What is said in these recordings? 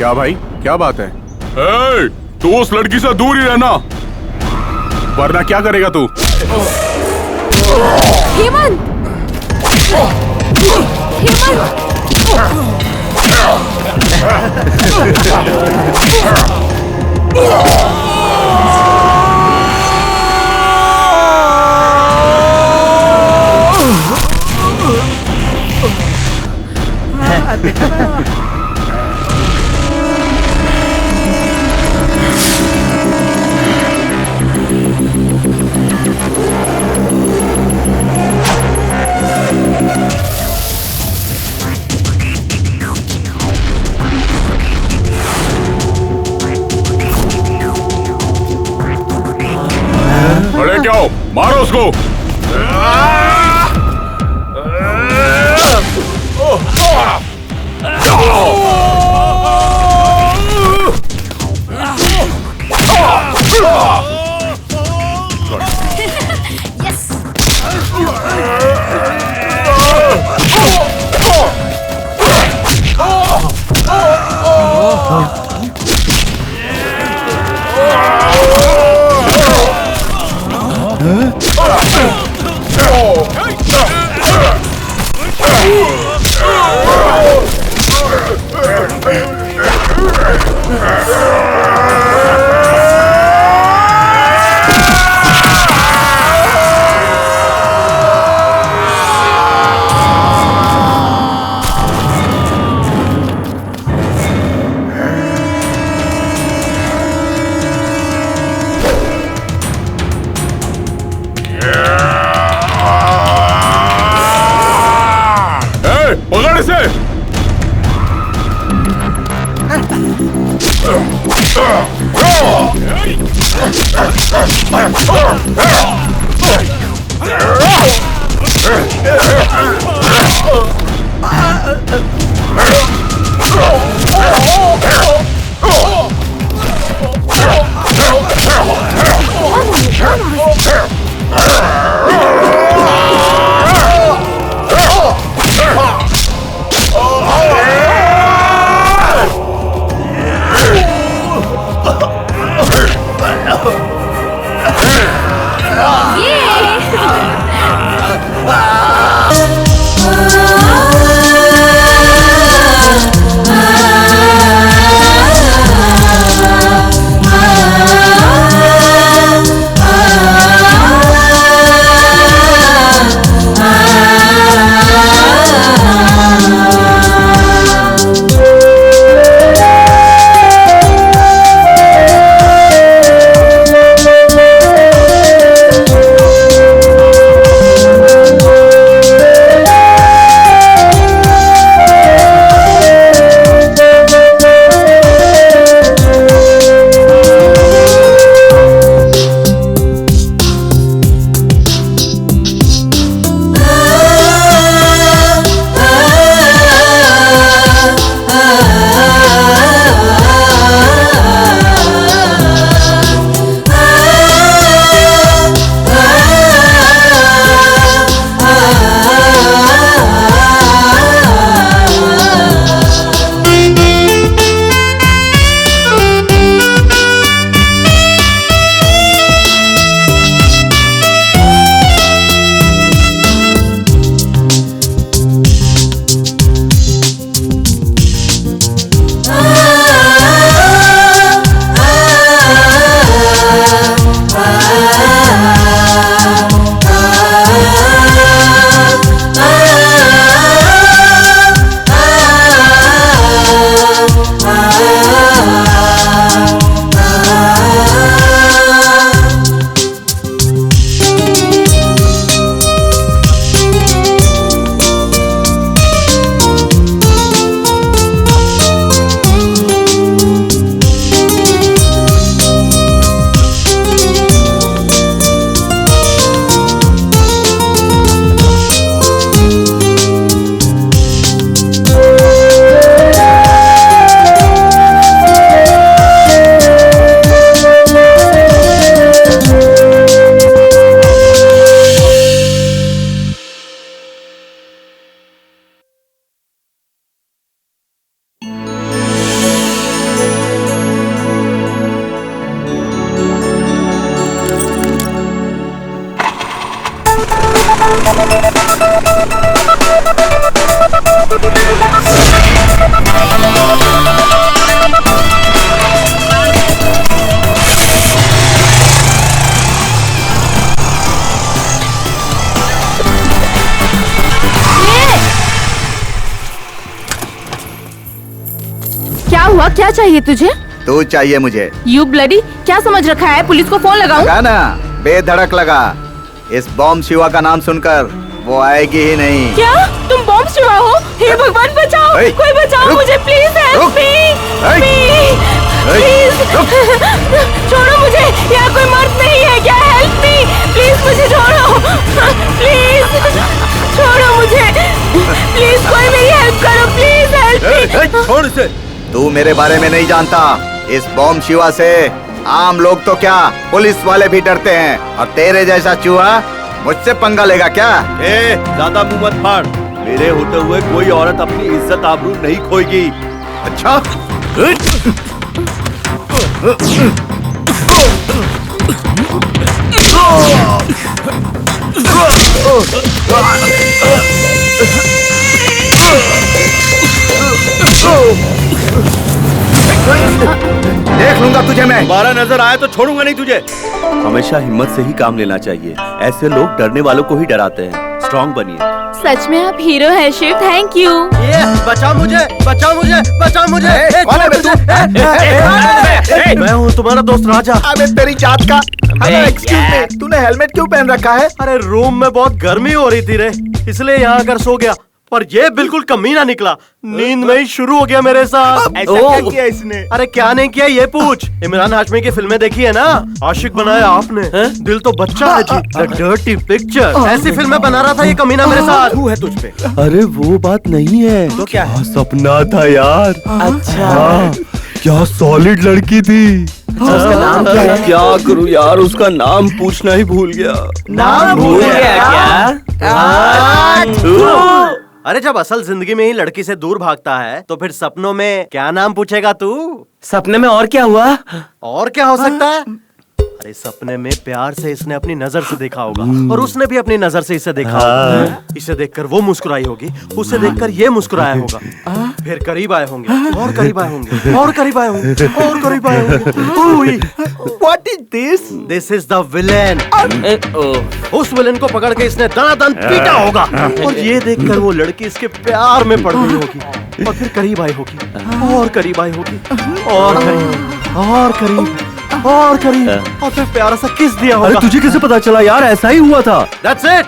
क्या भाई, क्या बात है? तू उस लड़की से दूर ही रहना, वरना क्या करेगा तू? हेमंत! अरे क्या हो, मारो उसको। पकड़ इसे। क्या हुआ? क्या चाहिए तुझे? तू चाहिए मुझे। यू ब्लडी, क्या समझ रखा है? पुलिस को फोन लगाऊं? लगा ना, बेधड़क लगा। इस बॉम्ब शिवा का नाम सुनकर वो आएगी ही नहीं। क्या तुम बॉम्ब शिवा हो? हे भगवान बचाओ, ए, कोई बचाओ रुक, मुझे, प्लीज हेल्प रुक, मी, ए, प्लीज छोड़ो मुझे, यहाँ कोई मर्द नहीं है क्या? हेल्प मी प्लीज, मुझे छोड़ो प्लीज, छोड़ो मुझे प्लीज, कोई मेरी हेल्प करो प्लीज, हेल्प मी। छोड़ इसे। तू मेरे बारे में नहीं जानता। इस बॉम्ब शिवा से आम लोग तो क्या, पुलिस वाले भी डरते हैं, और तेरे जैसा चूहा मुझसे पंगा लेगा क्या? ज्यादा मुंह मत फाड़। मेरे होते हुए कोई औरत अपनी इज्जत आबरू नहीं खोएगी। अच्छा, देख लूंगा तुझे मैं। दोबारा नजर आया तो छोड़ूंगा नहीं तुझे। हमेशा हिम्मत से ही काम लेना चाहिए। ऐसे लोग डरने वालों को ही डराते हैं। स्ट्रॉन्ग बनिए। सच में आप हीरो हैं शिव, थैंक यू। बचाओ मुझे, बचाओ मुझे, बचाओ मुझे। कौन है बे तू? मैं हूँ तुम्हारा दोस्त राजा। अबे तेरी जात का। हेलो, एक्सक्यूज मी, तूने हेलमेट क्यों पहन रखा है? अरे रूम में बहुत गर्मी हो रही थी रे, इसलिए यहाँ आकर सो गया। पर ये बिल्कुल कमीना निकला, नींद में ही शुरू हो गया मेरे साथ। ऐसा क्या किया इसने? अरे क्या नहीं किया ये पूछ। इमरान हाशमी की फिल्में देखी है ना? आशिक बनाया आपने, दिल तो बच्चा है जी। द डर्टी पिक्चर, ऐसी फिल्में बना रहा था ये कमीना मेरे साथ। तू है तुझ पे। अरे वो बात नहीं है तो क्या है? सपना था यार। अच्छा क्या सॉलिड लड़की थी। उसका नाम क्या है? क्या करूँ यार, उसका नाम पूछना ही भूल गया। नाम भूल गया क्या? अरे जब असल जिंदगी में ही लड़की से दूर भागता है तो फिर सपनों में क्या नाम पूछेगा तू? सपने में और क्या हुआ? और क्या हो सकता है? अरे सपने में प्यार से इसने अपनी नजर से देखा होगा, और उसने भी अपनी नजर से इसे देखा होगा। इसे देखकर वो मुस्कुराई होगी, उसे देखकर ये मुस्कुराया होगा। फिर करीब आए होंगे, और करीब आए होंगे, और करीब आए होंगे, और करीब आए होंगे। What is this? This is the villain. उस विलेन को पकड़ के इसने दनादन पीटा होगा, और ये देखकर वो लड़की इसके प्यार में पड़ गई होगी, और फिर करीब आई होगी, और करीब आई होगी, और करीब, और करीब, और करीब, और फिर प्यारा सा किस दिया होगा। तुझे कैसे पता चला यार? ऐसा ही हुआ था। That's it!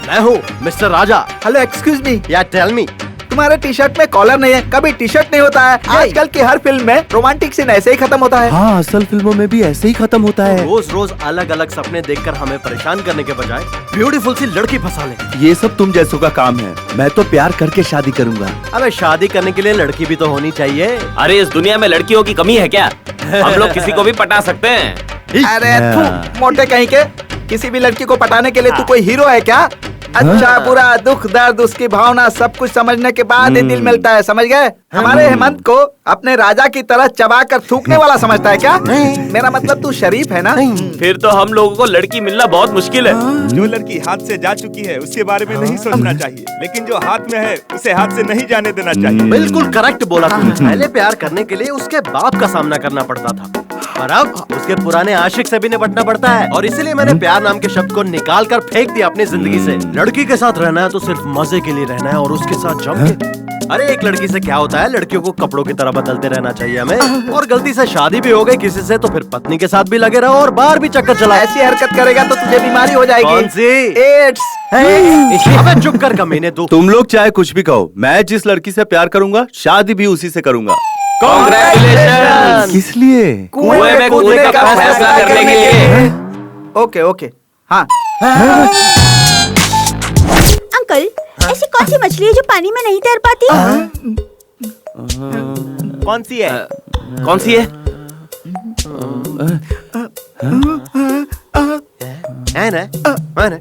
मैं हूँ मिस्टर राजा। हेलो, एक्सक्यूज मी, या टेल मी। तुम्हारे टी शर्ट में कॉलर नहीं है, कभी टी शर्ट नहीं होता है। आजकल की हर फिल्म में रोमांटिक सीन ऐसे ही खत्म होता है। हाँ, असल फिल्मों में भी ऐसे ही खत्म होता है। रोज रोज अलग अलग सपने देखकर हमें परेशान करने के बजाय ब्यूटीफुल सी लड़की फंसा ले। ये सब तुम जैसों का काम है। मैं तो प्यार करके शादी करूंगा। अबे शादी करने के लिए लड़की भी तो होनी चाहिए। अरे इस दुनिया में लड़कियों की कमी है क्या? हम लोग किसी को भी पटा सकते हैं। अरे तू मोटे कहीं के, किसी भी लड़की को पटाने के लिए तू कोई हीरो है क्या? अच्छा बुरा, दुख दर्द, उसकी भावना सब कुछ समझने के बाद ही दिल मिलता है, समझ गए? हमारे हेमंत को अपने राजा की तरह चबा कर थूकने वाला समझता है क्या? मेरा मतलब तू शरीफ है ना? फिर तो हम लोगों को लड़की मिलना बहुत मुश्किल है। जो लड़की हाथ से जा चुकी है उसके बारे में नहीं सोचना चाहिए, लेकिन जो हाथ में है उसे हाथ से नहीं जाने देना चाहिए। बिल्कुल करेक्ट बोला तुमने। पहले प्यार करने के लिए उसके बाप का सामना करना पड़ता था, पर अब उसके पुराने आशिक से भी निपटना पड़ता है। और इसीलिए मैंने प्यार नाम के शब्द को निकाल कर फेंक दिया अपनी जिंदगी से। लड़की के साथ रहना है तो सिर्फ मजे के लिए रहना है, और उसके साथ जम के। अरे एक लड़की से क्या होता है, लड़कियों को कपड़ों की तरह बदलते रहना चाहिए हमें। और गलती से शादी भी हो गई किसी से तो फिर पत्नी के साथ भी लगे रहो और बाहर भी चक्कर चला। ऐसी हरकत करेगा तो तुझे बीमारी हो जाएगी। कौन सी? एड्स। अबे चुप कर कमीने तू। तुम लोग चाहे कुछ भी कहो, मैं जिस लड़की से प्यार करूंगा शादी भी उसी से करूंगा। Congratulations! किस लिए? कुएं में कूदने का फैसला करने के लिए। ओके ओके, हाँ। अंकल, ऐसी कौन सी मछली है जो पानी में नहीं तैर पाती? कौन सी है? कौन सी है? है ना? है ना?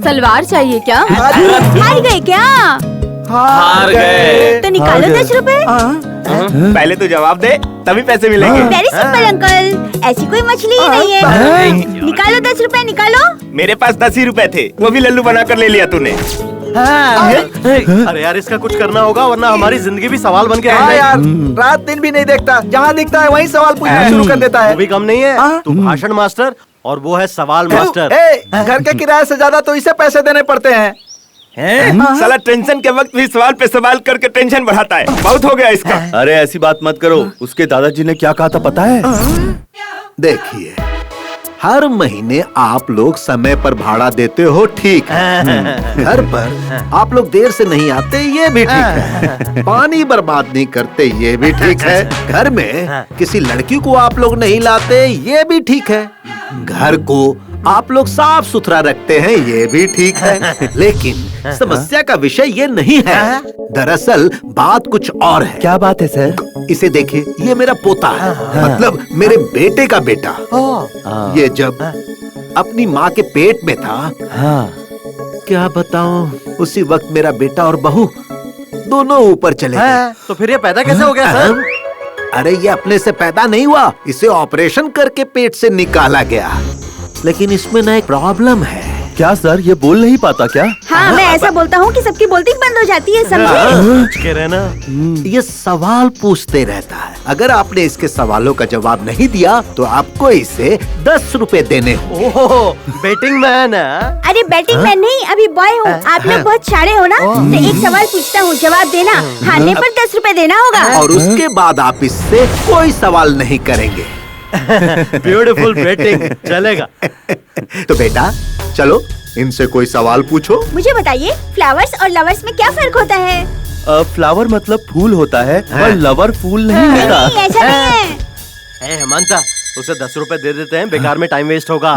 सलवार चाहिए क्या? हार गए क्या? हार गए। तो निकालो 10 रुपए। पहले तो जवाब दे। तभी पैसे मिलेंगे। वेरी सिंपल अंकल, ऐसी कोई मछली ही नहीं है। निकालो 10 रुपए निकालो। मेरे पास 10 ही रुपए थे, वो भी लल्लू बना कर ले लिया तूने। अरे यार इसका कुछ करना होगा वरना हमारी जिंदगी भी सवाल बन के रह हाँ जाएगी। यार, रात दिन भी नहीं देखता, जहाँ दिखता है वहीं सवाल पूछना शुरू कर देता वो है। भी कम नहीं है, तू भाषण मास्टर और वो है सवाल मास्टर। घर के किराए से ज्यादा तो इसे पैसे देने पड़ते हैं। साला टेंशन के वक्त भी सवाल पे सवाल करके टेंशन बढ़ाता है। बहुत हो गया इसका। अरे ऐसी बात मत करो, उसके दादाजी ने क्या कहा था पता है? देखिए, हर महीने आप लोग समय पर भाड़ा देते हो, ठीक है। घर पर आप लोग देर से नहीं आते, ये भी ठीक है। पानी बर्बाद नहीं करते, ये भी ठीक है। घर में किसी लड़की को आप लोग नहीं लाते, ये भी ठीक है। घर को आप लोग साफ सुथरा रखते हैं, ये भी ठीक है। लेकिन समस्या का विषय ये नहीं है। दरअसल बात कुछ और है। क्या बात है सर? इसे देखिए, ये मेरा पोता है, मतलब मेरे बेटे का बेटा। ये जब अपनी माँ के पेट में था, क्या बताऊं, उसी वक्त मेरा बेटा और बहू दोनों ऊपर चले गए। तो फिर ये पैदा कैसे हो गया सर? अरे ये अपने से पैदा नहीं हुआ, इसे ऑपरेशन करके पेट से निकाला गया। लेकिन इसमें ना एक प्रॉब्लम है। क्या सर, ये बोल नहीं पाता क्या? हाँ, मैं ऐसा बोलता हूँ कि सबकी बोलती बंद हो जाती है, समझे? कह रहे ना, ये सवाल पूछते रहता है। अगर आपने इसके सवालों का जवाब नहीं दिया तो आपको इसे 10 रुपए देने हो। ओहो, बेटिंग मैन है। अरे बैटिंग मैन नहीं, अभी बॉय हूँ। आप लोग बहुत सारे हो ना, तो एक सवाल पूछता हूँ, जवाब देना, हारने पर 10 रुपए देना होगा। और उसके बाद आप इससे कोई सवाल नहीं करेंगे। ब्यूटीफुल बेटिंग, चलेगा। तो बेटा चलो, इनसे कोई सवाल पूछो। मुझे बताइए, फ्लावर्स और लवर्स में क्या फर्क होता है? फ्लावर मतलब फूल होता है, पर लवर फूल नहीं होता। नहीं, ऐसा नहीं है। हेमंता, उसे 10 रुपए दे देते हैं, बेकार में टाइम वेस्ट होगा।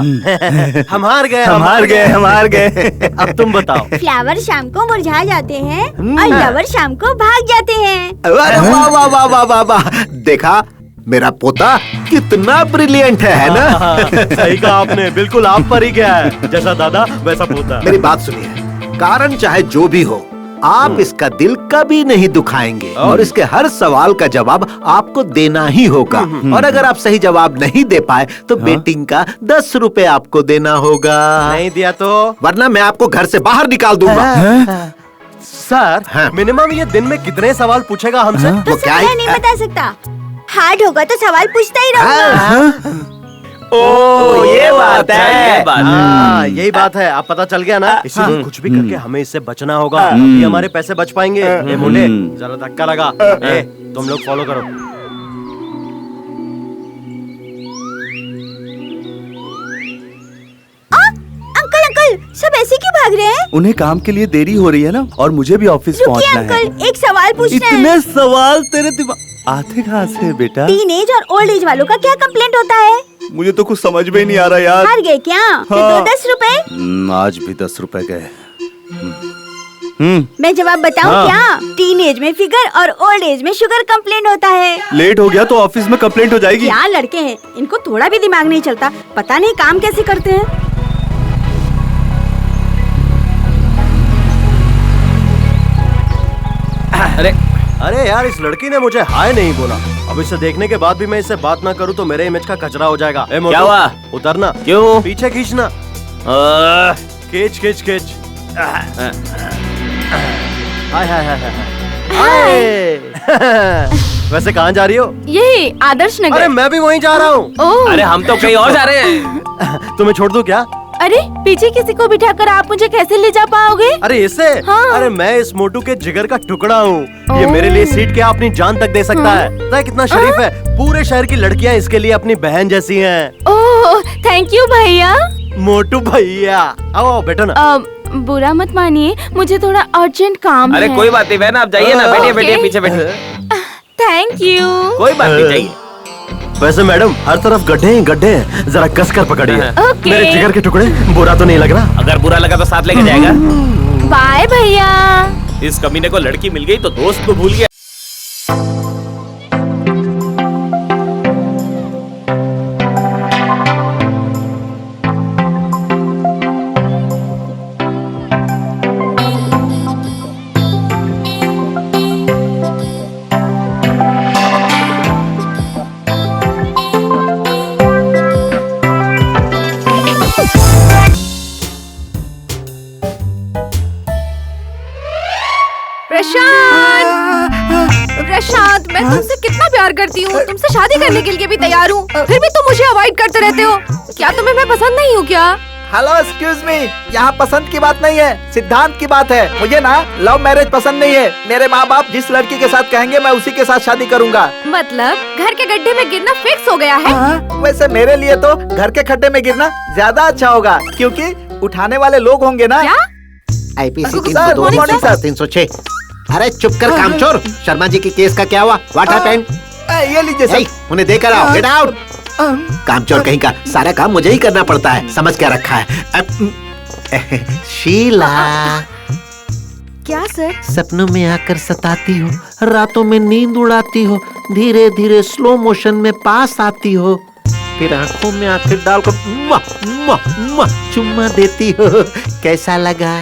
हम हार गए। अब तुम बताओ। फ्लावर शाम को मुरझा जाते हैं और लवर शाम को भाग जाते हैं। अरे वाह वाह वाह वाह वाह वाह, देखा मेरा पोता कितना ब्रिलियंट है ना? सही कहा आपने, बिल्कुल आप पर ही क्या है, जैसा दादा वैसा पोता। मेरी बात सुनिए, कारण चाहे जो भी हो, आप इसका दिल कभी नहीं दुखाएंगे और इसके हर सवाल का जवाब आपको देना ही होगा। और अगर आप सही जवाब नहीं दे पाए तो बेटिंग का 10 रुपए आपको देना होगा। नहीं दिया तो? वरना मैं आपको घर से बाहर निकाल दूंगा। सर, मिनिमम ये दिन में कितने सवाल पूछेगा हमसे? तो समय नहीं बता सकता। हार्ड होगा तो सवाल पूछता ही रहूंगा। ओ, ये बात अच्छा, है। ये बात है। हाँ, यही बात है। अब पता चल गया ना, इसीलिए कुछ भी करके हमें इससे बचना होगा। ये हमारे पैसे बच पाएंगे। ए मुंडे, जरा धक्का लगा। ए, तुम लोग फॉलो करो। अंकल, सब ऐसे क्यों भाग रहे हैं? उन्हें काम के लिए देरी हो रही है ना, और मुझे भी ऑफिस रुकिए पहुंचना है। अंकल, एक सवाल पूछना है। इतने सवाल तेरे दिमाग आते कहाँ से बेटा? टीन एज और ओल्ड एज वालों का क्या कंप्लेंट होता है? मुझे तो कुछ समझ में ही नहीं आ रहा यार। हार गए क्या? तो दो 10 रुपए। आज भी 10 रुपए गए। मैं जवाब बताऊं हाँ। क्या? टीन एज में फिगर और ओल्ड एज में शुगर कंप्लेंट होता है। लेट हो गया तो ऑफिस में कंप्लेंट हो जाएगी। क्या लड़के हैं, इनको थोड़ा भी दिमाग नहीं चलता, पता नहीं काम कैसे करते हैं। अरे यार, इस लड़की ने मुझे हाय नहीं बोला। अब इसे देखने के बाद भी मैं इससे बात ना करूं तो मेरे इमेज का कचरा हो जाएगा। ए मोटू, क्या हुआ? उतरना। क्यों? पीछे खींचना। खींच खींच खींच। हाय हाय हाय हाय। वैसे कहाँ जा रही हो? यही आदर्श नगर। अरे मैं भी वहीं जा रहा हूँ। ओह, अरे हम तो कहीं और जा रहे हैं। तुम्हें छोड़ दूं क्या? अरे पीछे किसी को बिठाकर आप मुझे कैसे ले जा पाओगे? अरे इसे? हाँ। अरे मैं इस मोटू के जिगर का टुकड़ा हूँ। ये ओह। मेरे लिए सीट के अपनी जान तक दे सकता है। पता है कितना शरीफ है? पूरे शहर की लड़कियाँ इसके लिए अपनी बहन जैसी हैं। ओह, थैंक यू भैया। मोटू भैया, आओ बैठो ना। बुरा मत मानिए, मुझे थोड़ा अर्जेंट काम है। अरे कोई बात नहीं बहन, आप जाइए ना, बैठिए बैठिए, पीछे बैठिए। Thank you. कोई बात नहीं, जाइए। वैसे मैडम, हर तरफ गड्ढे हैं, गड्ढे हैं। जरा कस कर पकड़िए। ओके। मेरे जिगर के टुकड़े, बुरा तो नहीं लग रहा? अगर बुरा लगा तो साथ लेके जाएगा। बाय भैया। इस कमीने को लड़की मिल गई तो दोस्त को भूल गया। मैं तुमसे कितना प्यार करती हूँ, तुमसे शादी करने के लिए भी तैयार हूँ, फिर भी तुम मुझे अवॉइड करते रहते हो। क्या तुम्हें मैं पसंद नहीं हूँ क्या? हेलो एक्सक्यूज मी, यहाँ पसंद की बात नहीं है, सिद्धांत की बात है। मुझे ना लव मैरिज पसंद नहीं है। मेरे माँ बाप जिस लड़की के साथ कहेंगे मैं उसी के साथ शादी करूँगा। मतलब घर के गड्ढे में गिरना फिक्स हो गया है? वैसे मेरे लिए तो घर के खड्डे में गिरना ज्यादा अच्छा होगा, क्योंकि उठाने वाले लोग होंगे ना। क्या? IPC sir, good morning sir. 306। अरे चुप कर कामचोर, शर्मा जी की केस का क्या हुआ? What happened? ये लीजिए सर। उन्हें देकर आओ, गेट आउट। कामचोर कहीं का, सारा काम मुझे ही करना पड़ता है, समझ क्या रखा है। शीला, क्या सर? सपनों में आकर सताती हो, रातों में नींद उड़ाती हो, धीरे धीरे स्लो मोशन में पास आती हो, फिर आंखों में आंखें डालकर चुम्मा देती हो। कैसा लगा?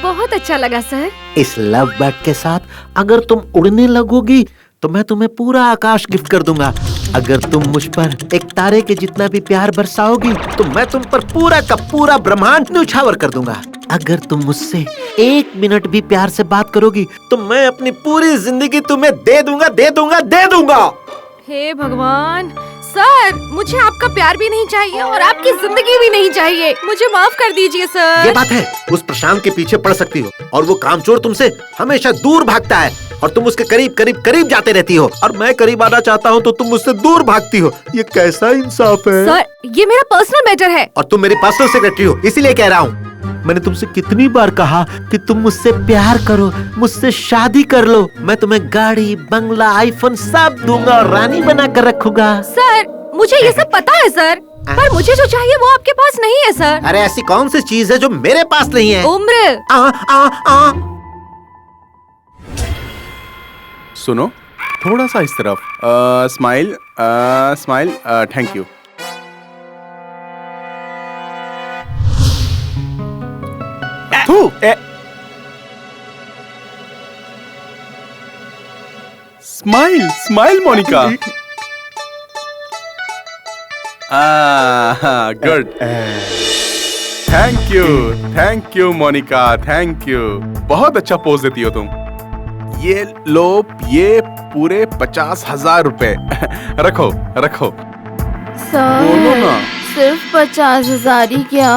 बहुत अच्छा लगा सर। इस लव बर्ड के साथ अगर तुम उड़ने लगोगी तो मैं तुम्हें पूरा आकाश गिफ्ट कर दूंगा। अगर तुम मुझ पर एक तारे के जितना भी प्यार बरसाओगी तो मैं तुम पर पूरा का पूरा ब्रह्मांड न्यौछावर कर दूंगा। अगर तुम मुझसे 1 मिनट भी प्यार से बात करोगी तो मैं अपनी पूरी जिंदगी तुम्हें दे दूंगा। हे भगवान सर, मुझे आपका प्यार भी नहीं चाहिए और आपकी जिंदगी भी नहीं चाहिए। मुझे माफ कर दीजिए सर। ये बात है, उस प्रशांत के पीछे पड़ सकती हो और वो कामचोर तुमसे हमेशा दूर भागता है और तुम उसके करीब जाते रहती हो, और मैं करीब आना चाहता हूँ तो तुम मुझसे दूर भागती हो। ये कैसा इंसाफ है? सर, ये मेरा पर्सनल मैटर है। और तुम मेरी पर्सनल सेक्रेटरी हो, इसीलिए कह रहा हूँ। मैंने तुमसे कितनी बार कहा कि तुम मुझसे प्यार करो, मुझसे शादी कर लो। मैं तुम्हें गाड़ी, बंगला, आईफोन सब दूंगा और रानी बना कर रखूंगा। सर, मुझे ये सब पता है सर, पर मुझे जो चाहिए वो आपके पास नहीं है सर। अरे ऐसी कौन सी चीज है जो मेरे पास नहीं है? उम्र। सुनो, थोड़ा सा इस तरफ। Smile, smile, thank you. Smile, smile Monica. Good. Thank you Monica, thank you. बहुत अच्छा पोज देती हो तुम। ये लो, ये पूरे 50,000 रुपए। रखो। बोलो ना। सिर्फ 50,000 ही क्या?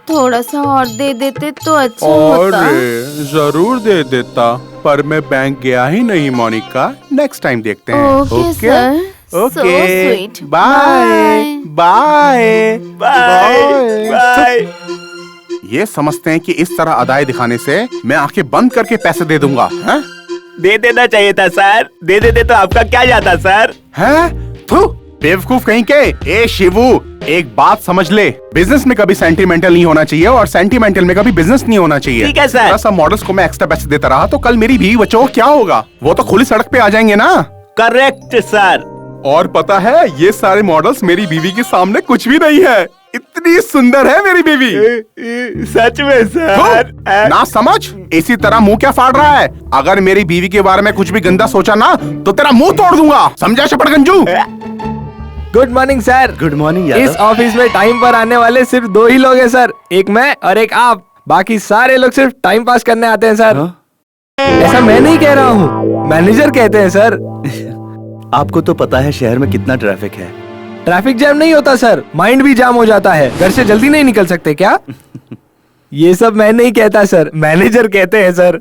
थोड़ा सा और दे देते तो अच्छा होता। अरे जरूर दे देता, पर मैं बैंक गया ही नहीं मोनिका। नेक्स्ट टाइम देखते हैं। Okay sir. Okay, bye bye bye. ये समझते हैं कि इस तरह अदाएं दिखाने से मैं आंखें बंद करके पैसे दे दूंगा। हैं? दे देना चाहिए था सर, दे देते तो आपका क्या जाता सर। हैं? थू, बेवकूफ कहीं के। ए शिवू, एक बात समझ ले, बिजनेस में कभी सेंटिमेंटल नहीं होना चाहिए और सेंटिमेंटल में कभी बिजनेस नहीं होना चाहिए। ठीक है सर। सब मॉडल्स को मैं एक्स्ट्रा पैसे देता रहा तो कल मेरी बीवी बच्चों को क्या होगा? वो तो खुली सड़क पे आ जाएंगे ना। Correct sir. और पता है, ये सारे मॉडल्स मेरी बीवी के सामने कुछ भी नहीं है। इतनी सुंदर है मेरी बीवी। सच में सर। ना समझ, इसी तरह मुंह क्या फाड़ रहा है? अगर मेरी बीवी के बारे में कुछ भी गंदा सोचा ना तो तेरा मुंह तोड़ दूंगा, समझा शपड़गंजू? Good morning sir. Good morning यार। इस ऑफिस में टाइम पर आने वाले सिर्फ 2 ही लोग हैं सर, एक मैं और एक आप। बाकी सारे लोग सिर्फ टाइम पास करने आते हैं सर। ऐसा मैं नहीं कह रहा हूँ, मैनेजर कहते हैं सर। आपको तो पता है शहर में कितना ट्रैफिक है। ट्रैफिक जैम नहीं होता सर, माइंड भी जाम हो जाता है। घर से जल्दी नहीं निकल सकते क्या? ये सब मैं नहीं कहता सर, मैनेजर कहते हैं सर।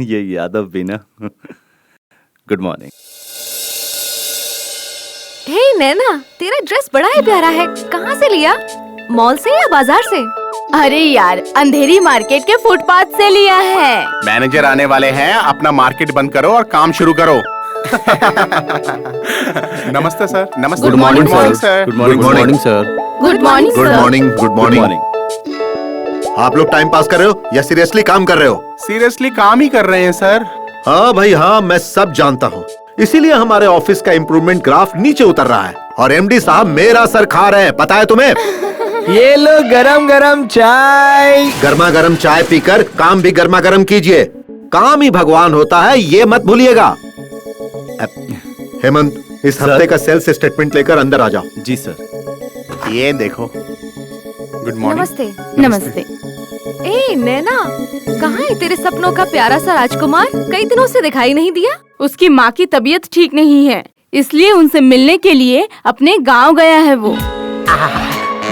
ये यादव भी ना। Good morning. हे नैना, तेरा ड्रेस बड़ा ही प्यारा है। कहाँ से लिया? मॉल से या बाजार से? अरे यार, अंधेरी मार्केट के फुटपाथ से लिया है। मैनेजर आने वाले हैं, अपना मार्केट बंद करो और काम शुरू करो। नमस्ते सर। नमस्ते। Good morning sir. Good morning sir. Good morning sir. Good morning. आप लोग टाइम पास कर रहे हो या सीरियसली काम कर रहे हो? सीरियसली काम ही कर रहे हैं सर। हाँ भाई हाँ, मैं सब जानता हूँ। इसीलिए हमारे ऑफिस का इम्प्रूवमेंट ग्राफ नीचे उतर रहा है और एमडी साहब मेरा सर खा रहे हैं, पता है तुम्हें? ये लो गरम गरम चाय। गर्मा गर्म चाय पीकर काम भी गर्मा गर्म कीजिए। काम ही भगवान होता है, ये मत भूलिएगा। हेमंत, इस हफ्ते का सेल्स स्टेटमेंट लेकर अंदर आ जाओ। जी सर। ये देखो। Good morning. नमस्ते। नमस्ते। ए नैना, कहाँ है तेरे सपनों का प्यारा सा राजकुमार? कई दिनों से दिखाई नहीं दिया। उसकी माँ की तबीयत ठीक नहीं है, इसलिए उनसे मिलने के लिए अपने गांव गया है वो।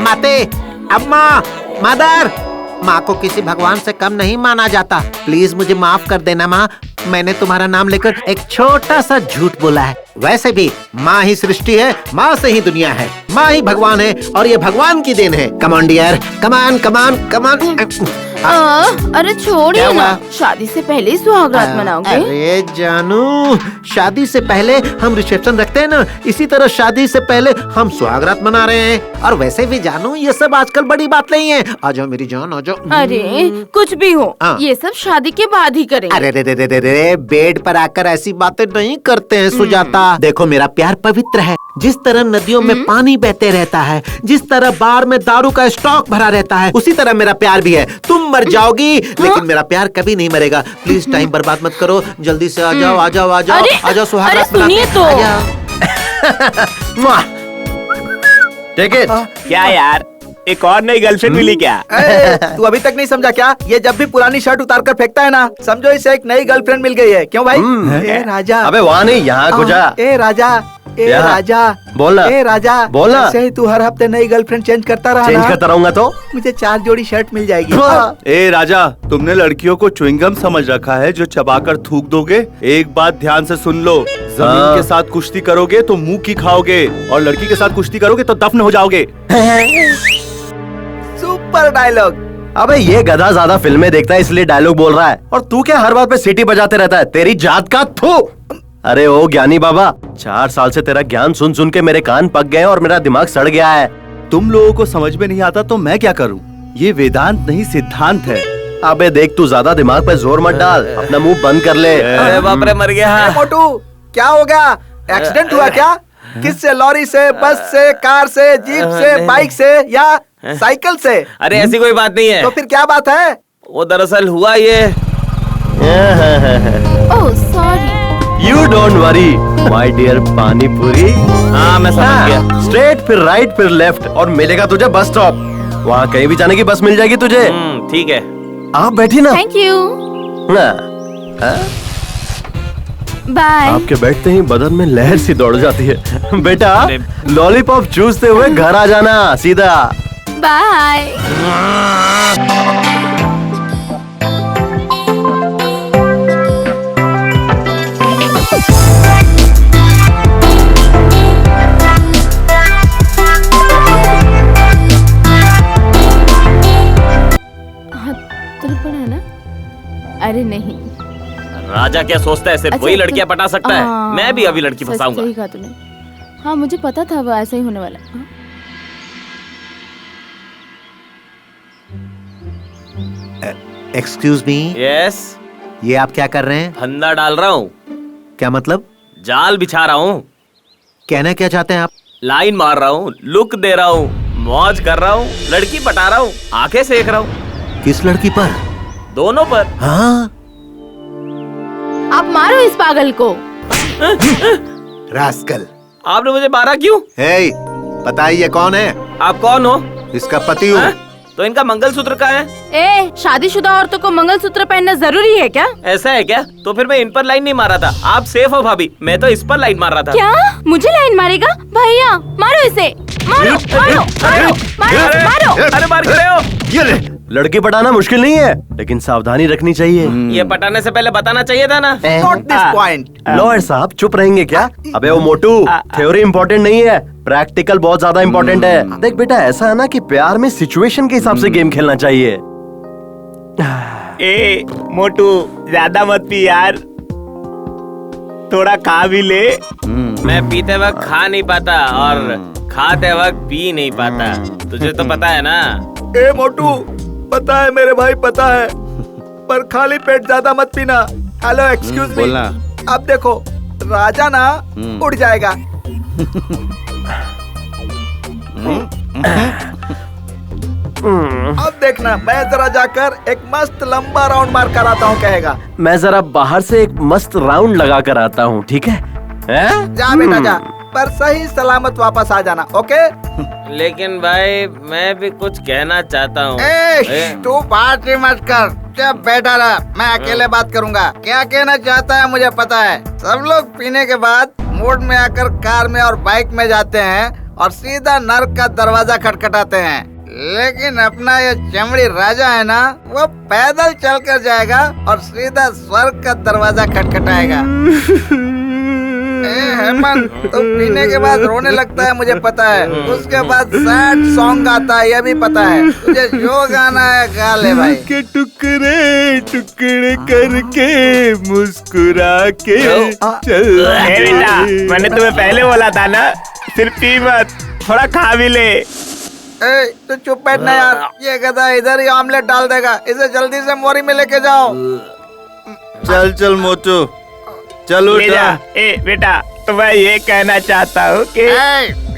माते, अम्मा, मदर, माँ को किसी भगवान से कम नहीं माना जाता। प्लीज मुझे माफ कर देना माँ, मैंने तुम्हारा नाम लेकर एक छोटा सा झूठ बोला है। वैसे भी माँ ही सृष्टि है, माँ से ही दुनिया है, माँ ही भगवान है और ये भगवान की देन है। कमान डियर, कमान कमान कमान। अरे छोड़िए ना, शादी से पहले ही सुहागरात मनाओगे? अरे जानू, शादी से पहले हम रिसेप्शन रखते हैं ना, इसी तरह शादी से पहले हम सुहागरात मना रहे हैं। और वैसे भी जानू, ये सब आजकल बड़ी बात नहीं है। आ जाओ मेरी जान, आ जाओ। अरे कुछ भी हो, ये सब शादी के बाद ही करेंगे। अरे रे रे रे रे रे, बेड पर आकर ऐसी बातें नहीं करते हैं सुजाता। देखो मेरा प्यार पवित्र है। जिस तरह नदियों में पानी बहते रहता है, जिस तरह बार में दारू का स्टॉक भरा रहता है, उसी तरह मेरा प्यार भी है। तुम मर जाओगी लेकिन मेरा प्यार कभी नहीं मरेगा। प्लीज टाइम बर्बाद मत करो, जल्दी से आ जाओ, आ जाओ, आ जाओ, आ जाओ, सुहागरात सुनिए तो। Take it. क्या यार, एक और नई गर्लफ्रेंड मिली क्या? तू अभी तक नहीं समझा क्या? ये जब भी पुरानी शर्ट उतार कर फेंकता है ना, समझो इसे एक नई गर्लफ्रेंड मिल गई है। क्यों भाई? ए राजा। अबे वहाँ नहीं, यहाँ को जा। ए राजा, ए राजा, बोलना। ए राजा, बोलना। ऐसे ही तू हर हफ्ते नई गर्लफ्रेंड चेंज करता रहा चेंज ना, करता रहूंगा तो मुझे 4 जोड़ी शर्ट मिल जाएगी। ए राजा, तुमने लड़कियों को च्युइंगम समझ रखा है जो चबाकर थूक दोगे। एक बात ध्यान से सुन लो, जमीन के साथ कुश्ती करोगे तो मुंह की खाओगे, और लड़की के साथ कुश्ती करोगे तो दफन हो जाओगे। Super dialogue. अबे ये गधा ज्यादा फिल्में देखता है इसलिए डायलॉग बोल रहा है, और तू क्या हर बात पे सीटी बजाते रहता है? तेरी जात का थू। अरे ओ ज्ञानी बाबा, 4 साल से तेरा ज्ञान सुन सुन के मेरे कान पक गए और मेरा दिमाग सड़ गया है। तुम लोगों को समझ में नहीं आता तो मैं क्या करूं? ये वेदांत नहीं सिद्धांत है। अबे देख, तू ज्यादा दिमाग पे जोर मत डाल, अपना मुंह बंद कर ले। अरे बाप रे, मर गया। मोटू, क्या हो गया? एक्सीडेंट हुआ क्या? किससे? लॉरी से, बस से, कार से, जीप से, बाइक से या साइकिल से? अरे ऐसी कोई बात नहीं है। तो फिर क्या बात है? वो दरअसल हुआ ये। Oh sorry. You don't worry my dear pani puri. हाँ मैं समझ गया। स्ट्रेट फिर राइट फिर लेफ्ट और मिलेगा तुझे बस स्टॉप। वहाँ कहीं भी जाने की बस मिल जाएगी तुझे। ठीक है, आप बैठी ना। Thank you. बाय। आपके बैठते ही बदन में लहर सी दौड़ जाती है। बेटा लॉलीपॉप चूसते हुए घर आ जाना सीधा। बाय। अरे नहीं, राजा क्या सोचता है सिर्फ वही लड़कियां पटा सकता है? मैं भी अभी लड़की फंसाऊंगा। सही कहा तूने। हाँ मुझे पता था वो ऐसा ही होने वाला। Excuse me. यस। ये आप क्या कर रहे हैं? फंदा डाल रहा हूँ। क्या मतलब? जाल बिछा रहा हूँ। कहना क्या चाहते हैं आप? लाइन मार रहा हूँ, लुक दे रहा हूँ, मौज कर रहा हूँ, लड़की पटा रहा हूँ, आंखें सेक रहा हूँ। किस लड़की पर? दोनों पर। हाँ? आप मारो इस पागल को। रास्कल। आपने मुझे मारा क्यों? हे, पता है ये कौन है? आप कौन हो? इसका पति हूँ। तो इनका मंगलसूत्र कहाँ है? ए, शादीशुदा औरतों को मंगलसूत्र पहनना जरूरी है क्या? ऐसा है क्या? तो फिर मैं इन पर लाइन नहीं मारा था। आप सेफ हो भाभी, मैं तो इस पर लाइन मार रहा था। क्या? मुझे लाइन मारेगा? भैया मारो इसे, मारो मारो मारो मारो मारो। अरे मार क्यों रहे हो? ये ले, लड़की पटाना मुश्किल नहीं है, लेकिन सावधानी रखनी चाहिए। ये पटाने से पहले बताना चाहिए था ना। Note this point. लॉयर साहब चुप रहेंगे क्या? अबे वो मोटू, थ्योरी इम्पोर्टेंट नहीं है, प्रैक्टिकल बहुत ज्यादा इम्पोर्टेंट है। देख बेटा, ऐसा है ना कि प्यार में सिचुएशन के हिसाब से गेम खेलना चाहिए। ए मोटू, ज्यादा मत पी यार, थोड़ा खा भी ले। मैं पीते वक्त खा नहीं पाता और खाते वक्त पी नहीं पाता, तुझे तो पता है ना। ए मोटू, पता है मेरे भाई, पता है, पर खाली पेट ज्यादा मत पीना। Hello excuse me. अब देखो, राजा ना उड़ जाएगा। अब देखना, मैं जरा जाकर एक मस्त लंबा राउंड मार कर आता हूँ, कहेगा। मैं जरा बाहर से एक मस्त राउंड लगा कर आता हूँ, ठीक है? जा बेटा जा। पर सही सलामत वापस आ जाना, ओके? लेकिन भाई मैं भी कुछ कहना चाहता हूँ। तू बात ही मत कर, जब बैठा रहा, मैं अकेले बात करूंगा। क्या कहना चाहता है मुझे पता है। सब लोग पीने के बाद मूड में आकर कार में और बाइक में जाते हैं और सीधा नर्क का दरवाजा खटखटाते हैं। लेकिन अपना ये चमड़ी राजा है ना, वो पैदल चल कर जाएगा और सीधा स्वर्ग का दरवाजा खटखटाएगा। हेमंत, तो पीने के बाद रोने लगता है, मुझे पता है। उसके बाद सैड सॉन्ग आता है, ये भी पता है। तुझे जो गाना है गा ले भाई। के टुकड़े टुकड़े करके मुस्कुरा के चल। बेटा, मैंने तुम्हें पहले बोला था ना, सिर्फ पी मत, थोड़ा खा भी ले। तू चुप बैठना यार, ये गधा इधर ही ऑमलेट डाल देगा। इसे जल्दी से मोरी में लेके जाओ। चल चल मोटू, चलो बेटा, तो मैं ये कहना चाहता हूँ कि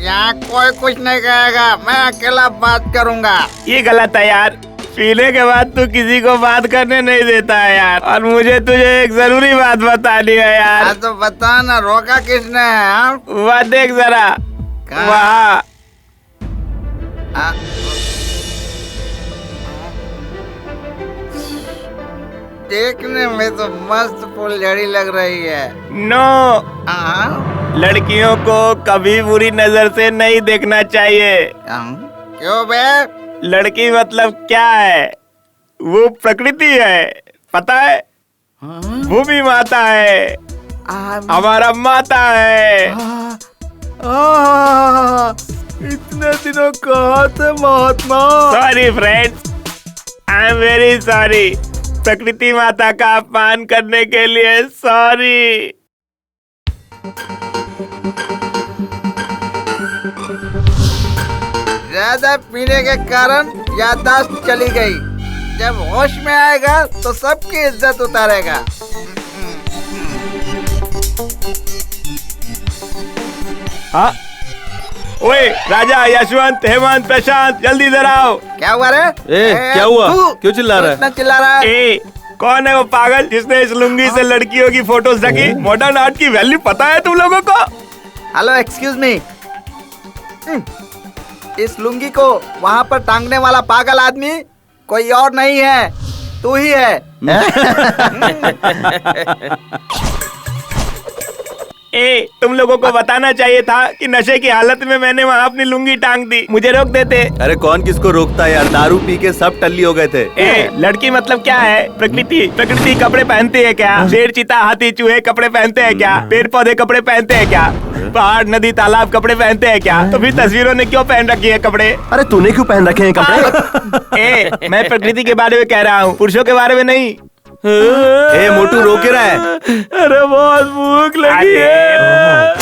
यहाँ कोई कुछ नहीं कहेगा, मैं अकेला बात करूँगा। ये गलत है यार। पीने के बाद तू किसी को बात करने नहीं देता है यार, और मुझे तुझे एक जरूरी बात बतानी है यार। तो बता ना, रोका किसने है? वह देख जरा, वहाँ। देखने में तो मस्त फुलझड़ी लग रही है। नो, लड़कियों को कभी बुरी नजर से नहीं देखना चाहिए। क्यों बे? लड़की मतलब क्या है? वो प्रकृति है, पता है? भूमि माता है, हमारा माता है। इतने दिनों कहाँ थे Mahatma? Sorry friends, I am very sorry. प्रकृति माता का अपमान करने के लिए सॉरी। ज्यादा पीने के कारण याददाश्त चली गई। जब होश में आएगा तो सबकी इज्जत उतारेगा। हाँ, ओए राजा, यशवंत, हेमंत, प्रशांत, जल्दी इधर आओ। क्या हुआ रे? क्या हुआ? क्यों चिल्ला रहा है? इतना चिल्ला रहा है? कौन है वो पागल जिसने इस लुंगी से लड़कियों की फोटोज रखी? मॉडर्न आर्ट की वैल्यू पता है तुम लोगों को? Hello, excuse me. इस लुंगी को वहाँ पर टांगने वाला पागल आदमी कोई और नहीं है, तू ही है। तुम लोगों को बताना चाहिए था कि नशे की हालत में मैंने वहाँ अपनी लुंगी टांग दी। मुझे रोक देते। अरे कौन किसको रोकता है यार, दारू पी के सब टल्ली हो गए थे। लड़की मतलब क्या है? प्रकृति। प्रकृति कपड़े पहनती है क्या? शेर, चीता, हाथी, चूहे कपड़े पहनते हैं क्या? पेड़ पौधे कपड़े पहनते हैं क्या? पहाड़, नदी, तालाब कपड़े पहनते हैं क्या? तो फिर तस्वीरों ने क्यों पहन रखी है कपड़े? अरे तूने क्यों पहन रखे हैं कपड़े? मैं प्रकृति के बारे में कह रहा हूँ, पुरुषों के बारे में नहीं। मोटू रो के रहा है। अरे बहुत भूख लगी है।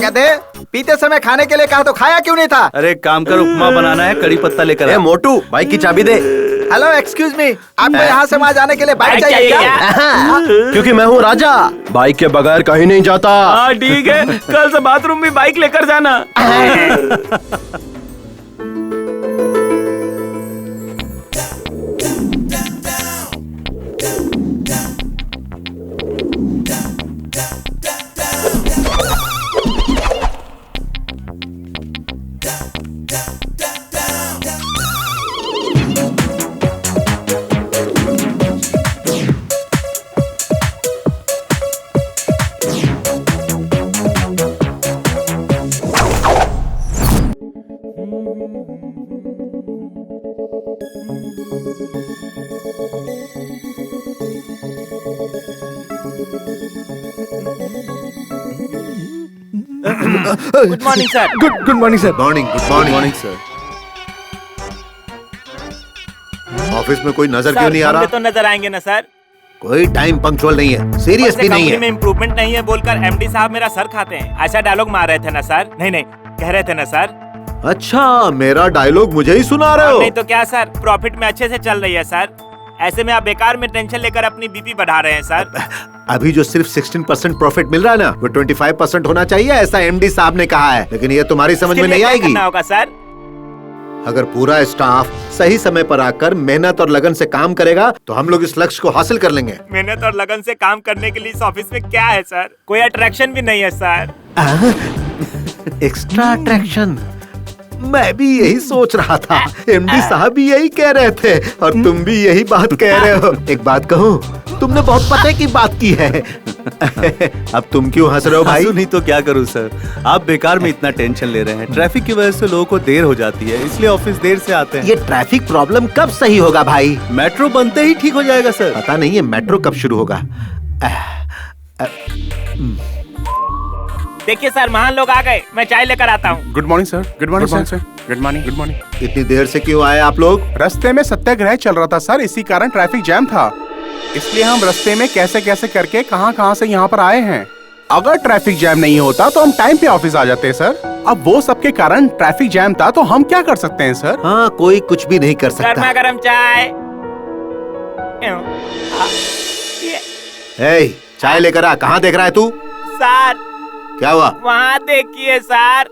कहते पीते समय खाने के लिए कहा तो खाया क्यों नहीं था? अरे काम कर, उपमा बनाना है, कड़ी पत्ता लेकर आ। मोटू, बाइक की चाबी दे। हेलो, एक्सक्यूज मी, आपको यहाँ से वहाँ जाने के लिए बाइक चाहिए क्या? क्योंकि मैं हूँ राजा, बाइक के बगैर कहीं नहीं जाता। हाँ ठीक है, कल से बाथरूम भी बाइक लेकर जाना। Good morning sir. Good morning sir. Morning, good morning sir. Office में कोई नजर क्यों नहीं आ रहा? तो नजर आएंगे ना सर। कोई टाइम पंक्चुअल नहीं है, सीरियस भी नहीं है। में इम्प्रूवमेंट नहीं है बोलकर एमडी साहब मेरा सर खाते हैं, ऐसा डायलॉग मार रहे थे ना सर? नहीं, कह रहे थे ना सर? अच्छा, मेरा डायलॉग मुझे ही सुना रहे हो? नहीं तो क्या सर, प्रॉफिट में अच्छे से चल रही है सर। ऐसे में आप बेकार में टेंशन लेकर अपनी बीपी बढ़ा रहे हैं सर। अभी जो सिर्फ 16% प्रॉफिट मिल रहा है ना, वो 25% होना चाहिए, ऐसा एमडी साहब ने कहा है। लेकिन ये तुम्हारी समझ में नहीं आएगी। होगा सर। अगर पूरा स्टाफ सही समय पर आकर मेहनत और लगन से काम करेगा तो हम लोग इस लक्ष्य को हासिल कर लेंगे। मेहनत और लगन से काम करने के लिए इस ऑफिस में क्या है सर? कोई अट्रैक्शन भी नहीं है सर। एक्स्ट्रा अट्रैक्शन, मैं भी यही सोच रहा था। एमडी साहब भी यही कह रहे थे और तुम भी यही बात कह रहे हो। एक बात कहूँ, तुमने बहुत पते की बात की है। अब तुम क्यों हंस रहे हो भाई? नहीं तो क्या करूं सर, आप बेकार में इतना टेंशन ले रहे हैं। ट्रैफिक की वजह से लोगों को देर हो जाती है, इसलिए ऑफिस देर से आते हैं। ये ट्रैफिक प्रॉब्लम कब सही होगा भाई? मेट्रो बनते ही ठीक हो जाएगा सर। पता नहीं है मेट्रो कब शुरू होगा। देखिए सर, महान लोग आ गए, मैं चाय लेकर आता हूँ। Good morning sir. Good morning sir. Good morning. Good morning. इतनी देर से क्यों आए आप लोग? रास्ते में सत्याग्रह चल रहा था सर, इसी कारण ट्रैफिक जैम था, इसलिए हम रास्ते में कैसे कैसे करके कहां से यहाँ पर आए हैं। अगर ट्रैफिक जैम नहीं होता तो हम टाइम पे ऑफिस आ जाते हैं सर। अब वो सबके कारण ट्रैफिक जैम था, तो हम क्या कर सकते हैं सर? हाँ, कोई कुछ भी नहीं कर सकता। गर्मा गर्म चाय। चाय लेकर आ। कहाँ देख रहा है तू? सर क्या हुआ? वहाँ देखिए sir.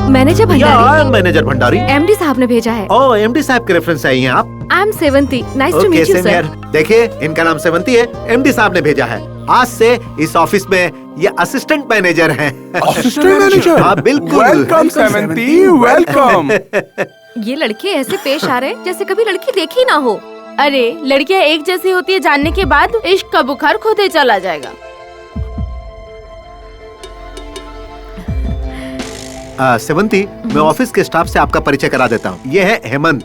Manager Bhandari. Manager Bhandari MD साहब ने भेजा है। ओह, एमडी साहब के रेफरेंस से आई हैं आप? I am Sevanti. Nice to meet you sir. देखिए, इनका नाम सेवंती है, एमडी साहब ने भेजा है। आज से इस ऑफिस में ये असिस्टेंट मैनेजर हैं। Assistant manager? हाँ बिल्कुल। Welcome Sevanti, welcome. ये लड़के ऐसे पेश आ रहे हैं जैसे कभी लड़की देखी ना हो। अरे, लड़कियां एक जैसी होती है जानने के बाद इश्क का बुखार खुद ही चला जाएगा। सेवंती, मैं ऑफिस के स्टाफ से आपका परिचय करा देता हूँ। ये है Hemant.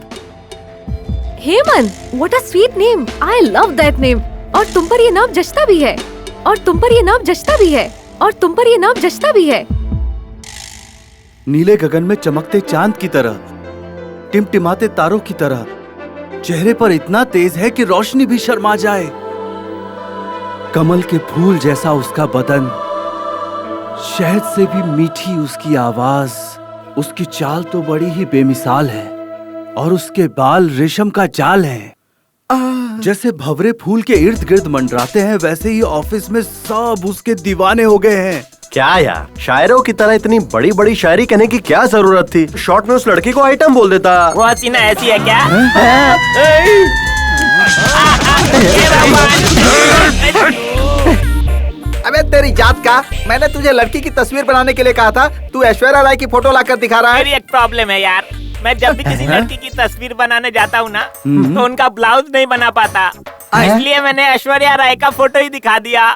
Hemant, what a sweet name. I love that name. और तुम पर ये नाम जचता भी है। और तुम पर ये नाम जचता भी है। और तुम पर ये नाम जचता भी है। नीले गगन में चमकते चांद की तरह, टिमटिमाते तारों की तरह, चेहरे पर इतना तेज है कि रोशनी भी शर्मा जाए। कमल के फूल जैसा उसका बदन, शहद से भी मीठी उसकी आवाज, उसकी चाल तो बड़ी ही बेमिसाल है। और उसके बाल रेशम का जाल है। जैसे भंवरे फूल के इर्द गिर्द मंडराते हैं, वैसे ही ऑफिस में सब उसके दीवाने हो गए हैं। क्या यार, शायरों की तरह इतनी बड़ी बड़ी शायरी कहने की क्या जरूरत थी? शॉर्ट में उस लड़की को आइटम बोल देता। वो हसीना ऐसी है क्या? अबे तेरी जात का, मैंने तुझे लड़की की तस्वीर बनाने के लिए कहा था, तू ऐश्वर्या राय की फोटो लाकर दिखा रहा है। मेरी एक प्रॉब्लम है यार, मैं जब भी किसी लड़की की तस्वीर बनाने जाता हूँ ना, तो उनका ब्लाउज नहीं बना पाता, इसलिए मैंने ऐश्वर्या राय का फोटो ही दिखा दिया।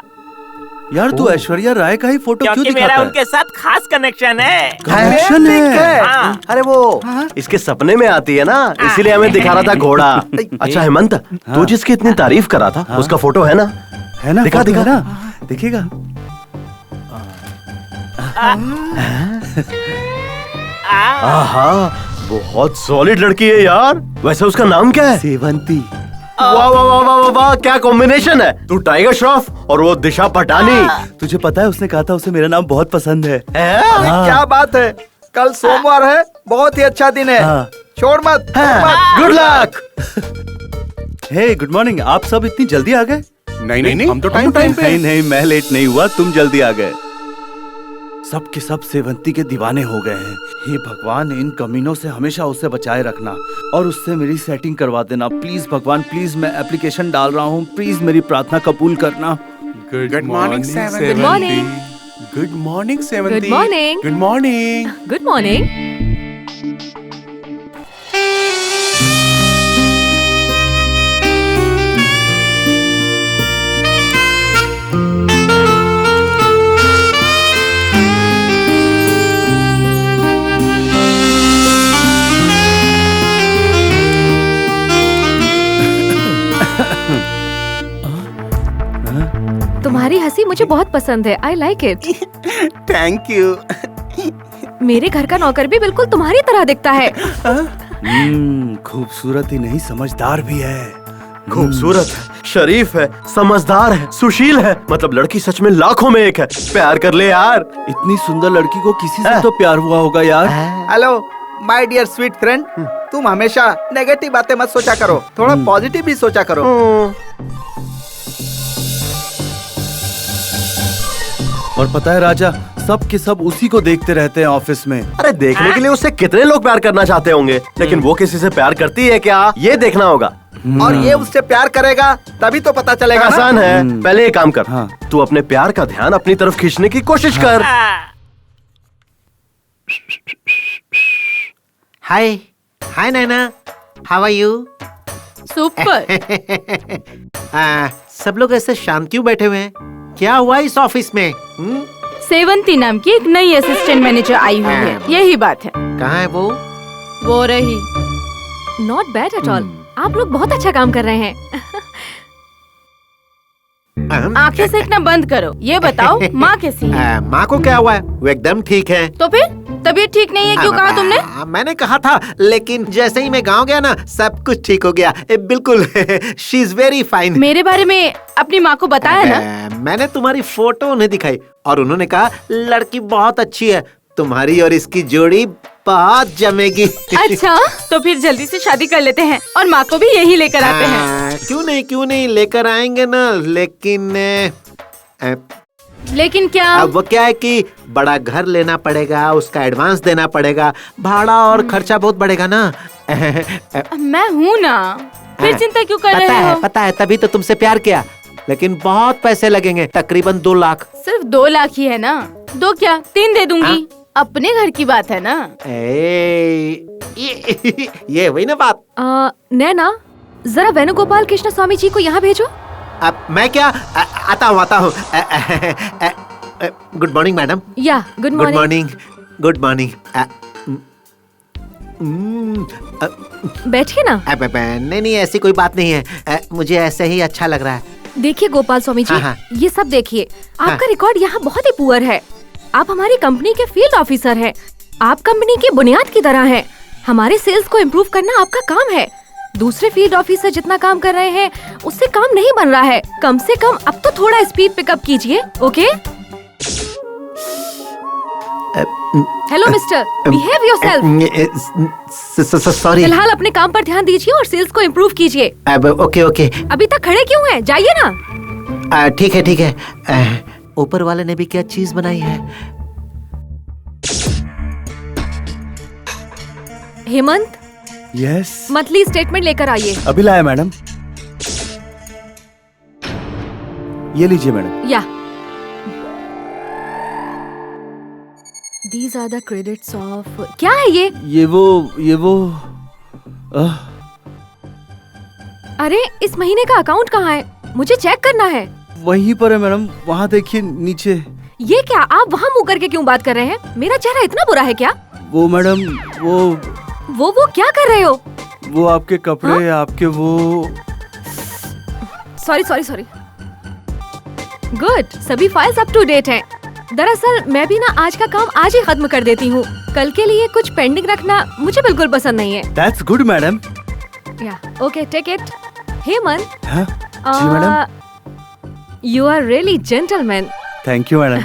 यार तू ऐश्वर्या राय का ही फोटो क्यों दिखाता है? मेरा उनके साथ खास कनेक्शन है। कनेक्शन है? हाँ। अरे वो इसके सपने में आती है ना, इसीलिए हमें दिखा रहा था घोड़ा। अच्छा हेमंत, तू जिसकी इतनी तारीफ करा था, उसका फोटो है ना? है ना? दिखा दिखा ना, दिखेगा। आहा, बहुत सॉलिड लड़की है यार। वैसे उसका नाम क्या है? सेवंती। वाह वाह वाह वाह वाह, क्या कॉम्बिनेशन है। तू टाइगर श्रॉफ और वो दिशा पटानी। तुझे पता है उसने कहा था उसे मेरा नाम बहुत पसंद है। क्या बात है, कल सोमवार है, बहुत ही अच्छा दिन है। छोड़ मत। Good luck. Hey good morning. आप सब इतनी जल्दी आ गए? नहीं, हम तो टाइम पे। नहीं, मैं लेट नहीं हुआ, तुम जल्दी आ गए। सब के सब सेवंती के दीवाने हो गए हैं। हे भगवान, इन कमीनों से हमेशा उसे बचाए रखना और उससे मेरी सेटिंग करवा देना प्लीज भगवान, प्लीज। मैं एप्लीकेशन डाल रहा हूँ, प्लीज मेरी प्रार्थना कबूल करना। Good morning good morning. Good morning Sevanti. Good morning. Good morning. Good morning. तुम्हारी हंसी मुझे बहुत पसंद है। I like it. Thank you. मेरे घर का नौकर भी बिल्कुल तुम्हारी तरह दिखता है। खूबसूरत ही नहीं समझदार भी है। खूबसूरत है, शरीफ है, समझदार है, सुशील है, मतलब लड़की सच में लाखों में एक है। प्यार कर ले यार। इतनी सुंदर लड़की को किसी से तो प्यार हुआ होगा यार। Hello my dear sweet friend, तुम हमेशा नेगेटिव बातें मत सोचा करो, थोड़ा पॉजिटिव भी सोचा करो। और पता है राजा, सब के सब उसी को देखते रहते हैं ऑफिस में। अरे देखने के लिए उससे कितने लोग प्यार करना चाहते होंगे, लेकिन वो किसी से प्यार करती है क्या, ये देखना होगा। और ये उससे प्यार करेगा तभी तो पता चलेगा ना? आसान है, पहले एक काम कर, हाँ। तू अपने प्यार का ध्यान अपनी तरफ खींचने की कोशिश कर। हाय हाय नैना, हाउ आर यू? सुपर। सब लोग ऐसे शांत क्यों बैठे हुए हैं? क्या हुआ इस ऑफिस में? सेवंती नाम की एक नई असिस्टेंट मैनेजर आई हुई है, यही बात है। कहाँ है वो? वो रही। Not bad at all. आप लोग बहुत अच्छा काम कर रहे हैं। आंखें सेकना बंद करो। ये बताओ माँ कैसी है? माँ को क्या हुआ है? वो एकदम ठीक है। तो फिर तबीयत ठीक नहीं है क्यों कहा तुमने? मैंने कहा था, लेकिन जैसे ही मैं गांव गया ना, सब कुछ ठीक हो गया। बिल्कुल। She is very fine. मेरे बारे में अपनी माँ को बताया ना? मैंने तुम्हारी फोटो उन्हें दिखाई और उन्होंने कहा लड़की बहुत अच्छी है, तुम्हारी और इसकी जोड़ी बहुत जमेगी। अच्छा, तो फिर जल्दी से शादी कर लेते हैं और माँ को भी यही लेकर आते हैं। क्यों नहीं लेकर आएंगे ना, लेकिन क्या? अब वो क्या है कि बड़ा घर लेना पड़ेगा, उसका एडवांस देना पड़ेगा, भाड़ा और खर्चा बहुत बढ़ेगा ना। मैं हूँ ना, फिर चिंता क्यों कर रहे हो? पता है, तभी तो तुमसे प्यार किया, लेकिन बहुत पैसे लगेंगे, तकरीबन 2 लाख। सिर्फ 2 लाख ही है ना? 2 क्या 3 दे दूंगी। अपने घर की बात है ना। ये वही ना बात। नैना, जरा वेणुगोपाल कृष्ण स्वामी जी को यहाँ भेजो। अब मैं क्या आता हूँ। Good morning madam. या गुड मॉर्निंग। Good morning. बैठिए ना। नहीं ऐसी कोई बात नहीं है, मुझे ऐसे ही अच्छा लग रहा है। देखिए गोपाल स्वामी जी, हाँ। ये सब देखिए। आपका रिकॉर्ड यहाँ बहुत ही पुअर है। आप हमारी कंपनी के फील्ड ऑफिसर हैं। आप कंपनी की बुनियाद की तरह हैं। हमारे सेल्स को इम्प्रूव करना आपका काम है। दूसरे फील्ड ऑफिसर जितना काम कर रहे हैं उससे काम नहीं बन रहा है। कम से कम अब तो थोड़ा स्पीड पिकअप कीजिए, okay? Hello mister, behave yourself. Sorry. फिलहाल अपने काम पर ध्यान दीजिए और सेल्स को इम्प्रूव कीजिए। ओके। अभी तक खड़े क्यों हैं? जाइए ना। ठीक है। ऊपर वाले ने भी क्या चीज बनाई है? हेमंत, यस। मंथली स्टेटमेंट लेकर आइए। अभी लाया मैडम। ये लीजिए मैडम। या These are the credits of क्या है ये? ये वो अरे इस महीने का अकाउंट कहाँ है? मुझे चेक करना है। वहीं पर है मैडम, वहाँ देखिए नीचे। ये क्या, आप वहाँ मुँह करके क्यों बात कर रहे हैं? मेरा चेहरा इतना बुरा है क्या? वो मैडम, वो क्या कर रहे हो? वो आपके कपड़े, आपके वो। सॉरी। गुड, सभी फाइल्स अप टू डेट हैं। दरअसल मैं भी ना आज का काम आज ही खत्म कर देती हूँ। कल के लिए कुछ पेंडिंग रखना मुझे बिल्कुल पसंद नहीं है। That's good madam. या ओके, टेक इट। हेमंत। हाँ? जी madam. You are really gentleman. Thank you madam.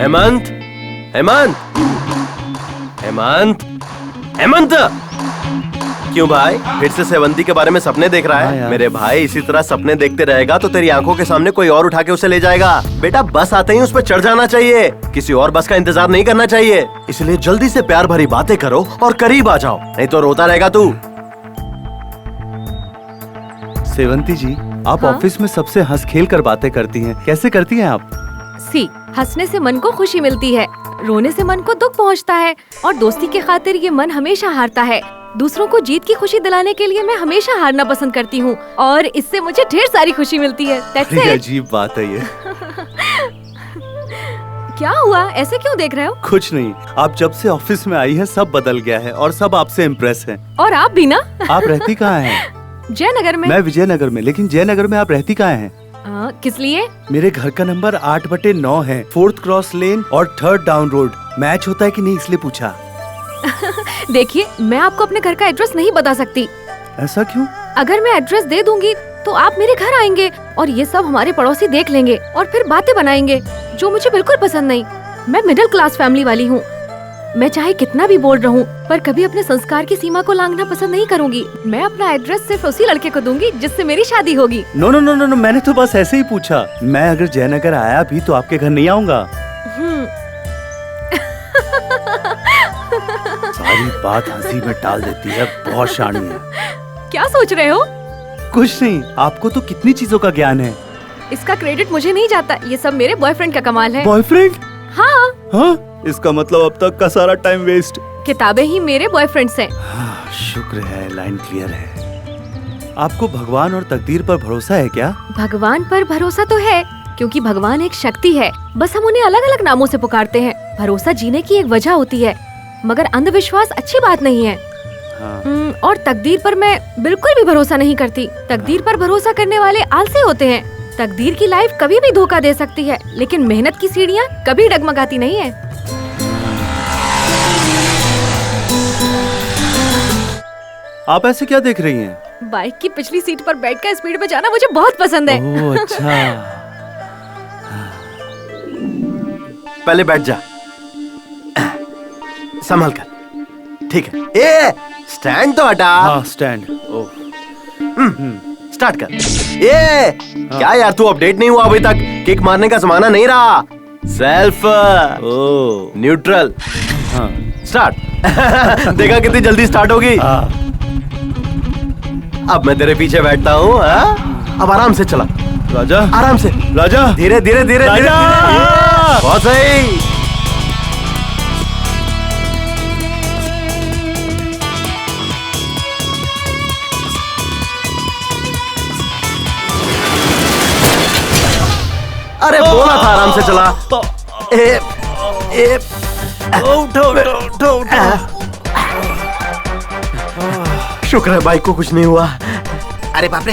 Hemant, Hemant, Hemant, Hemant. क्यों भाई, फिर से सेवंती के बारे में सपने देख रहा है? मेरे भाई, इसी तरह सपने देखते रहेगा तो तेरी आंखों के सामने कोई और उठा के उसे ले जाएगा। बेटा, बस आते ही उस पर चढ़ जाना चाहिए, किसी और बस का इंतजार नहीं करना चाहिए। इसलिए जल्दी से प्यार भरी बातें करो और करीब आ जाओ, नहीं तो रोता रहेगा तू। सेवंती जी, आप ऑफिस में सबसे हंस खेल कर बातें करती हैं, कैसे करती हैं आप? हंसने से मन को खुशी मिलती है, रोने से मन को दुख पहुंचता है, और दोस्ती के खातिर ये मन हमेशा हारता है। दूसरों को जीत की खुशी दिलाने के लिए मैं हमेशा हारना पसंद करती हूँ, और इससे मुझे ढेर सारी खुशी मिलती है। That's it। अजीब बात है ये। क्या हुआ, ऐसे क्यों देख रहे हो? कुछ नहीं, आप जब से ऑफिस में आई हैं सब बदल गया है और सब आपसे इम्प्रेस हैं। और आप भी ना। आप रहती कहाँ हैं? जयनगर में। मैं विजयनगर में, लेकिन जयनगर में आप रहती कहाँ हैं? किस लिए? मेरे घर का नंबर 8/9 है, 4th क्रॉस लेन और 3rd डाउन रोड। मैच होता है कि नहीं इसलिए पूछा। देखिए, मैं आपको अपने घर का एड्रेस नहीं बता सकती। ऐसा क्यों? अगर मैं एड्रेस दे दूंगी तो आप मेरे घर आएंगे और ये सब हमारे पड़ोसी देख लेंगे और फिर बातें बनाएंगे, जो मुझे बिल्कुल पसंद नहीं। मैं मिडिल क्लास फैमिली वाली हूँ। मैं चाहे कितना भी बोल रहूं, पर कभी अपने संस्कार की सीमा को लांघना पसंद नहीं करूंगी। मैं अपना एड्रेस सिर्फ उसी लड़के को दूंगी जिससे मेरी शादी होगी। No no no no no, मैंने तो बस ऐसे ही पूछा। मैं अगर जयनगर आया भी तो आपके घर नहीं आऊंगा। सारी बात हंसी में टाल देती है, बहुत शानी है। क्या सोच रहे हो? कुछ नहीं, आपको तो कितनी चीजों का ज्ञान है। इसका क्रेडिट मुझे नहीं जाता, ये सब मेरे बॉयफ्रेंड का कमाल है। बॉयफ्रेंड? हाँ। हाँ? इसका मतलब अब तक का सारा टाइम वेस्ट। किताबें ही मेरे बॉयफ्रेंड्स हैं। हाँ, शुक्र है, लाइन क्लियर है। आपको भगवान और तकदीर पर भरोसा है क्या? भगवान पर भरोसा तो है, क्योंकि भगवान एक शक्ति है, बस हम उन्हें अलग अलग नामों से पुकारते हैं। भरोसा जीने की एक वजह होती है, मगर अंधविश्वास अच्छी बात नहीं है। हाँ। और तकदीर पर मैं बिल्कुल भी भरोसा नहीं करती। तकदीर पर भरोसा करने वाले आलसी होते हैं। तकदीर की लाइफ कभी भी धोखा दे सकती है, लेकिन मेहनत की सीढ़ियाँ कभी डगमगाती नहीं है। आप ऐसे क्या देख रही हैं? बाइक की पिछली सीट पर बैठकर स्पीड में जाना मुझे बहुत पसंद है। ओह, अच्छा। पहले बैठ जा, संभल कर। ठीक है। ए, स्टैंड तो हटा। हाँ, स्टैंड। स्टार्ट कर। ये क्या यार, तू अपडेट नहीं हुआ अभी तक? किक मारने का जमाना नहीं रहा। Self neutral. हाँ। स्टार्ट। देखा कितनी जल्दी स्टार्ट होगी। अब मैं तेरे पीछे बैठता हूँ। अब आराम से चला राजा, आराम से राजा, धीरे धीरे धीरे धीरे। बहुत सही। अरे बोला था आराम से चला। उठो। शुक्र है बाइक को कुछ नहीं हुआ। अरे बाप रे,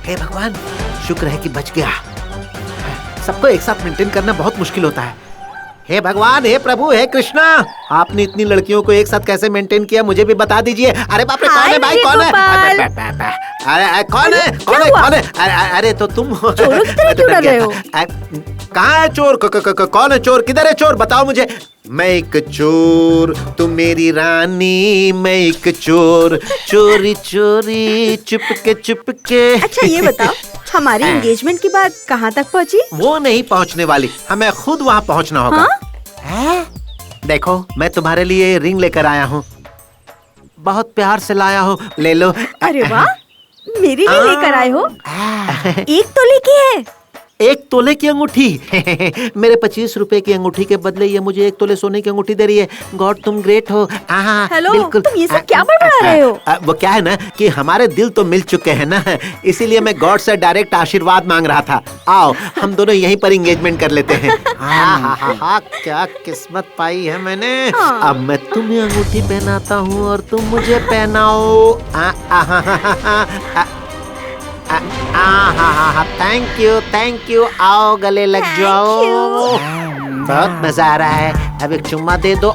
हे भगवान, शुक्र है कि बच गया। सबको एक साथ मेंटेन करना बहुत मुश्किल होता है। हे भगवान, हे प्रभु, हे कृष्णा, आपने इतनी लड़कियों को एक साथ कैसे मेंटेन किया, मुझे भी बता दीजिए। अरे बाप रे, कौन है भाई, कौन है? अरे कौन है, कौन है, कौन है? अरे तो तुम चोरों की तरह क्यों डर रहे हो? कहाँ है चोर? कौन है चोर? किधर है चोर? बताओ मुझे। मैं एक चोर, तुम मेरी रानी। मैं एक चोर, चोरी चोरी, चुपके। अच्छा ये बताओ, हमारी एंगेजमेंट की बात कहाँ तक पहुँची? वो नहीं पहुँचने वाली, हमें खुद वहाँ पहुँचना होगा। हाँ? देखो, मैं तुम्हारे लिए रिंग लेकर आया हूँ, बहुत प्यार से लाया हूँ, ले लो। अरे वाह, मेरे लिए लेकर आए हो? 1 तोले की है? 1 तोले की अंगूठी। मेरे 25 रुपए की अंगूठी के बदले ये मुझे 1 तोले सोने की अंगूठी दे रही है। गॉड, तुम ग्रेट हो। हेलो, बिल्कुल। तुम ये सब क्या बड़बड़ा रहे हो? वो क्या है ना कि हमारे दिल तो मिल चुके हैं ना, इसीलिए मैं गॉड से डायरेक्ट आशीर्वाद मांग रहा था। आओ, हम दोनों यहीं पर एंगेजमेंट कर लेते हैं। क्या किस्मत पाई है मैंने। अब मैं तुम्हें अंगूठी पहनाता हूँ और तुम मुझे पहनाओ। Thank you. आओ, गले लग जाओ। बहुत मजा आ रहा है। अब एक चुम्मा दे दो।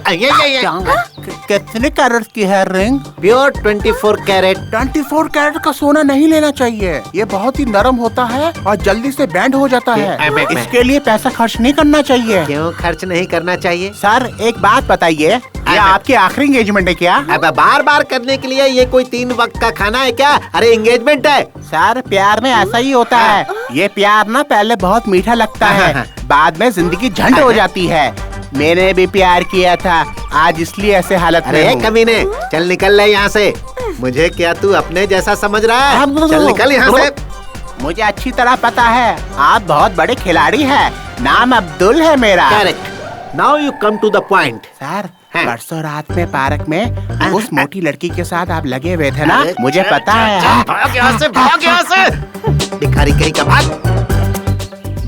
कितने कैरेट की है रिंग? Pure 24 carat. 24 कैरेट का सोना नहीं लेना चाहिए, ये बहुत ही नरम होता है और जल्दी से बैंड हो जाता है। इसके लिए पैसा खर्च नहीं करना चाहिए। क्यों खर्च नहीं करना चाहिए? सर एक बात बताइए, ये आपकी आखिरी एंगेजमेंट है क्या? अब बार बार करने के लिए ये कोई 3 वक्त का खाना है क्या? अरे एंगेजमेंट है। सर प्यार में ऐसा ही होता है, ये प्यार ना पहले बहुत मीठा लगता है, बाद में जिंदगी झंड हो जाती है। मैंने भी प्यार किया था, आज इसलिए ऐसे हालत में हूँ। कमीने, चल निकल ले यहाँ से। मुझे क्या तू अपने जैसा समझ रहा है? चल निकल यहाँ से। मुझे अच्छी तरह पता है आप बहुत बड़े खिलाड़ी हैं। नाम अब्दुल है मेरा। Correct. Now you come to the point. Sir परसों रात में पार्क में उस मोटी लड़की के साथ आप लगे हुए थे ना, मुझे पता है। भाग यहाँ से, भाग यहाँ से। भिखारी कहीं का भाग।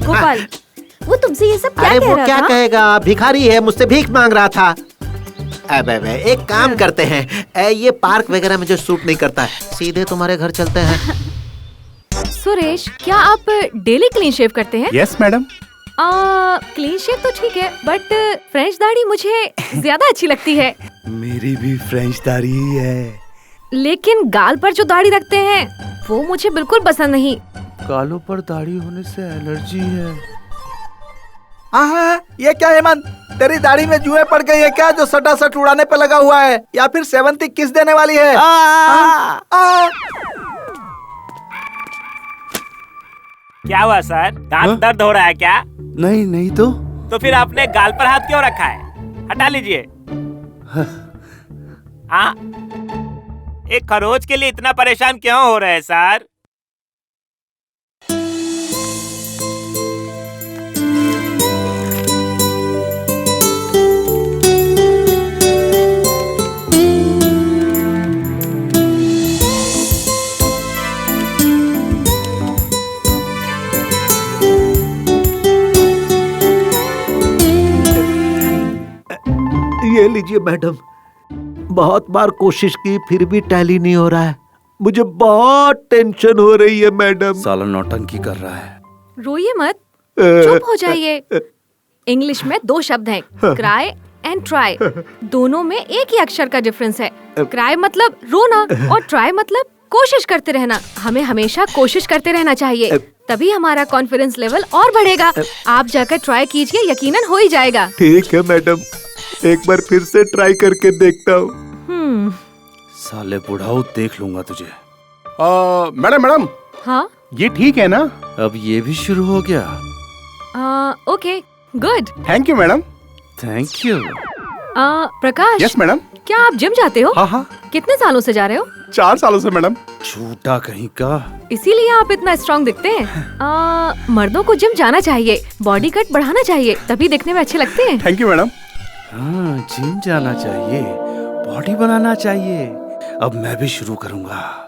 गोपाल, वो तुमसे ये सब क्या अरे कह वो रहा क्या था? कहेगा, भिखारी है, मुझसे भीख मांग रहा था। अब एक काम करते हैं, ये पार्क वगैरह मुझे सूट नहीं करता है, सीधे तुम्हारे घर चलते हैं। सुरेश, क्या आप डेली क्लीन शेव करते हैं? Yes madam. क्लीन शेव तो ठीक है, बट फ्रेंच दाढ़ी मुझे ज्यादा अच्छी लगती है। मेरी भी फ्रेंच दाढ़ी ही है। लेकिन गाल पर जो दाढ़ी रखते हैं वो मुझे बिल्कुल पसंद नहीं। गालों पर दाढ़ी होने से एलर्जी है। ये क्या हेमंत, तेरी दाढ़ी में जुएं पड़ गई है क्या, जो सटा सट उड़ाने पे लगा हुआ है, या फिर सेवंती किस देने वाली है? क्या हुआ सर, दांत दर्द हो रहा है क्या? नहीं नहीं तो फिर आपने गाल पर हाथ क्यों रखा है? हटा लीजिए। हाँ, एक खरोच के लिए इतना परेशान क्यों हो रहे हैं सर? ये लीजिए मैडम, बहुत बार कोशिश की फिर भी टैली नहीं हो रहा है। मुझे बहुत टेंशन हो रही है मैडम। साला नौटंकी कर रहा है। रोइए मत, चुप हो जाइए। इंग्लिश में 2 शब्द हैं, क्राई एंड ट्राई। दोनों में एक ही अक्षर का डिफरेंस है। क्राई मतलब रोना और ट्राई मतलब कोशिश करते रहना। हमें हमेशा कोशिश करते रहना चाहिए, तभी हमारा कॉन्फिडेंस लेवल और बढ़ेगा। आप जाकर ट्राई कीजिए, यकीनन हो ही जाएगा। ठीक है मैडम, एक बार फिर से ट्राई करके देखता हूँ। साले बुढ़ाऊ, देख लूंगा तुझे। मैडम मैडम, हाँ ये ठीक है ना? अब ये भी शुरू हो गया। Okay, good. Thank you madam. Thank you. Prakash. Yes madam. क्या आप जिम जाते हो? हाँ हाँ। कितने सालों से जा रहे हो? 4 सालों से मैडम। झूठा कहीं का। इसीलिए आप इतना स्ट्रॉन्ग दिखते हैं। मर्दों को जिम जाना चाहिए, बॉडी कट बढ़ाना चाहिए, तभी दिखने में अच्छे लगते हैं। Thank you madam. हाँ, जिम जाना चाहिए, बॉडी बनाना चाहिए। अब मैं भी शुरू करूंगा।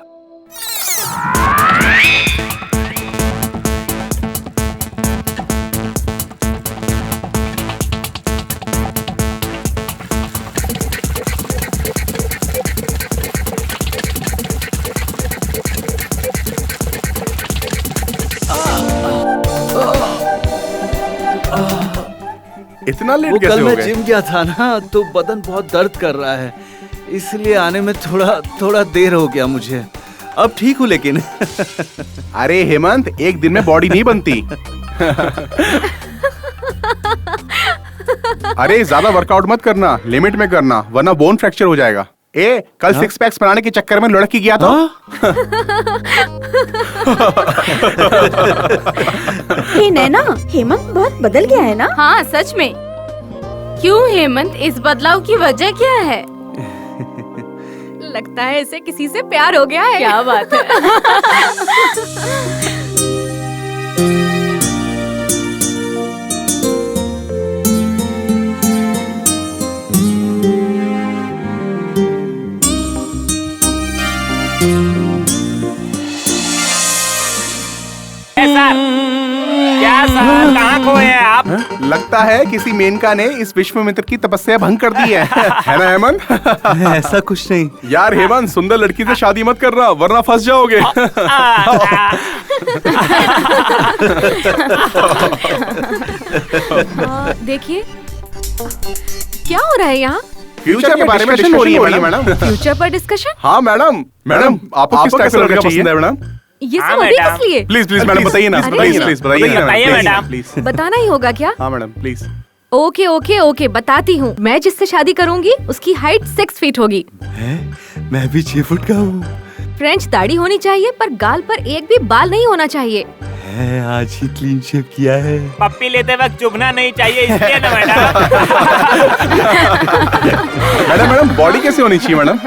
इतना लेट वो कैसे कल हो मैं गए? जिम गया था ना, तो बदन बहुत दर्द कर रहा है, इसलिए आने में थोड़ा देर हो गया मुझे। अब ठीक हूँ लेकिन। अरे हेमंत, एक दिन में बॉडी नहीं बनती। अरे ज्यादा वर्कआउट मत करना, लिमिट में करना, वरना बोन फ्रैक्चर हो जाएगा। कल 6 पैक्स बनाने के चक्कर में लुढ़क गया था। हे नैना, हेमंत बहुत बदल गया है ना? हाँ सच में। क्यों हेमंत, इस बदलाव की वजह क्या है? लगता है इसे किसी से प्यार हो गया है। क्या बात है। सर, क्या सर, कहाँ खोए हैं आप? लगता लगता है किसी मेनका ने इस विश्वामित्र की तपस्या भंग कर दी है ना हेमंत? ऐसा कुछ नहीं यार हेमंत, सुंदर लड़की से शादी मत करना वरना फंस जाओगे। देखिए क्या हो रहा है यहाँ? फ्यूचर के बारे में डिस्कशन हो रही है मैडम। फ्यूचर पर डिस्कशन? हाँ मैडम। मैडम आपको किस टाइप का लड़का पसंद है मैडम? ये सब अभी किस लिए? प्लीज प्लीज मैडम बताइए ना, बताइए मैडम। प्लीज बताना ही होगा क्या? हाँ madam please. Okay okay okay बताती हूँ। मैं जिससे शादी करूंगी उसकी हाइट 6 फीट होगी। मैं भी 6 फुट का हूँ। फ्रेंच दाढ़ी होनी चाहिए पर गाल पर एक भी बाल नहीं होना चाहिए। आज ही क्लीन शेव किया है। पप्पी लेते वक्त चुभना नहीं चाहिए इसलिए ना मैडम। मैडम बॉडी कैसे होनी चाहिए मैडम?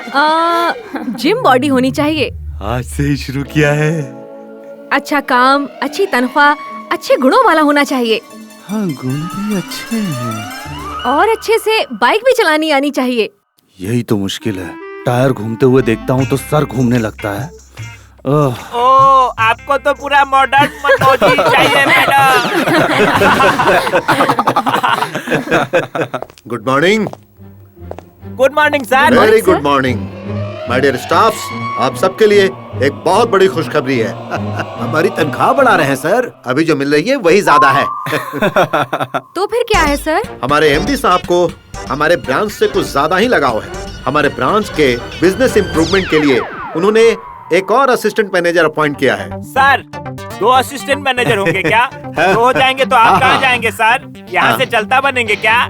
जिम बॉडी होनी चाहिए। आज से ही शुरू किया है। अच्छा काम, अच्छी तनख्वाह, अच्छे गुणों वाला होना चाहिए। हाँ गुण भी अच्छे हैं। और अच्छे से बाइक भी चलानी आनी चाहिए। यही तो मुश्किल है। टायर घूमते हुए देखता हूँ तो सर घूमने लगता है। ओ आपको तो पूरा मॉडर्न मनोजी चाहिए madam. Good morning. Good morning sir. Very good morning my dear staffs. आप सबके लिए एक बहुत बड़ी खुशखबरी है। हमारी तनख्वाह बढ़ा रहे हैं सर। अभी जो मिल रही है वही ज्यादा है। तो फिर क्या है सर? हमारे एमडी साहब को हमारे ब्रांच से कुछ ज्यादा ही लगाव है। हमारे ब्रांच के बिजनेस इम्प्रूवमेंट के लिए उन्होंने एक और असिस्टेंट मैनेजर अपॉइंट किया है। सर 2 असिस्टेंट मैनेजर होंगे क्या? 2 हो जाएंगे तो आप कहाँ जाएंगे सर? यहाँ से चलता बनेंगे क्या?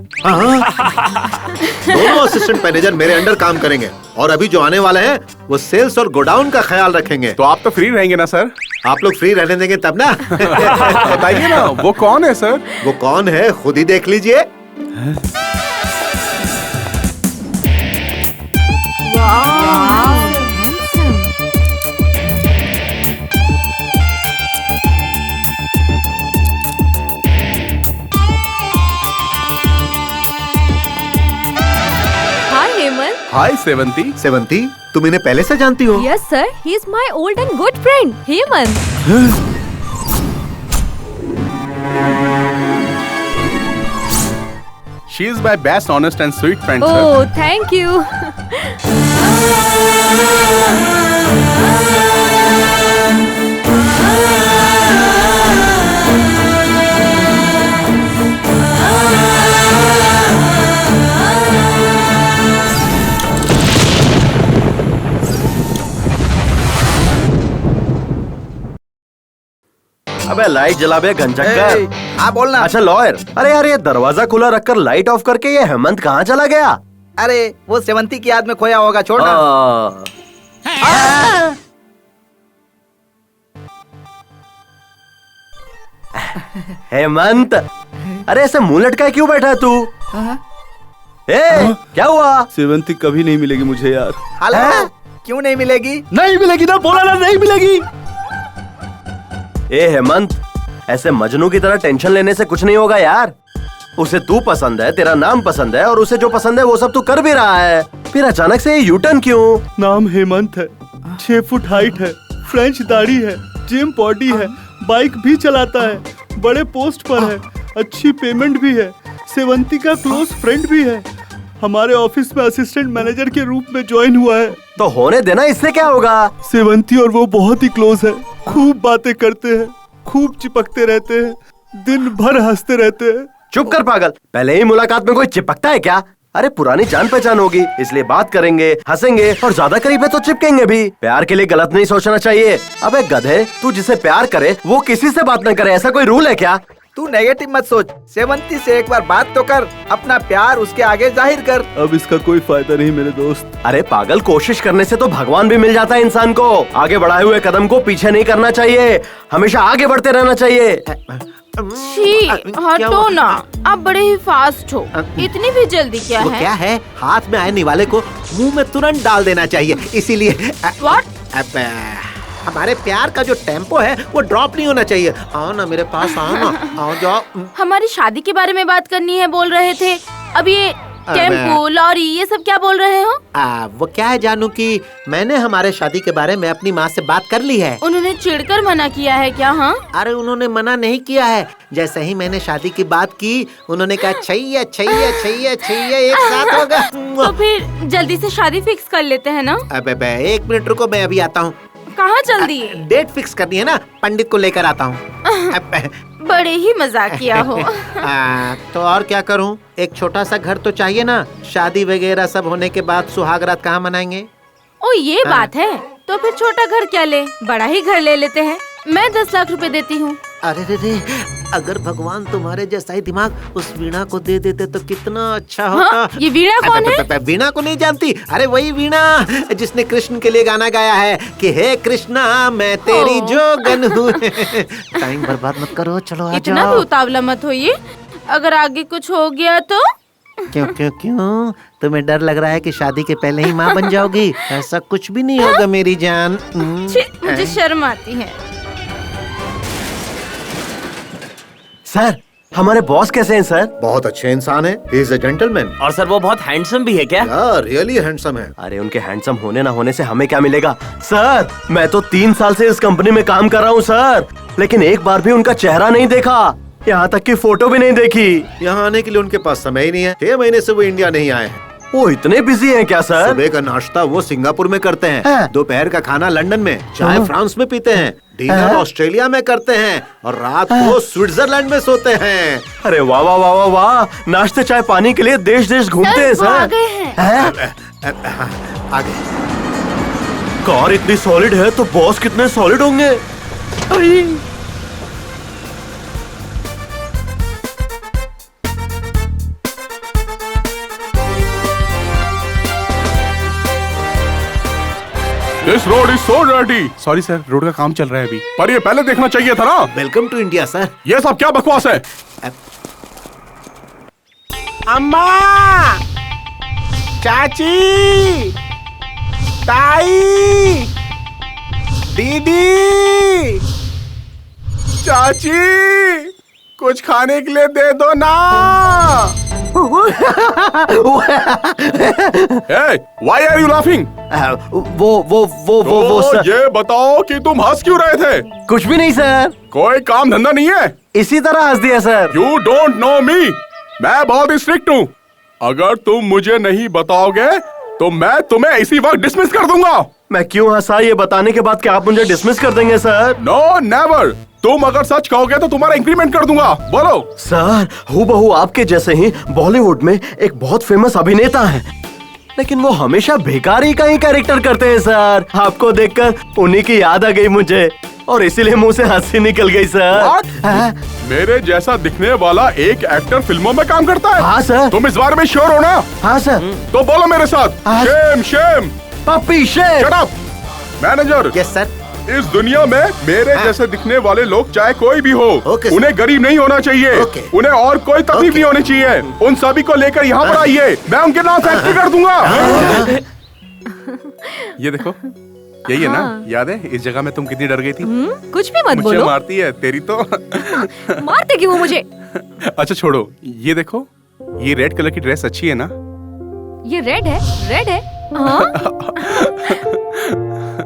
दोनों असिस्टेंट मैनेजर मेरे अंडर काम करेंगे और अभी जो आने वाले हैं वो सेल्स और गोडाउन का ख्याल रखेंगे। तो आप तो फ्री रहेंगे ना सर? आप लोग फ्री रहने देंगे तब ना। बताइए ना वो कौन है सर? वो कौन है खुद ही देख लीजिए। हाय सेवंती। सेवंती तुम इन्हें पहले से जानती हो? Yes sir, he is my old and good friend Hemant. She is my best, honest and sweet friend, sir. Oh, thank you. अबे लाइट जला बे गंजक्कर। हाँ बोलना। अच्छा लॉयर। अरे यार ये दरवाजा खुला रखकर लाइट ऑफ करके ये हेमंत कहाँ चला गया? अरे वो सेवंती की याद में खोया होगा, छोड़ना। हेमंत, अरे ऐसे मुंह लटकाए क्यों बैठा है तू? क्या हुआ? सेवंती कभी नहीं मिलेगी मुझे यार। हेलो, क्यों नहीं मिलेगी? नहीं मिलेगी ना, बोला ना नहीं मिलेगी। ए हेमंत, ऐसे मजनू की तरह टेंशन लेने से कुछ नहीं होगा यार। उसे तू पसंद है, तेरा नाम पसंद है और उसे जो पसंद है वो सब तू कर भी रहा है, फिर अचानक से ये यूटर्न क्यों? नाम हेमंत है, 6 फुट हाइट है, फ्रेंच दाढ़ी है, जिम बॉडी है, बाइक भी चलाता है, बड़े पोस्ट पर है, अच्छी पेमेंट भी है, सेवंती का क्लोज फ्रेंड भी है, हमारे ऑफिस में असिस्टेंट मैनेजर के रूप में ज्वाइन हुआ है। तो होने देना, इससे क्या होगा? सेवंती और वो बहुत ही क्लोज है, खूब बातें करते हैं, खूब चिपकते रहते हैं, दिन भर हंसते रहते हैं। चुप कर पागल, पहले ही मुलाकात में कोई चिपकता है क्या? अरे पुरानी जान पहचान होगी, इसलिए बात करेंगे, हंसेंगे और ज्यादा करीब है तो चिपकेंगे भी। प्यार के लिए गलत नहीं सोचना चाहिए। अबे गधे, तू जिसे प्यार करे वो किसी से बात न करे, ऐसा कोई रूल है क्या? तू नेगेटिव मत सोच, सेवंती से एक बार बात तो कर, अपना प्यार उसके आगे जाहिर कर। अब इसका कोई फायदा नहीं मेरे दोस्त। अरे पागल, कोशिश करने से तो भगवान भी मिल जाता है इंसान को। आगे बढ़ाए हुए कदम को पीछे नहीं करना चाहिए, हमेशा आगे बढ़ते रहना चाहिए। छी, हटो ना, आप बड़े ही फास्ट हो, इतनी भी जल्दी क्या वो है? क्या है, हाथ में आने वाले को मुंह में तुरंत डाल देना चाहिए, इसीलिए। What? हमारे प्यार का जो टेम्पो है वो ड्रॉप नहीं होना चाहिए। आओ ना मेरे पास, आओ ना, आओ जाओ। हमारी शादी के बारे में बात करनी है बोल रहे थे, अब ये टेम्पो, लॉरी, ये सब क्या बोल रहे हो? वो क्या है जानू कि मैंने हमारे शादी के बारे में अपनी माँ से बात कर ली है। उन्होंने चिढ़कर मना किया है क्या? हाँ, अरे उन्होंने मना नहीं किया है। जैसे ही मैंने शादी की बात की, उन्होंने कहा छैया छैया छैया छैया एक साथ होगा। तो फिर जल्दी से शादी फिक्स कर लेते हैं ना? अबे 1 मिनट रुको, मैं अभी आता हूँ। कहाँ जल्दी? डेट फिक्स करनी है ना, पंडित को लेकर आता हूँ। बड़े ही मजाकिया हो। तो और क्या करूँ, एक छोटा सा घर तो चाहिए ना। शादी वगैरह सब होने के बाद सुहागरात कहाँ मनाएंगे? ओ ये बात है, तो फिर छोटा घर क्या ले, बड़ा ही घर ले लेते हैं। मैं 10 लाख रुपए देती हूँ। अरे रे, अगर भगवान तुम्हारे जैसा ही दिमाग उस वीणा को दे देते तो कितना अच्छा होता। हाँ? ये वीणा कौन है? वीणा को नहीं जानती? अरे वही वीणा जिसने कृष्ण के लिए गाना गाया है कि हे कृष्णा मैं तेरी जोगन हूँ। टाइम बर्बाद मत करो, चलो आ जाओ। इतना भी उतावला मत होइए, अगर आगे कुछ हो गया तो। क्यों क्यों क्यों? तुम्हें डर लग रहा है कि शादी के पहले ही माँ बन जाओगी? ऐसा कुछ भी नहीं होगा मेरी जान। मुझे शर्म आती है। सर, हमारे बॉस कैसे हैं सर? बहुत अच्छे इंसान है, ही इज अ जेंटलमैन। और सर वो बहुत हैंडसम भी है क्या? रियली हैंडसम है। अरे उनके हैंडसम होने ना होने से हमें क्या मिलेगा? सर, मैं तो 3 साल से इस कंपनी में काम कर रहा हूँ सर, लेकिन एक बार भी उनका चेहरा नहीं देखा, यहाँ तक कि फोटो भी नहीं देखी। यहाँ आने के लिए उनके पास समय ही नहीं है। 6 महीने से वो इंडिया नहीं आए हैं। वो इतने बिजी हैं क्या सर? सुबह का नाश्ता वो सिंगापुर में करते हैं, दोपहर का खाना लंदन में, चाय फ्रांस में पीते हैं, डिनर ऑस्ट्रेलिया में करते हैं और रात को स्विट्जरलैंड में सोते हैं। अरे वाह वाह वाह वाह वाह, नाश्ते चाय पानी के लिए देश देश घूमते हैं सर। आ गए हैं। आगे कार इतनी सॉलिड है तो बॉस कितने सॉलिड होंगे? This road is so dirty. Sorry sir, road का काम चल रहा है अभी। पर ये पहले देखना चाहिए था ना। Welcome to India sir. ये सब क्या बकवास है? अम्मा, चाची, ताई, दीदी, चाची, कुछ खाने के लिए दे दो ना। Hey, why are you laughing? वो सर। ये बताओ कि तुम हंस क्यों रहे थे? कुछ भी नहीं सर, कोई काम धंधा नहीं है? इसी तरह हंस दिया sir. You don't know me. मैं बहुत स्ट्रिक्ट हूँ। अगर तुम मुझे नहीं बताओगे तो मैं तुम्हें इसी वक्त डिसमिस कर दूंगा। मैं क्यों हंसा ये बताने के बाद क्या आप मुझे डिसमिस कर देंगे सर? No never. तुम अगर सच कहोगे तो तुम्हारा इंक्रीमेंट कर दूंगा। बोलो। सर, हूबहू आपके जैसे ही बॉलीवुड में एक बहुत फेमस अभिनेता है, लेकिन वो हमेशा भिखारी का ही कैरेक्टर करते हैं सर। आपको देखकर उन्हीं की याद आ गई मुझे और इसीलिए मुंह से हंसी निकल गई सर। मेरे जैसा दिखने वाला एक एक्टर फिल्मों में काम करता है? हाँ सर। तुम इस बारे में श्योर हो ना? हाँ सर। तो बोलो मेरे साथ। Shem Shem. Puppy shame. Shut up. Manager. Yes sir. इस दुनिया में मेरे जैसे दिखने वाले लोग चाहे कोई भी हो, उन्हें गरीब नहीं होना चाहिए। उन्हें और कोई तकलीफ नहीं होनी चाहिए। उन सभी को लेकर यहाँ पर आइए, मैं उनके नाम फैक्ट्री कर दूंगा। ये देखो, यही है ना? याद है इस जगह में तुम कितनी डर गई थी? कुछ भी मत मुझे बोलो। मारती है तेरी तो। मारते क्यों मुझे? अच्छा छोड़ो, ये देखो, ये रेड कलर की ड्रेस अच्छी है ना? ये रेड है, रेड है। हाँ?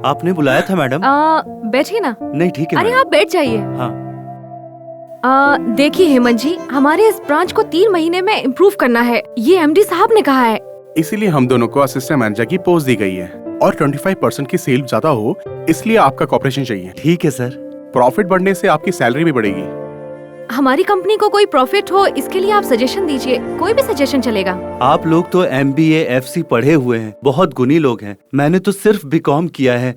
आपने बुलाया था मैडम? बैठिए ना। नहीं ठीक है। अरे आप बैठ जाइए। हाँ। देखिए हेमंत जी, हमारे इस ब्रांच को 3 महीने में इम्प्रूव करना है, ये एमडी साहब ने कहा है। इसीलिए हम दोनों को असिस्टेंट मैनेजर की पोस्ट दी गई है और 25% की सेल ज्यादा हो, इसलिए आपका कॉपरेशन चाहिए। ठीक है सर। प्रॉफिट बढ़ने से आपकी सैलरी भी बढ़ेगी। हमारी कंपनी को कोई प्रॉफिट हो, इसके लिए आप सजेशन दीजिए, कोई भी सजेशन चलेगा। आप लोग तो MBA FC पढ़े हुए हैं, बहुत गुणी लोग हैं। मैंने तो सिर्फ BCom किया है,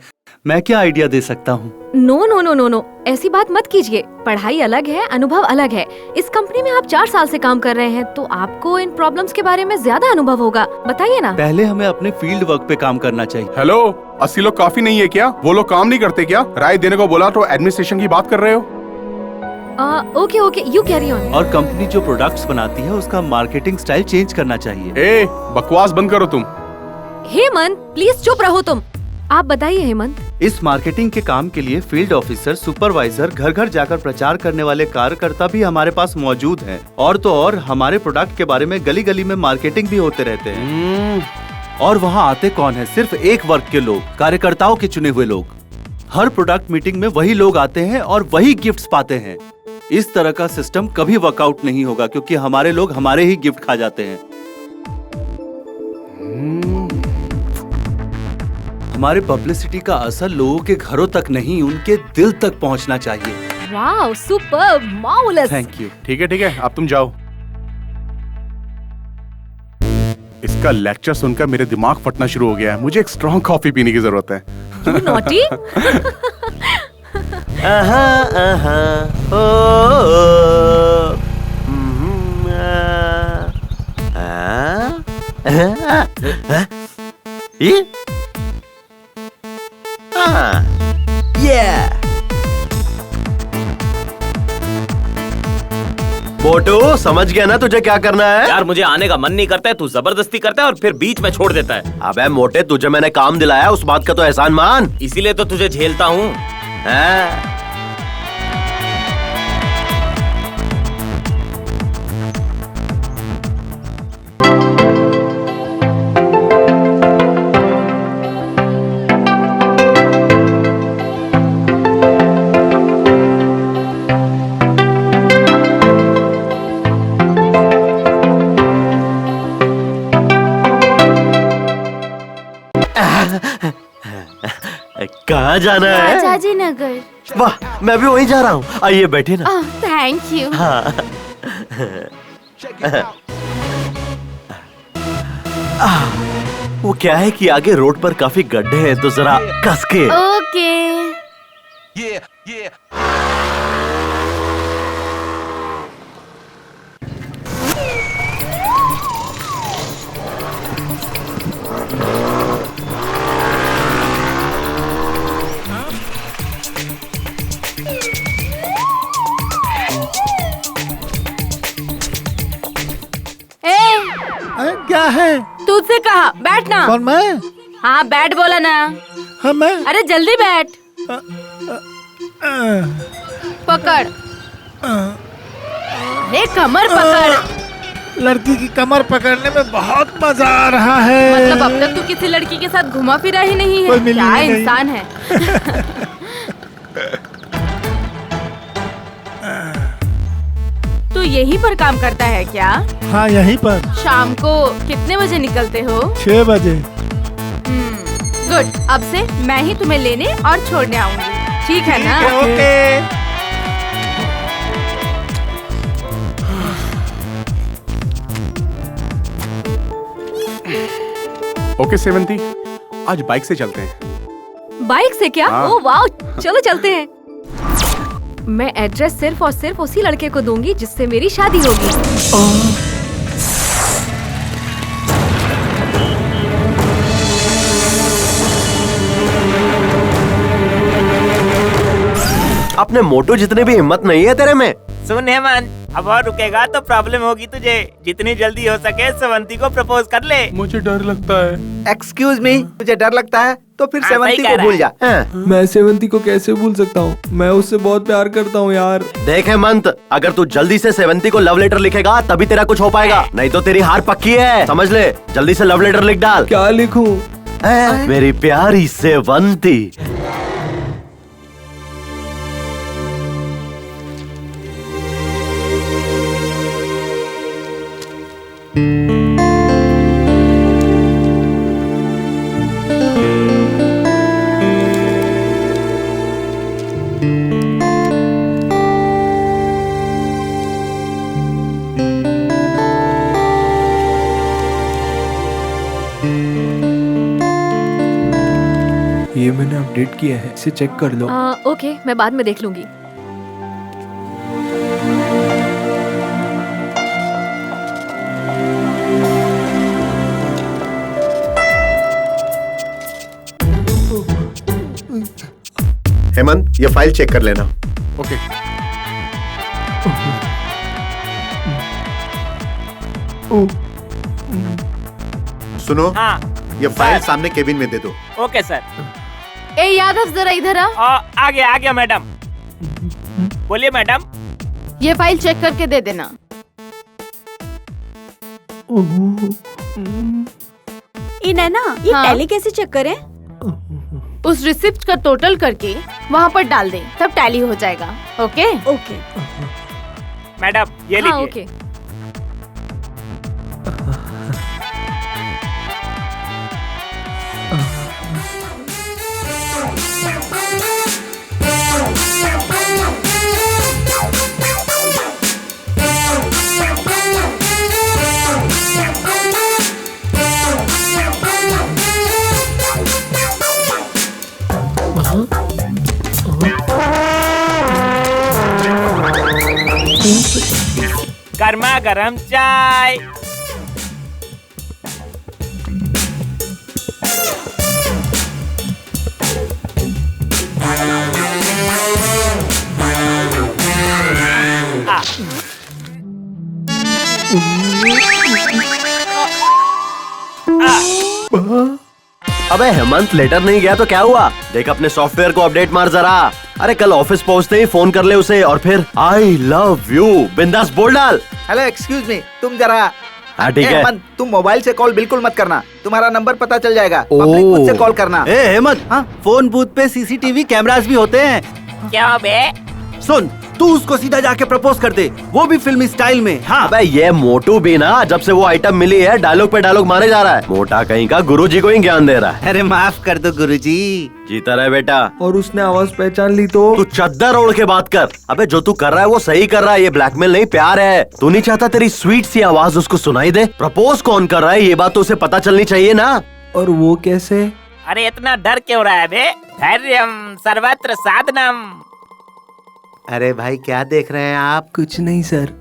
मैं क्या आइडिया दे सकता हूँ? No no no no no, ऐसी बात मत कीजिए। पढ़ाई अलग है, अनुभव अलग है। इस कंपनी में आप 4 साल से काम कर रहे हैं, तो आपको इन प्रॉब्लम्स के बारे में ज्यादा अनुभव होगा। बताइए ना। पहले हमें अपने फील्ड वर्क पे काम करना चाहिए। हेलो, 80 लोग काफी नहीं है क्या? वो लोग काम नहीं करते क्या? राय देने को बोला तो एडमिनिस्ट्रेशन की बात कर रहे हो? Okay okay, you carry on. और कंपनी जो प्रोडक्ट्स बनाती है उसका मार्केटिंग स्टाइल चेंज करना चाहिए। ए, बकवास बंद करो तुम। हेमंत प्लीज चुप रहो तुम। आप बताइए हेमंत, इस मार्केटिंग के काम के लिए फील्ड ऑफिसर, सुपरवाइजर, घर घर जाकर प्रचार करने वाले कार्यकर्ता भी हमारे पास मौजूद हैं। और तो और हमारे प्रोडक्ट के बारे में गली गली में मार्केटिंग भी होते रहते हैं। और वहाँ आते कौन है? सिर्फ एक वर्ग के लोग, कार्यकर्ताओं के चुने हुए लोग। हर प्रोडक्ट मीटिंग में वही लोग आते हैं और वही गिफ्ट्स पाते हैं। इस तरह का सिस्टम कभी वर्कआउट नहीं होगा, क्योंकि हमारे लोग हमारे ही गिफ्ट खा जाते हैं। हमारे पब्लिसिटी का असर लोगों के घरों तक नहीं, उनके दिल तक पहुंचना चाहिए। Wow, super, marvellous. Thank you. ठीक है, अब तुम जाओ। इसका लेक्चर सुनकर मेरे दिमाग फटना शुरू हो गया है। मुझे एक स्ट्रॉन्ग कॉफी पीने की जरूरत है। You naughty? मोटू, समझ गया ना तुझे क्या करना है? यार मुझे आने का मन नहीं करता है, तू जबरदस्ती करता है और फिर बीच में छोड़ देता है। अबे मोटे, तुझे मैंने काम दिलाया, उस बात का तो एहसान मान। इसीलिए तो तुझे झेलता हूँ। कहाँ जाना है? राजाजी नगर। वाह, मैं भी वहीं जा रहा हूँ। आइए बैठे ना। Thank you. हाँ। वो क्या है कि आगे रोड पर काफी गड्ढे हैं, तो जरा कस के। ओके। क्या है? तुझसे कहा बैठ ना। कौन, मैं? हाँ बैठ बोला ना। हाँ मैं। अरे जल्दी बैठ। पकड़। अरे कमर पकड़। लड़की की कमर पकड़ने में बहुत मजा आ रहा है। मतलब अब तक तू किसी लड़की के साथ घुमा फिरा ही नहीं है? क्या इंसान है। तू यहीं पर काम करता है क्या? हाँ यहीं पर। शाम को कितने बजे निकलते हो? 6 बजे। गुड, अब से मैं ही तुम्हें लेने और छोड़ने आऊंगी, ठीक है ना? ओके। ओके सेवंती, आज बाइक से चलते हैं। बाइक से क्या? हाँ। ओह वाओ, चलो चलते हैं। मैं एड्रेस सिर्फ और सिर्फ उसी लड़के को दूंगी जिससे मेरी शादी होगी। अपने मोटू जितने भी हिम्मत नहीं है तेरे में। सुन हेमंत, अब और रुकेगा तो प्रॉब्लम होगी तुझे। जितनी जल्दी हो सके सेवंती को प्रपोज कर ले। मुझे डर लगता है। एक्सक्यूज मी, तुझे डर लगता है तो फिर हाँ, सेवंती सही कह को रहा भूल है। जा। मैं सेवंती को कैसे भूल सकता हूँ? मैं उससे बहुत प्यार करता हूँ यार। देख हेमंत, अगर तू जल्दी से सेवंती को लव लेटर लिखेगा तभी तेरा कुछ हो पाएगा, नहीं तो तेरी हार पक्की है, समझ ले। जल्दी से लव लेटर लिख डाल। क्या लिखूं? मेरी प्यारी सेवंती। ये मैंने अपडेट किया है, इसे चेक कर लो। ओके, मैं बाद में देख लूंगी। हेमंत, ये फाइल चेक कर लेना। ओके। सुनो, हाँ ये फाइल सामने केबिन में दे दो। Okay sir. ए यादव जरा इधर आ। आ गया मैडम। बोलिए मैडम। ये फाइल चेक करके दे देना। नैना, ये टैली कैसे चेक करें? उस रिसिप्ट का टोटल करके वहाँ पर डाल दे, तब टैली हो जाएगा। ओके ओके मैडम ये लीजिए। ओके। गर्मा गरम चाय। अबे हेमंत, लेटर नहीं गया तो क्या हुआ? देख अपने सॉफ्टवेयर को अपडेट मार जरा। अरे कल ऑफिस पहुंचते ही फोन कर ले उसे और फिर आई लव यू बिंदास बोल डाल। हेलो एक्सक्यूज मी, तुम जरा। हाँ ठीक है। हेमंत, तुम मोबाइल से कॉल बिल्कुल मत करना, तुम्हारा नंबर पता चल जाएगा। पब्लिक बूथ से कॉल करना। ए हेमंत, फोन बूथ पे सीसीटीवी कैमरास भी होते हैं। क्या बे? सुन, तू उसको सीधा जाके प्रपोज कर दे, वो भी फिल्मी स्टाइल में। हाँ अबे ये मोटू भी ना, जब से वो आइटम मिली है डायलॉग पे डायलॉग मारे जा रहा है। मोटा कहीं का गुरुजी को ही ज्ञान दे रहा है। अरे माफ कर दो गुरुजी। जीता रहे बेटा। और उसने आवाज पहचान ली तो? तू चद्दर ओढ़ के बात कर। अबे जो तू कर रहा है वो सही कर रहा है, ये ब्लैकमेल नहीं प्यार है। तू नहीं चाहता तेरी स्वीट सी आवाज उसको सुनाई दे? प्रपोज कौन कर रहा है ये बात तो उसे पता चलनी चाहिए ना। और वो कैसे? अरे इतना डर क्यों रहा है बे? धैर्यम सर्वत्र साधनम। अरे भाई क्या देख रहे हैं आप? कुछ नहीं सर।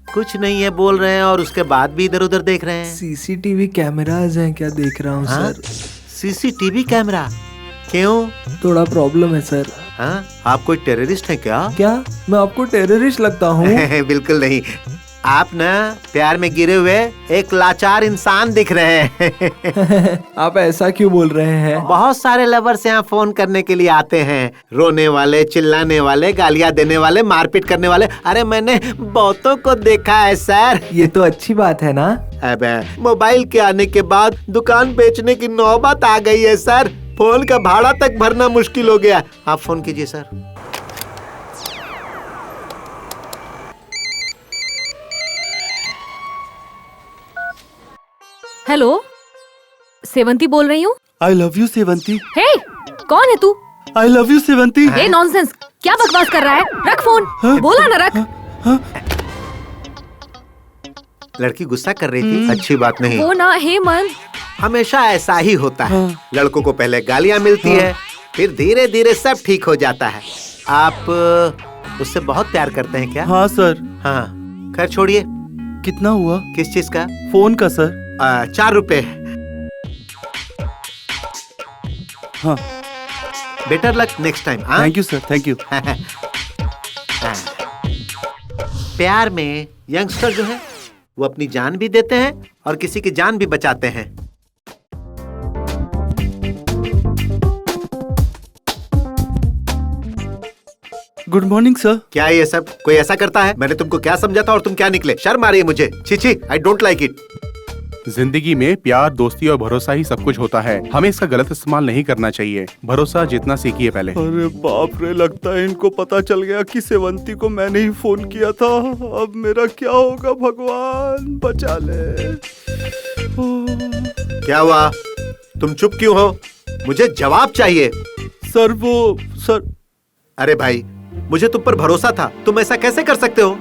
कुछ नहीं है बोल रहे हैं और उसके बाद भी इधर उधर देख रहे हैं। सीसीटीवी कैमराज हैं क्या देख रहा हूँ सर। CCTV camera? क्यों? थोड़ा प्रॉब्लम है सर। हाँ, आप कोई टेररिस्ट हैं क्या? क्या मैं आपको टेररिस्ट लगता हूँ? बिल्कुल नहीं, आप ना प्यार में गिरे हुए एक लाचार इंसान दिख रहे हैं। आप ऐसा क्यों बोल रहे हैं? बहुत सारे लवर्स यहाँ फोन करने के लिए आते हैं, रोने वाले, चिल्लाने वाले, गालियाँ देने वाले, मारपीट करने वाले। अरे मैंने बहुतों को देखा है सर। ये तो अच्छी बात है ना। अबे मोबाइल के आने के बाद दुकान बेचने की नौबत आ गई है सर। फोन का भाड़ा तक भरना मुश्किल हो गया। आप फोन कीजिए सर। हेलो, सेवंती बोल रही हूँ। आई लव यू सेवंती। हे, कौन है तू? I love you Sevanti. Hey nonsense, क्या बकवास कर रहा है? रख फोन। बोला ना रख। लड़की गुस्सा कर रही थी, अच्छी बात नहीं। वो ना हेमंत, हमेशा ऐसा ही होता है। लड़कों को पहले गालियाँ मिलती है, फिर धीरे धीरे सब ठीक हो जाता है। आप उससे बहुत प्यार करते हैं क्या? हाँ सर। हाँ, खैर छोड़िए। कितना हुआ? किस चीज का? फोन का सर। 4 रुपए। हाँ। Better luck next time. Thank you sir, thank you. प्यार में यंगस्टर जो है वो अपनी जान भी देते हैं और किसी की जान भी बचाते हैं। Good morning sir. क्या ये सब कोई ऐसा करता है? मैंने तुमको क्या समझा था और तुम क्या निकले? शर्म आ रही है मुझे। छी छी, आई डोंट लाइक इट। जिंदगी में प्यार, दोस्ती और भरोसा ही सब कुछ होता है। हमें इसका गलत इस्तेमाल नहीं करना चाहिए। भरोसा जितना सीखिए पहले। अरे बाप रे, लगता है इनको पता चल गया कि सेवंती को मैंने ही फोन किया था। अब मेरा क्या होगा? भगवान बचा ले। क्या हुआ? तुम चुप क्यों हो? मुझे जवाब चाहिए। सर। अरे भाई, मुझे तुम पर भरोसा था, तुम ऐसा कैसे कर सकते हो?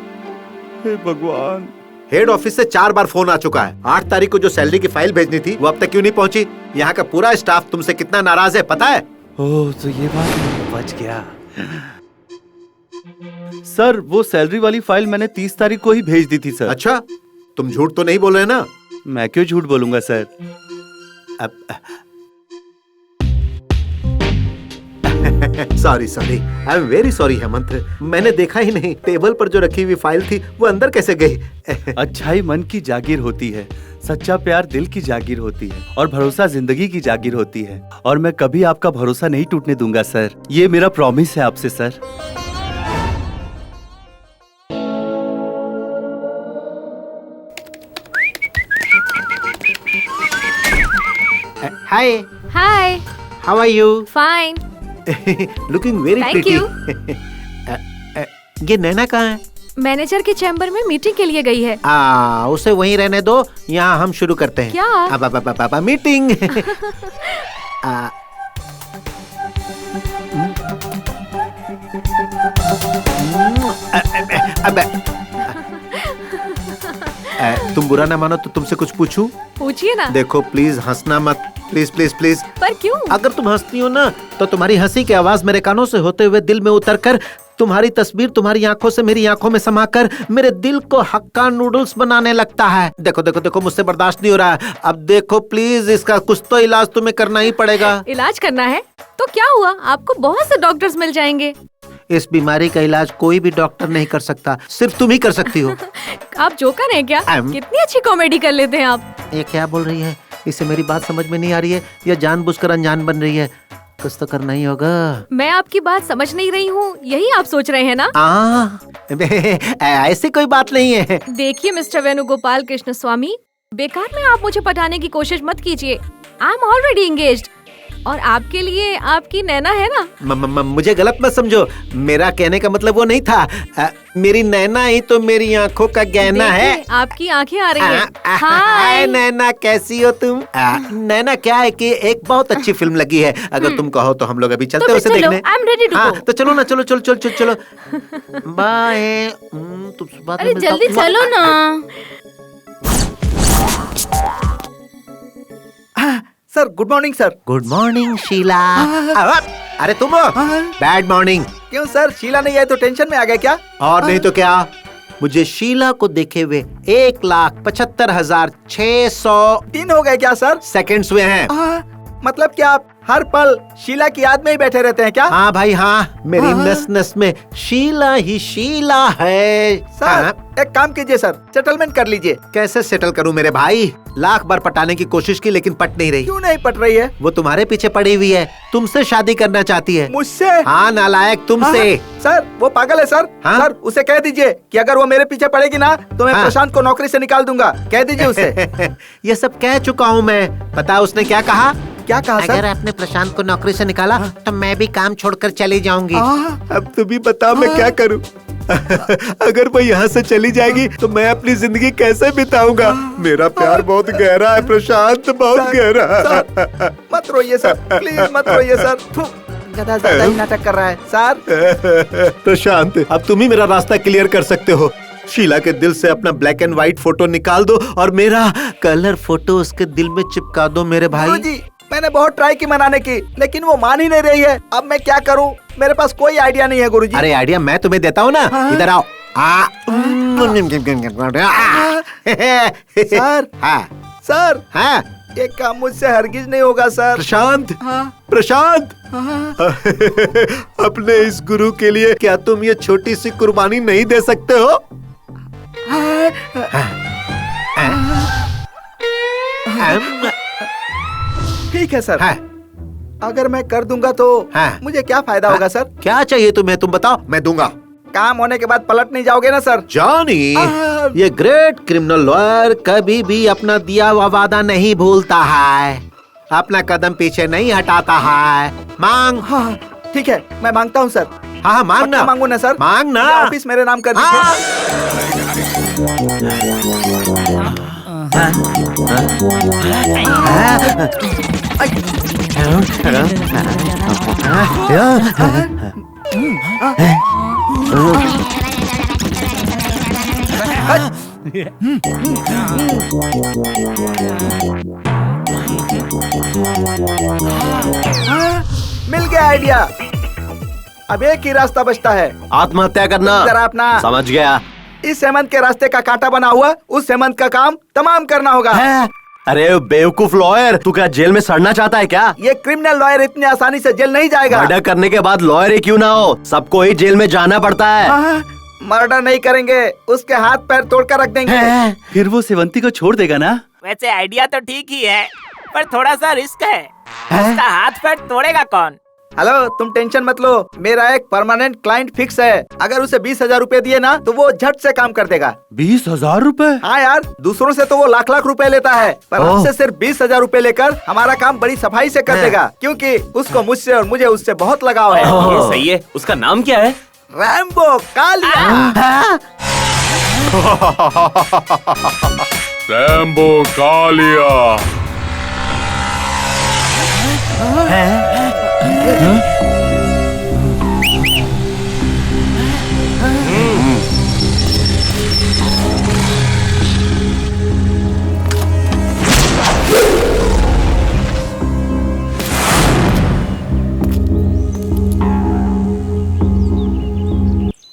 हे भगवान। हेड ऑफिस से 4 बार फोन आ चुका है। 8 तारीख को जो सैलरी की फाइल भेजनी थी वो अब तक क्यों नहीं पहुंची? यहाँ का पूरा स्टाफ तुमसे कितना नाराज है पता है? ओह, तो ये बात बच गया। सर, वो सैलरी वाली फाइल मैंने 30 तारीख को ही भेज दी थी सर। अच्छा, तुम झूठ तो नहीं बोल रहे ना? मैं क्यों झूठ बोलूंगा sir. Sorry I am very sorry Hemant. मैंने देखा ही नहीं, टेबल पर जो रखी हुई फाइल थी वो अंदर कैसे गई? अच्छाई मन की जागीर होती है। सच्चा प्यार दिल की जागीर होती है और भरोसा जिंदगी की जागीर होती है, और मैं कभी आपका भरोसा नहीं टूटने दूंगा सर। ये मेरा प्रॉमिस है आपसे sir. Hi hi, how are you? Fine. Looking very Thank pretty. you. ये नैना कहाँ है? मैनेजर के चैम्बर में मीटिंग के लिए गई है। उसे वहीं रहने दो, यहाँ हम शुरू करते हैं। क्या? अब मीटिंग। तुम बुरा ना मानो तो तुमसे कुछ पूछूं? पूछिए ना। देखो प्लीज हंसना मत, प्लीज प्लीज प्लीज। पर क्यों? अगर तुम हंसती हो ना तो तुम्हारी हंसी की आवाज मेरे कानों से होते हुए दिल में उतरकर तुम्हारी तस्वीर तुम्हारी आंखों से मेरी आंखों में समाकर मेरे दिल को हक्का नूडल्स बनाने लगता है। देखो देखो देखो, मुझसे बर्दाश्त नहीं हो रहा है। अब देखो प्लीज, इसका कुछ तो इलाज तुम्हें करना ही पड़ेगा। इलाज करना है तो क्या हुआ, आपको बहुत से डॉक्टर्स मिल जाएंगे। इस बीमारी का इलाज कोई भी डॉक्टर नहीं कर सकता, सिर्फ तुम ही कर सकती हो। आप जोकर हैं क्या? कितनी अच्छी कॉमेडी कर लेते हैं आप। ये क्या बोल रही है? इसे मेरी बात समझ में नहीं आ रही है या जानबूझकर अनजान बन रही है? कुछ तो करना ही होगा। मैं आपकी बात समझ नहीं रही हूँ, यही आप सोच रहे हैं ना? ऐसी कोई बात नहीं है। देखिए मिस्टर वेणुगोपाल कृष्ण स्वामी, बेकार में आप मुझे पटाने की कोशिश मत कीजिए। आई एम ऑलरेडी एंगेज्ड और आपके लिए आपकी नैना है ना। मुझे गलत मत समझो, मेरा कहने का मतलब वो नहीं था। मेरी नैना ही तो मेरी आंखों का गहना है। आपकी आंखें आ रही हैं। हाय नैना, कैसी हो तुम? नैना क्या है कि एक बहुत अच्छी फिल्म लगी है, अगर तुम कहो तो हम लोग अभी चलते हैं उसे देखने। I am ready to go. तो चलो ना, चलो चलो चलो चलो चलो। बाय। तुमसे बात अरे जल्दी चलो ना। Sir good morning sir. Good morning Sheela. अरे तुम बैड मॉर्निंग। क्यों सर, शीला नहीं आई तो टेंशन में आ गए क्या? और नहीं तो क्या, मुझे शीला को देखे हुए 1,75,600 दिन हो गए क्या सर? सेकंड्स हुए हैं। मतलब क्या आप हर पल शीला की याद में ही बैठे रहते हैं क्या? हाँ भाई हाँ, मेरी नस नस में शीला ही शीला है। सर एक काम कीजिए सर, सेटलमेंट कर लीजिए। कैसे सेटल करूं मेरे भाई? लाख बार पटाने की कोशिश की लेकिन पट नहीं रही। क्यों नहीं पट रही है? वो तुम्हारे पीछे पड़ी हुई है, तुमसे शादी करना चाहती है। मुझसे? हाँ नालायक, तुमसे। सर वो पागल है सर। सर उसे कह दीजिए कि अगर वो मेरे पीछे पड़ेगी ना तो मैं प्रशांत को नौकरी से निकाल दूंगा। कह दीजिए उसे। ये सब कह चुका हूँ मैं। पता है उसने क्या कहा? क्या कहा सर? अगर आपने प्रशांत को नौकरी से निकाला तो मैं भी काम छोड़कर चली जाऊंगी। अब तुम ही बताओ मैं क्या करूं? अगर वो यहाँ से चली जाएगी तो मैं अपनी जिंदगी कैसे बिताऊंगा? मेरा प्यार बहुत गहरा है प्रशांत, बहुत गहरा। मत रोइए सर, प्लीज मत रोइए सर। गधा ज्यादा ही नाटक कर रहा है सर। प्रशांत, अब तुम ही मेरा रास्ता क्लियर कर सकते हो। शीला के दिल से अपना ब्लैक एंड व्हाइट फोटो निकाल दो और मेरा कलर फोटो उसके दिल में चिपका दो मेरे भाई। गुरुजी, मैंने बहुत ट्राई की मनाने की, लेकिन वो मान ही नहीं रही है। अब मैं क्या करूं? मेरे पास कोई आइडिया नहीं है गुरुजी। अरे आइडिया मैं तुम्हें देता हूँ ना। इधर आओ। सर हाँ सर, हाँ ये काम मुझसे हरगिज नहीं होगा सर। प्रशांत, प्रशांत, अपने इस गुरु के लिए क्या तुम ये छोटी सी कुर्बानी नहीं दे सकते हो? ठीक है सर। अगर मैं कर दूंगा तो मुझे क्या फायदा होगा सर? क्या चाहिए तुम्हें, तुम बताओ, मैं दूंगा। काम होने के बाद पलट नहीं जाओगे ना सर? जॉनी, ये ग्रेट क्रिमिनल लॉयर कभी भी अपना दिया हुआ वादा नहीं भूलता है, अपना कदम पीछे नहीं हटाता है। मांग। हाँ ठीक है, मैं मांगता हूँ सर। हाँ मांगना। मांगू ना सर? मांगना। ऑफिस मेरे नाम कर दीजिए। मिल गया आइडिया। अब एक ही रास्ता बचता है, आत्महत्या करना। जरा अपना समझ गया। इस हेमंत के रास्ते का कांटा बना हुआ उस हेमंत का काम तमाम करना होगा। अरे बेवकूफ लॉयर, तू क्या जेल में सड़ना चाहता है क्या? ये क्रिमिनल लॉयर इतनी आसानी से जेल नहीं जाएगा। मर्डर करने के बाद लॉयर ही क्यों ना हो, सबको ही जेल में जाना पड़ता है। मर्डर नहीं करेंगे, उसके हाथ पैर तोड़कर रख देंगे। फिर वो सेवंती को छोड़ देगा ना? वैसे आइडिया तो ठीक ही है, पर थोड़ा सा रिस्क है। उसका हाथ पैर तोड़ेगा कौन? हेलो, तुम टेंशन मत लो, मेरा एक परमानेंट क्लाइंट फिक्स है। अगर उसे 20,000 रूपए दिए ना तो वो झट से काम कर देगा। 20,000 रूपए? हाँ यार, दूसरों से तो वो लाख लाख रुपए लेता है, पर हमसे सिर्फ 20,000 रूपए लेकर हमारा काम बड़ी सफाई से कर देगा, क्योंकि उसको मुझसे और मुझे उससे बहुत लगाव है। ये सही है। उसका नाम क्या है? रैम्बो कालिया। रैम्बो कालिया।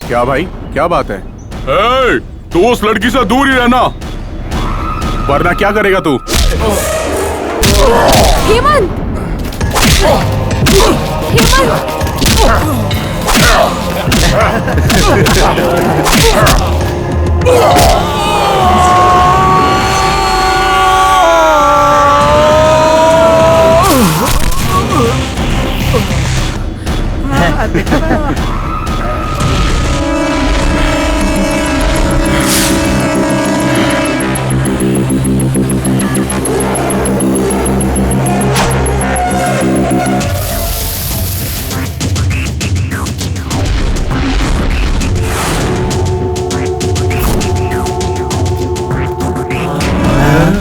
क्या भाई, क्या बात है? तू उस लड़की से दूर ही रहना, वरना क्या करेगा तू? हेमंत!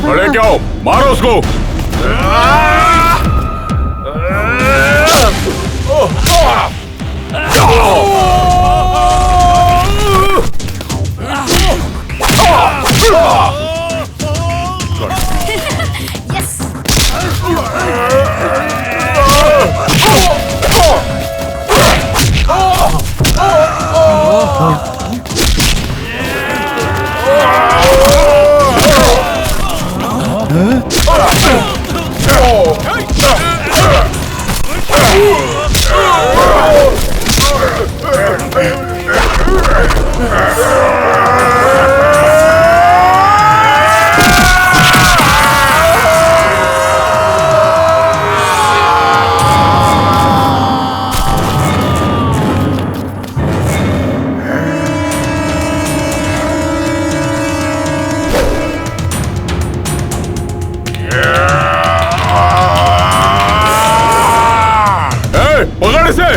अरे क्या हो? मारो उसको। पकड़ इसे।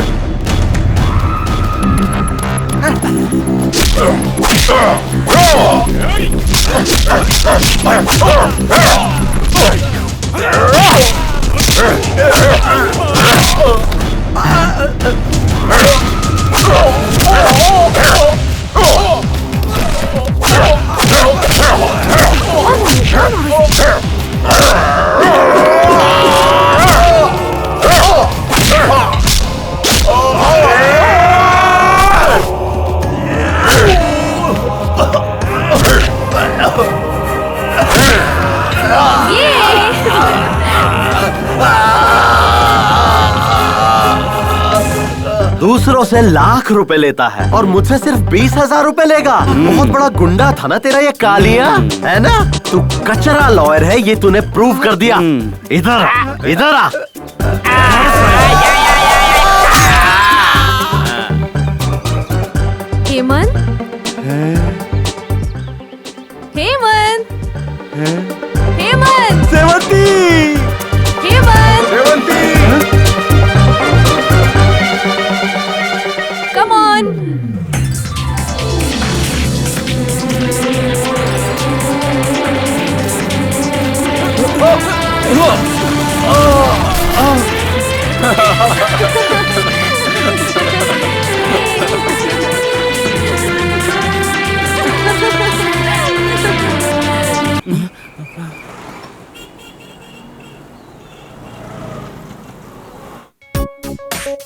दूसरों से लाख रुपए लेता है और मुझसे सिर्फ 20,000 रुपए लेगा। बहुत बड़ा गुंडा था ना तेरा ये कालिया, है ना? तू कचरा लॉयर है, ये तूने प्रूव कर दिया। इधर इधर आ। हेमंत, हेमंत, हेमंत, सेवंती, हेमंत, सेवंती। come on.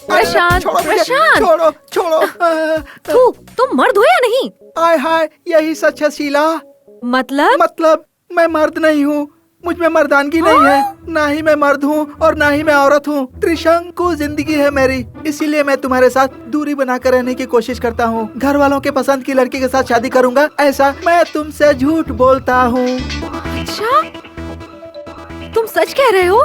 प्रशांत, प्रशांत, छोड़ो छोड़ो। तू तुम मर्द हो या नहीं? आय हाय, यही सच है शीला। मतलब मैं मर्द नहीं हूँ, मुझ में मर्दानगी नहीं है, ना ही मैं मर्द हूँ और ना ही मैं औरत हूँ। त्रिशंकु जिंदगी है मेरी, इसीलिए मैं तुम्हारे साथ दूरी बनाकर रहने की कोशिश करता हूँ। घर वालों के पसंद की लड़की के साथ शादी करूँगा, ऐसा मैं तुमसे झूठ बोलता हूँ। अच्छा, तुम सच कह रहे हो?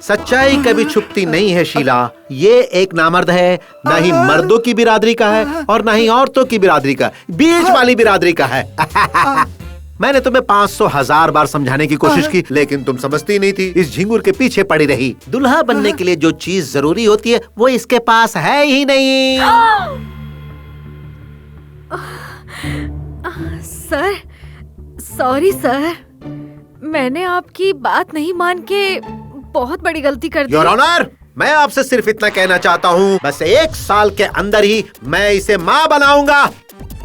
सच्चाई कभी छुपती नहीं है शीला। ये एक नामर्द है, न ही मर्दों की बिरादरी का है और न ही औरतों की बिरादरी का, बीच वाली बिरादरी का है। मैंने तुम्हें 500,000 बार समझाने की कोशिश की, लेकिन तुम समझती नहीं थी। इस झिंगुर के पीछे पड़ी रही। दुल्हा बनने के लिए जो चीज जरूरी होती है वो इसके पास है ही नहीं। सर, सॉरी सर, मैंने आपकी बात नहीं मान के बहुत बड़ी गलती कर दी। योर ऑनर, मैं आपसे सिर्फ इतना कहना चाहता हूँ, बस 1 साल के अंदर ही मैं इसे माँ बनाऊंगा।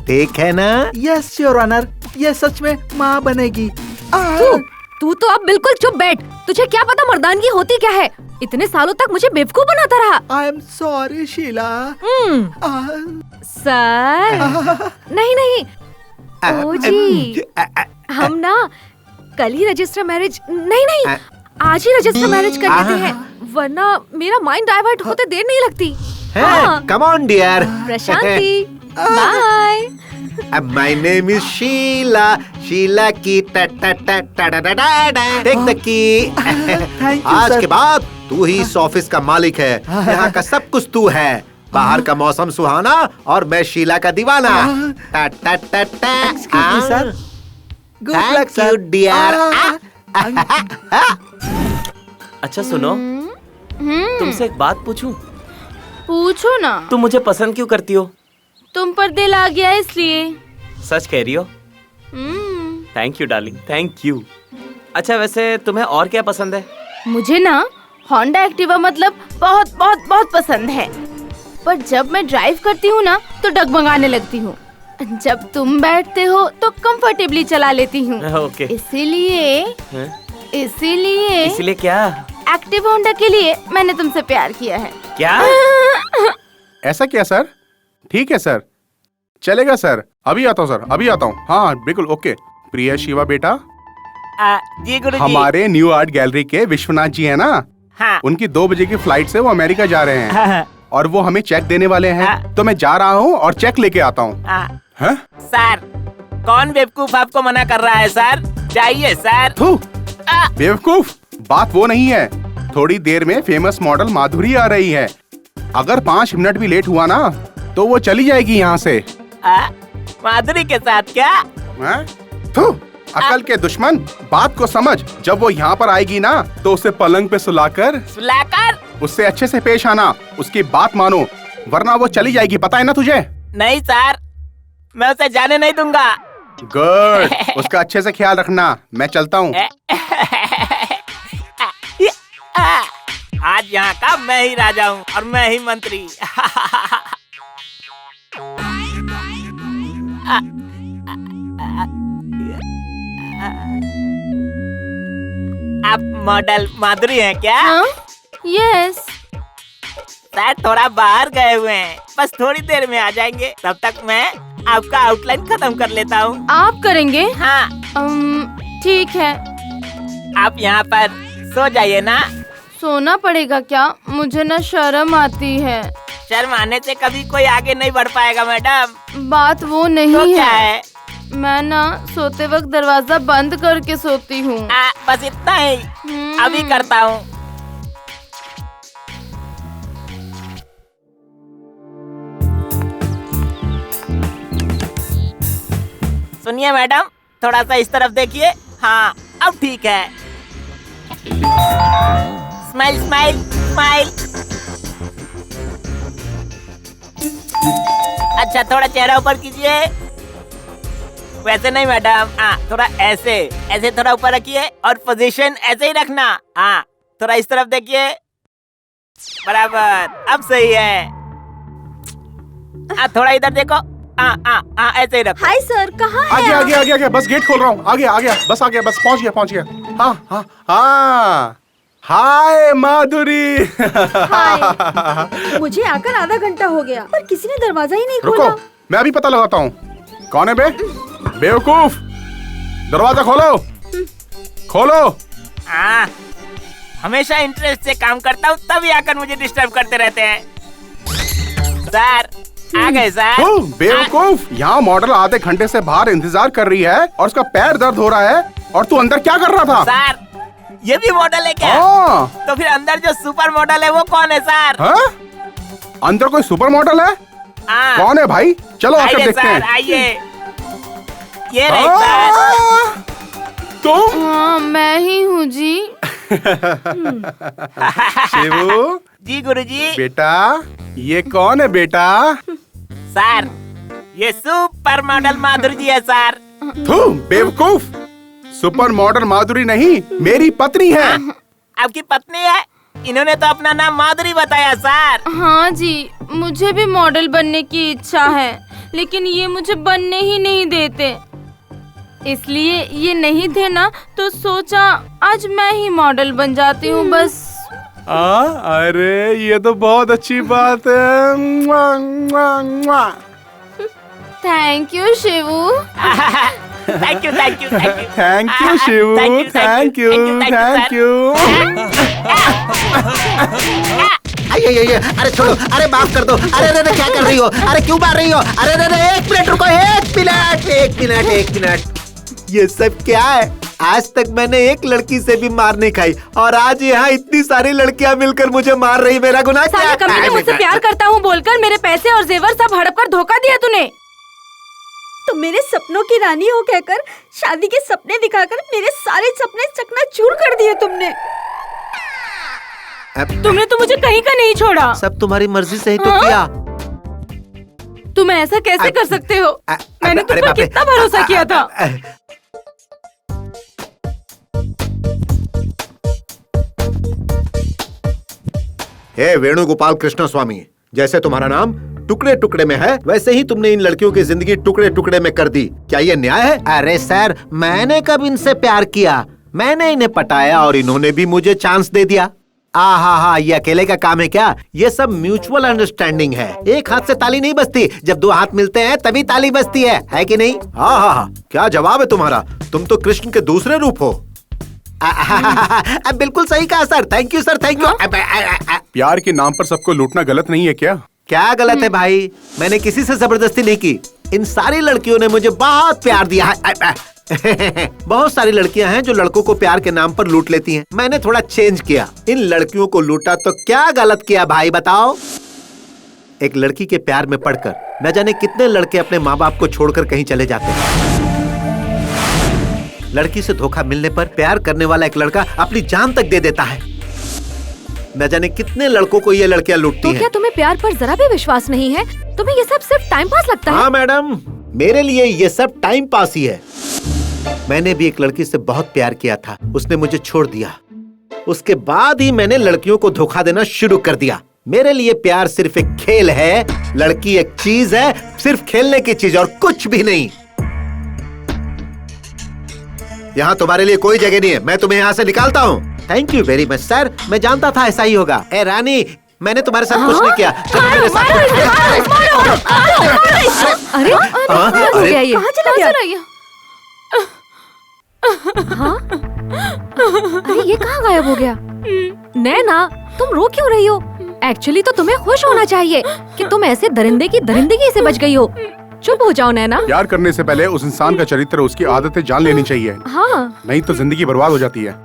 ठीक है ना? यस योर ऑनर, ये सच में माँ बनेगी। तू तो अब बिल्कुल चुप बैठ। तुझे क्या पता मर्दानगी होती क्या है? इतने सालों तक मुझे बेवकूफ बनाता रहा। I am sorry Sheela. Sir, नहीं, ओ जी, हम ना कल ही रजिस्टर मैरिज नहीं, आज ही रजिस्टर मैरिज कर लेते हैं, वरना मेरा माइंड डाइवर्ट होते देर नहीं लगती। Come on dear. Prashanti, bye. My name is Sheela, Sheela की टेक द की। आज के बाद तू ही इस ऑफिस का मालिक है। यहाँ का सब कुछ तू है। बाहर का मौसम सुहाना और मैं शीला का दीवाना। Sir, good luck sir dear. अच्छा सुनो, तुमसे एक बात पूछूं? पूछो ना। तुम मुझे पसंद क्यों करती हो? तुम पर दिल आ गया इसलिए। सच कह रही हो? Thank you darling, thank you. अच्छा वैसे तुम्हें और क्या पसंद है? मुझे ना होंडा एक्टिवा मतलब बहुत बहुत बहुत पसंद है, पर जब मैं ड्राइव करती हूँ ना तो डगमगाने लगती हूँ। जब तुम बैठते हो तो कंफर्टेबली चला लेती हूँ। ओके। इसीलिए क्या? एक्टिव होंडा के लिए मैंने तुमसे प्यार किया है। क्या? ऐसा क्या सर? ठीक है सर, चलेगा सर। अभी आता हूँ सर, अभी आता हूँ। हाँ बिल्कुल ओके। प्रिया शिवा बेटा, जी गुरुजी। हमारे न्यू आर्ट गैलरी के विश्वनाथ जी है ना, हाँ। उनकी 2 बजे की फ्लाइट से वो अमेरिका जा रहे हैं। हाँ। और वो हमें चेक देने वाले हैं। हाँ। तो मैं जा रहा हूँ और चेक लेके आता हूँ। हाँ। सर, कौन बेवकूफ आपको मना कर रहा है सर? चाहिए सर। बेवकूफ बात वो नहीं है। थोड़ी देर में फेमस मॉडल माधुरी आ रही है। अगर 5 मिनट भी लेट हुआ ना तो वो चली जाएगी यहाँ से। माधुरी के साथ क्या? अकल के दुश्मन, बात को समझ। जब वो यहाँ पर आएगी ना तो उसे पलंग पे सुलाकर उससे अच्छे से पेश आना, उसकी बात मानो, वरना वो चली जाएगी। पता है ना तुझे? नहीं सर, मैं उसे जाने नहीं दूंगा। गुड, उसका अच्छे से ख्याल रखना। मैं चलता हूँ। आज यहाँ का मैं ही राजा हूँ और मैं ही मंत्री। आप मॉडल माधुरी हैं क्या? यस। सर थोड़ा बाहर गए हुए हैं, बस थोड़ी देर में आ जाएंगे। तब तक मैं आपका आउटलाइन खत्म कर लेता हूँ। आप करेंगे? हाँ। ठीक है। आप यहाँ पर सो जाइए ना। सोना पड़ेगा क्या? मुझे ना शर्म आती है। शर्म आने से कभी कोई आगे नहीं बढ़ पाएगा मैडम। बात वो नहीं तो है। क्या है? मैं ना सोते वक्त दरवाजा बंद करके सोती हूँ। बस इतना ही। अभी करता हूँ। सुनिए मैडम, थोड़ा सा इस तरफ देखिए। हाँ अब ठीक है। Smile smile smile. अच्छा थोड़ा चेहरा ऊपर कीजिए। वैसे नहीं मैडम, हाँ थोड़ा ऐसे ऐसे थोड़ा ऊपर रखिए और पोजीशन ऐसे ही रखना। हाँ थोड़ा इस तरफ देखिए। बराबर, अब सही है। थोड़ा इधर देखो। ऐसे ही रखो। हाय सर, कहाँ हैं आगे आगे आगे, बस गेट खोल रहा हूँ। आ गया बस, आ गया बस, पहुँच गया। हाँ हाय माधुरी। हाय। मुझे आकर आधा घंटा हो गया पर किसी ने दरवाजा ही नहीं खोला। रुको, मैं अभी पता लगाता हूँ। कौन है बे? बेवकूफ, दरवाजा खोलो। हमेशा इंटरेस्ट से काम करता हूँ, तभी आकर मुझे डिस्टर्ब करते रहते हैं। सर आ गए सर। बेवकूफ, यहाँ मॉडल आधे घंटे से बाहर इंतजार कर रही है और उसका पैर दर्द हो रहा है। और तू अंदर क्या कर रहा था? सर ये भी मॉडल है क्या? हाँ। तो फिर अंदर जो सुपर मॉडल है वो कौन है सर? हाँ? अंदर कोई सुपर मॉडल है? हाँ। कौन है भाई? चलो आकर आइए देखते सर, हैं। आइए। ये रही सर। तुम? हाँ मैं ही हूँ जी। शिवू जी गुरुजी। बेटा ये कौन है बेटा? सर ये सुपर मॉडल माधुरी जी है सर। तू बेवकूफ, सुपर मॉडल माधुरी नहीं, मेरी पत्नी है। आपकी पत्नी है? इन्होंने तो अपना नाम माधुरी बताया सर। हाँ जी, मुझे भी मॉडल बनने की इच्छा है, लेकिन ये मुझे बनने ही नहीं देते। इसलिए ये नहीं थे ना, तो सोचा आज मैं ही मॉडल बन जाती हूँ बस। अरे ये तो बहुत अच्छी बात है। मुआ, मुआ, मुआ। Thank you Shivu. Thank you thank you thank you thank you Shivu, thank you thank you. अरे छोड़ो, अरे माफ कर दो। अरे अरे क्या कर रही हो? अरे क्यों मार रही हो? अरे अरे एक मिनट रुको, एक मिनट। ये सब क्या है? आज तक मैंने एक लड़की से भी मार नहीं खाई और आज यहाँ इतनी सारी लड़कियाँ मिलकर मुझे मार रही। मेरा गुनाह क्या है? कभी मुझसे प्यार करता हूँ बोलकर मेरे पैसे और जेवर सब हड़प कर धोखा दिया तूने। तो मेरे सपनों की रानी हो कहकर शादी के सपने दिखाकर मेरे सारे सपने चकनाचूर कर दिए तुमने। तुमने तो मुझे कहीं का नहीं छोड़ा। सब तुम्हारी मर्जी से ही तो किया। तुम ऐसा कैसे कर सकते हो? मैंने तुम पर कितना भरोसा किया था। हे वेणुगोपाल कृष्ण स्वामी, जैसे तुम्हारा नाम टुकड़े टुकड़े में है, वैसे ही तुमने इन लड़कियों की जिंदगी टुकड़े टुकड़े में कर दी। क्या ये न्याय है? अरे सर, मैंने कब इनसे प्यार किया? मैंने इन्हें पटाया और इन्होंने भी मुझे चांस दे दिया। हाँ, ये अकेले का काम है क्या? ये सब म्यूचुअल अंडरस्टैंडिंग है। एक हाथ से ताली नहीं बजती, जब दो हाथ मिलते हैं तभी ताली बजती है कि नहीं? हाँ, क्या जवाब है तुम्हारा? तुम तो कृष्ण के दूसरे रूप हो। बिल्कुल सही कहा sir. Thank you sir, thank you. प्यार के नाम पर सबको लूटना गलत नहीं है क्या? क्या गलत है भाई? मैंने किसी से जबरदस्ती नहीं की। इन सारी लड़कियों ने मुझे बहुत प्यार दिया है। बहुत सारी लड़कियां हैं जो लड़कों को प्यार के नाम पर लूट लेती हैं। मैंने थोड़ा चेंज किया, इन लड़कियों को लूटा। तो क्या गलत किया भाई बताओ? एक लड़की के प्यार में पड़कर न जाने कितने लड़के अपने माँ बाप को छोड़कर कहीं चले जाते हैं। लड़की से धोखा मिलने पर प्यार करने वाला एक लड़का अपनी जान तक दे देता है। न जाने कितने लड़कों को ये लड़कियां लूटती हैं। क्या तुम्हें प्यार पर जरा भी विश्वास नहीं है? तुम्हें ये सब सिर्फ टाइम पास लगता है? हाँ मैडम, मेरे लिए ये सब टाइम पास ही है। मैंने भी एक लड़की से बहुत प्यार किया था, उसने मुझे छोड़ दिया। उसके बाद ही मैंने लड़कियों को धोखा देना शुरू कर दिया। मेरे लिए प्यार सिर्फ एक खेल है, लड़की एक चीज है, सिर्फ खेलने की चीज और कुछ भी नहीं। यहाँ तुम्हारे लिए कोई जगह नहीं है, मैं तुम्हें यहाँ से निकालता हूँ। Thank you very much sir, मैं जानता था ऐसा ही होगा। ए रानी, मैंने तुम्हारे साथ कुछ नहीं किया। अरे कहाँ चला गया? हाँ? अरे ये कहाँ गायब हो गया? नैना, तुम रो क्यों रही हो? एक्चुअली तो तुम्हें खुश होना चाहिए कि तुम ऐसे दरिंदे की दरिंदगी से बच गई हो। चुप हो जाओ नैना। प्यार करने से पहले उस इंसान का चरित्र, उसकी आदतें जान लेनी चाहिए। हाँ। नहीं तो जिंदगी बर्बाद हो जाती है।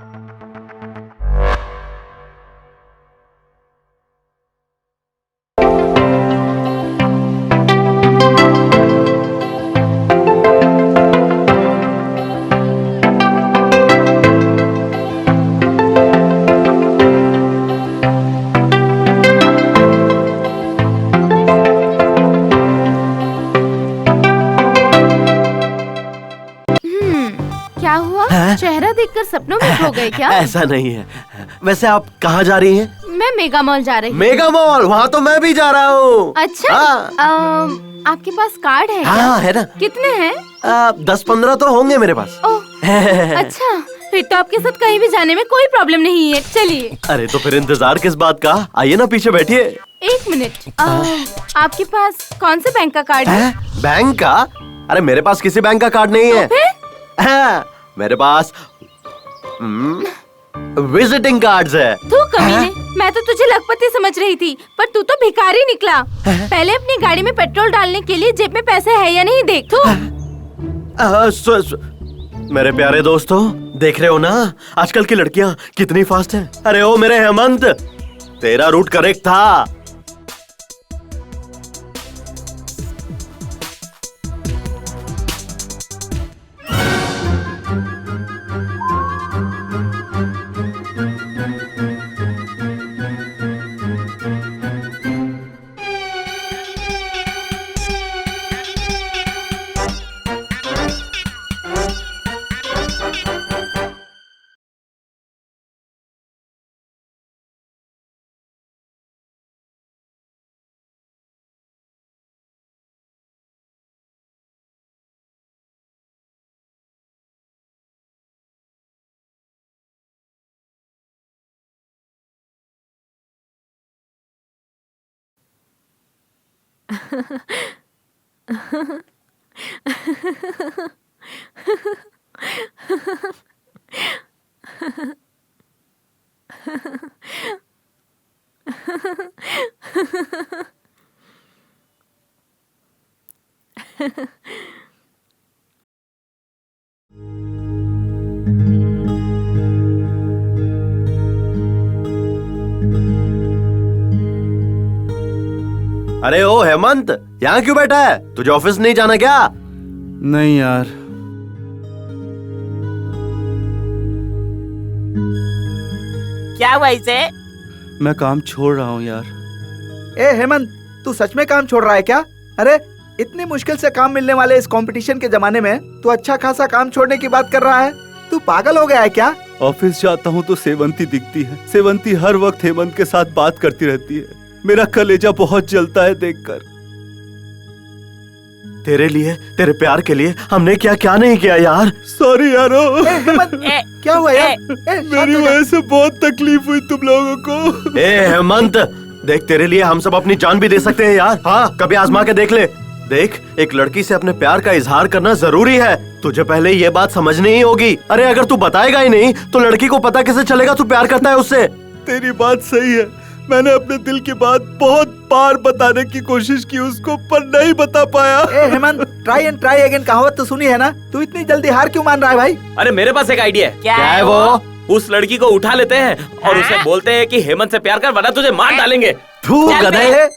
क्या हुआ? चेहरा देखकर सपनों में खो गए क्या? ऐसा नहीं है। वैसे आप कहाँ जा रही हैं? मैं मेगा मॉल जा रही हूँ। Mega mall? वहाँ तो मैं भी जा रहा हूँ। अच्छा। आपके पास कार्ड है क्या? हाँ है ना। कितने हैं? 10-15 तो होंगे मेरे पास। अच्छा, फिर तो आपके साथ कहीं भी जाने में कोई प्रॉब्लम नहीं है। चलिए। अरे तो फिर इंतजार किस बात का? आइए ना पीछे बैठिए। एक मिनट, आपके पास कौन से बैंक का कार्ड है? बैंक का? अरे मेरे पास किसी बैंक का कार्ड नहीं है। मेरे पास विजिटिंग कार्ड्स है। तू कमीने, मैं तो तुझे लखपति समझ रही थी, पर तू तो भिखारी निकला। पहले अपनी गाड़ी में पेट्रोल डालने के लिए जेब में पैसे है या नहीं देख। तू मेरे प्यारे दोस्तों, देख रहे हो ना आजकल की लड़कियां कितनी फास्ट हैं। अरे ओ मेरे हेमंत, तेरा रूट करेक्ट था। अरे ओ हेमंत, यहाँ क्यों बैठा है? तुझे ऑफिस नहीं जाना क्या? नहीं यार। क्या हुआ इसे? मैं काम छोड़ रहा हूँ यार। ए हेमंत, तू सच में काम छोड़ रहा है क्या? अरे इतनी मुश्किल से काम मिलने वाले इस कंपटीशन के जमाने में तू अच्छा खासा काम छोड़ने की बात कर रहा है? तू पागल हो गया है क्या? ऑफिस जाता हूँ तो सेवंती दिखती है। सेवंती हर वक्त हेमंत के साथ बात करती रहती है। मेरा कलेजा बहुत जलता है देखकर। तेरे लिए, तेरे प्यार के लिए हमने क्या क्या नहीं किया यार। सॉरी यारो। क्या हुआ यार? मेरी वजह से बहुत तकलीफ हुई तुम लोगों को। ए हेमंत, देख तेरे लिए हम सब अपनी जान भी दे सकते हैं यार। हाँ, कभी आजमा के देख ले। देख, एक लड़की से अपने प्यार का इजहार करना जरूरी है। तुझे पहले ये बात समझनी ही होगी। अरे अगर तू बताएगा ही नहीं तो लड़की को पता कैसे चलेगा तू प्यार करता है उससे? तेरी बात सही है। मैंने अपने दिल की बात बहुत बार बताने की कोशिश की उसको, पर नहीं बता पाया। ए Hemant, try and try again कहावत तो सुनी है ना? तू इतनी जल्दी हार क्यों मान रहा है भाई? अरे मेरे पास एक आइडिया है। क्या है वो? उस लड़की को उठा लेते हैं और उसे बोलते हैं कि हेमंत से प्यार कर वरना तुझे मार डालेंगे। तू गधे,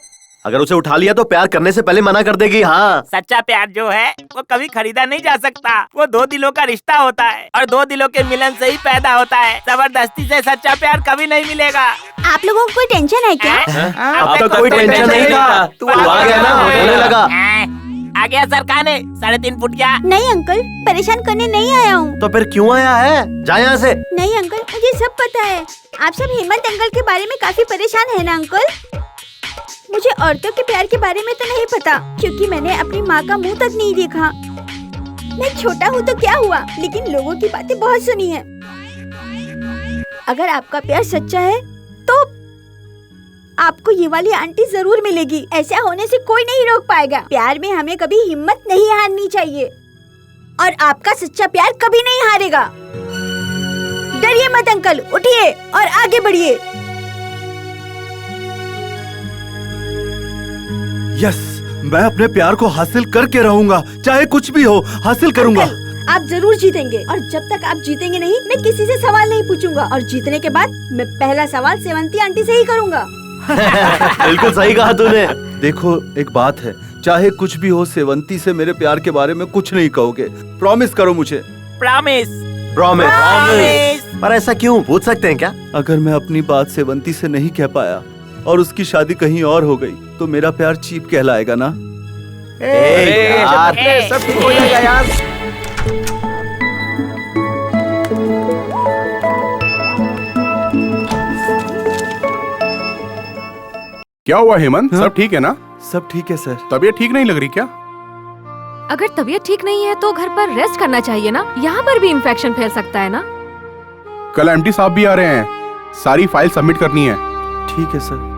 अगर उसे उठा लिया तो प्यार करने से पहले मना कर देगी। हाँ, सच्चा प्यार जो है वो कभी खरीदा नहीं जा सकता। वो दो दिलों का रिश्ता होता है और दो दिलों के मिलन से ही पैदा होता है। जबरदस्ती से सच्चा प्यार कभी नहीं मिलेगा। आप लोगों को कोई टेंशन है क्या? अब तक कोई टेंशन नहीं था। तू आ गया ना, होने लगा। आ गया सरकाने 3.5 फुट क्या? नहीं अंकल, परेशान करने नहीं आया हूँ। तो फिर क्यों आया है? जा यहाँ से। नहीं अंकल, मुझे सब पता है। आप सब हेमंत अंकल के बारे में काफी परेशान है ना अंकल? मुझे औरतों के प्यार के बारे में तो नहीं पता, क्योंकि मैंने अपनी माँ का मुंह तक नहीं देखा। मैं छोटा हूँ तो क्या हुआ, लेकिन लोगों की बातें बहुत सुनी है। अगर आपका प्यार सच्चा है तो आपको ये वाली आंटी जरूर मिलेगी। ऐसा होने से कोई नहीं रोक पाएगा। प्यार में हमें कभी हिम्मत नहीं हारनी चाहिए और आपका सच्चा प्यार कभी नहीं हारेगा। डरिए मत अंकल, उठिए और आगे बढ़िए। यस, मैं अपने प्यार को हासिल करके रहूंगा, चाहे कुछ भी हो हासिल करूंगा। आप जरूर जीतेंगे और जब तक आप जीतेंगे नहीं, मैं किसी से सवाल नहीं पूछूंगा और जीतने के बाद मैं पहला सवाल सेवंती आंटी से ही करूंगा। बिल्कुल सही कहा तूने। देखो, एक बात है, चाहे कुछ भी हो सेवंती से मेरे प्यार के बारे में कुछ नहीं कहोगे। प्रॉमिस करो मुझे। प्रॉमिस। प्रॉमिस। पर ऐसा क्यों, पूछ सकते हैं क्या? अगर मैं अपनी बात सेवंती से नहीं कह पाया और उसकी शादी कहीं और हो गई तो मेरा प्यार चीप कहलाएगा ना? यार, सब ठीक हो जाएगा यार। क्या हुआ हेमंत? सब ठीक है ना? सब ठीक है सर। तबीयत ठीक नहीं लग रही क्या? अगर तबीयत ठीक नहीं है तो घर पर रेस्ट करना चाहिए ना। यहाँ पर भी इन्फेक्शन फैल सकता है ना। कल एमडी साहब भी आ रहे हैं, सारी फाइल सबमिट करनी है। ठीक है सर।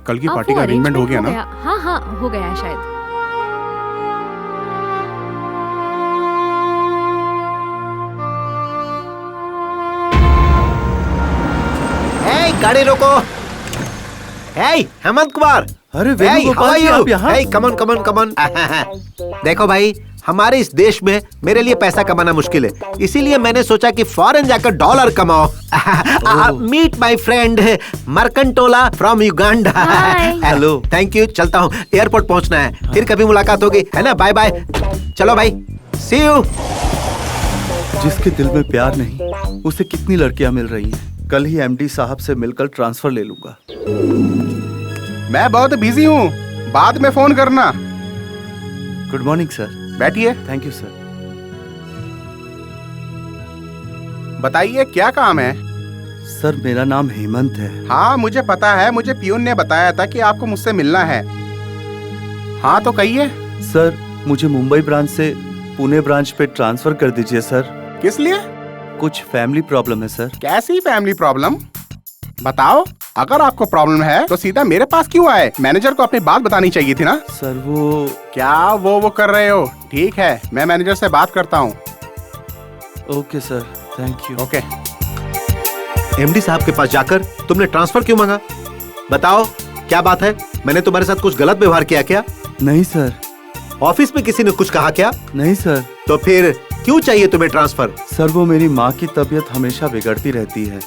कल की पार्टी का अरेंजमेंट हो गया ना? हाँ हाँ, हो गया है शायद। गाड़ी रोको। हेमंत कुमार। अरे वेणुगोपाल जी, आप यहाँ? Come on. देखो भाई, हमारे इस देश में मेरे लिए पैसा कमाना मुश्किल है, इसीलिए मैंने सोचा कि फॉरेन जाकर डॉलर कमाओ। Meet my friend Merkantola from Uganda. Hello. Thank you, चलता हूँ, एयरपोर्ट पहुँचना है, फिर कभी मुलाकात होगी, है ना? Bye bye. चलो भाई, सी यू। जिसके दिल में प्यार नहीं, उसे कितनी लड़कियां मिल रही हैं। कल ही एमडी साहब से मिलकर ट्रांसफर ले लूंगा। मैं बहुत बिजी हूँ, बाद में फोन करना। Good morning sir. बैठिए। Thank you sir. बताइए क्या काम है? सर मेरा नाम हेमंत है। हाँ मुझे पता है, मुझे पियून ने बताया था कि आपको मुझसे मिलना है। हाँ तो कहिए। सर मुझे मुंबई ब्रांच से पुणे ब्रांच पे ट्रांसफर कर दीजिए सर। किस लिए? कुछ फैमिली प्रॉब्लम है सर। कैसी फैमिली प्रॉब्लम? बताओ। अगर आपको प्रॉब्लम है तो सीधा मेरे पास क्यों आए? मैनेजर को अपनी बात बतानी चाहिए थी ना। सर वो क्या वो कर रहे हो? ठीक है, मैं मैनेजर से बात करता हूँ। Okay sir, thank you. Okay. MD साहब के पास जाकर तुमने ट्रांसफर क्यों मांगा? बताओ क्या बात है? मैंने तुम्हारे साथ कुछ गलत व्यवहार किया क्या? नहीं सर। ऑफिस में किसी ने कुछ कहा क्या? नहीं सर। तो फिर क्यों चाहिए तुम्हें ट्रांसफर? सर वो मेरी माँ की तबीयत हमेशा बिगड़ती रहती है,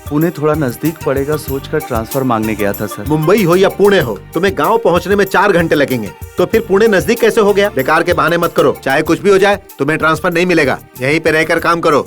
पुणे थोड़ा नजदीक पड़ेगा सोचकर ट्रांसफर मांगने गया था सर। मुंबई हो या पुणे हो, तुम्हें गांव पहुंचने में 4 घंटे लगेंगे, तो फिर पुणे नजदीक कैसे हो गया? बेकार के बहाने मत करो, चाहे कुछ भी हो जाए तुम्हें ट्रांसफर नहीं मिलेगा। यहीं पे रहकर काम करो।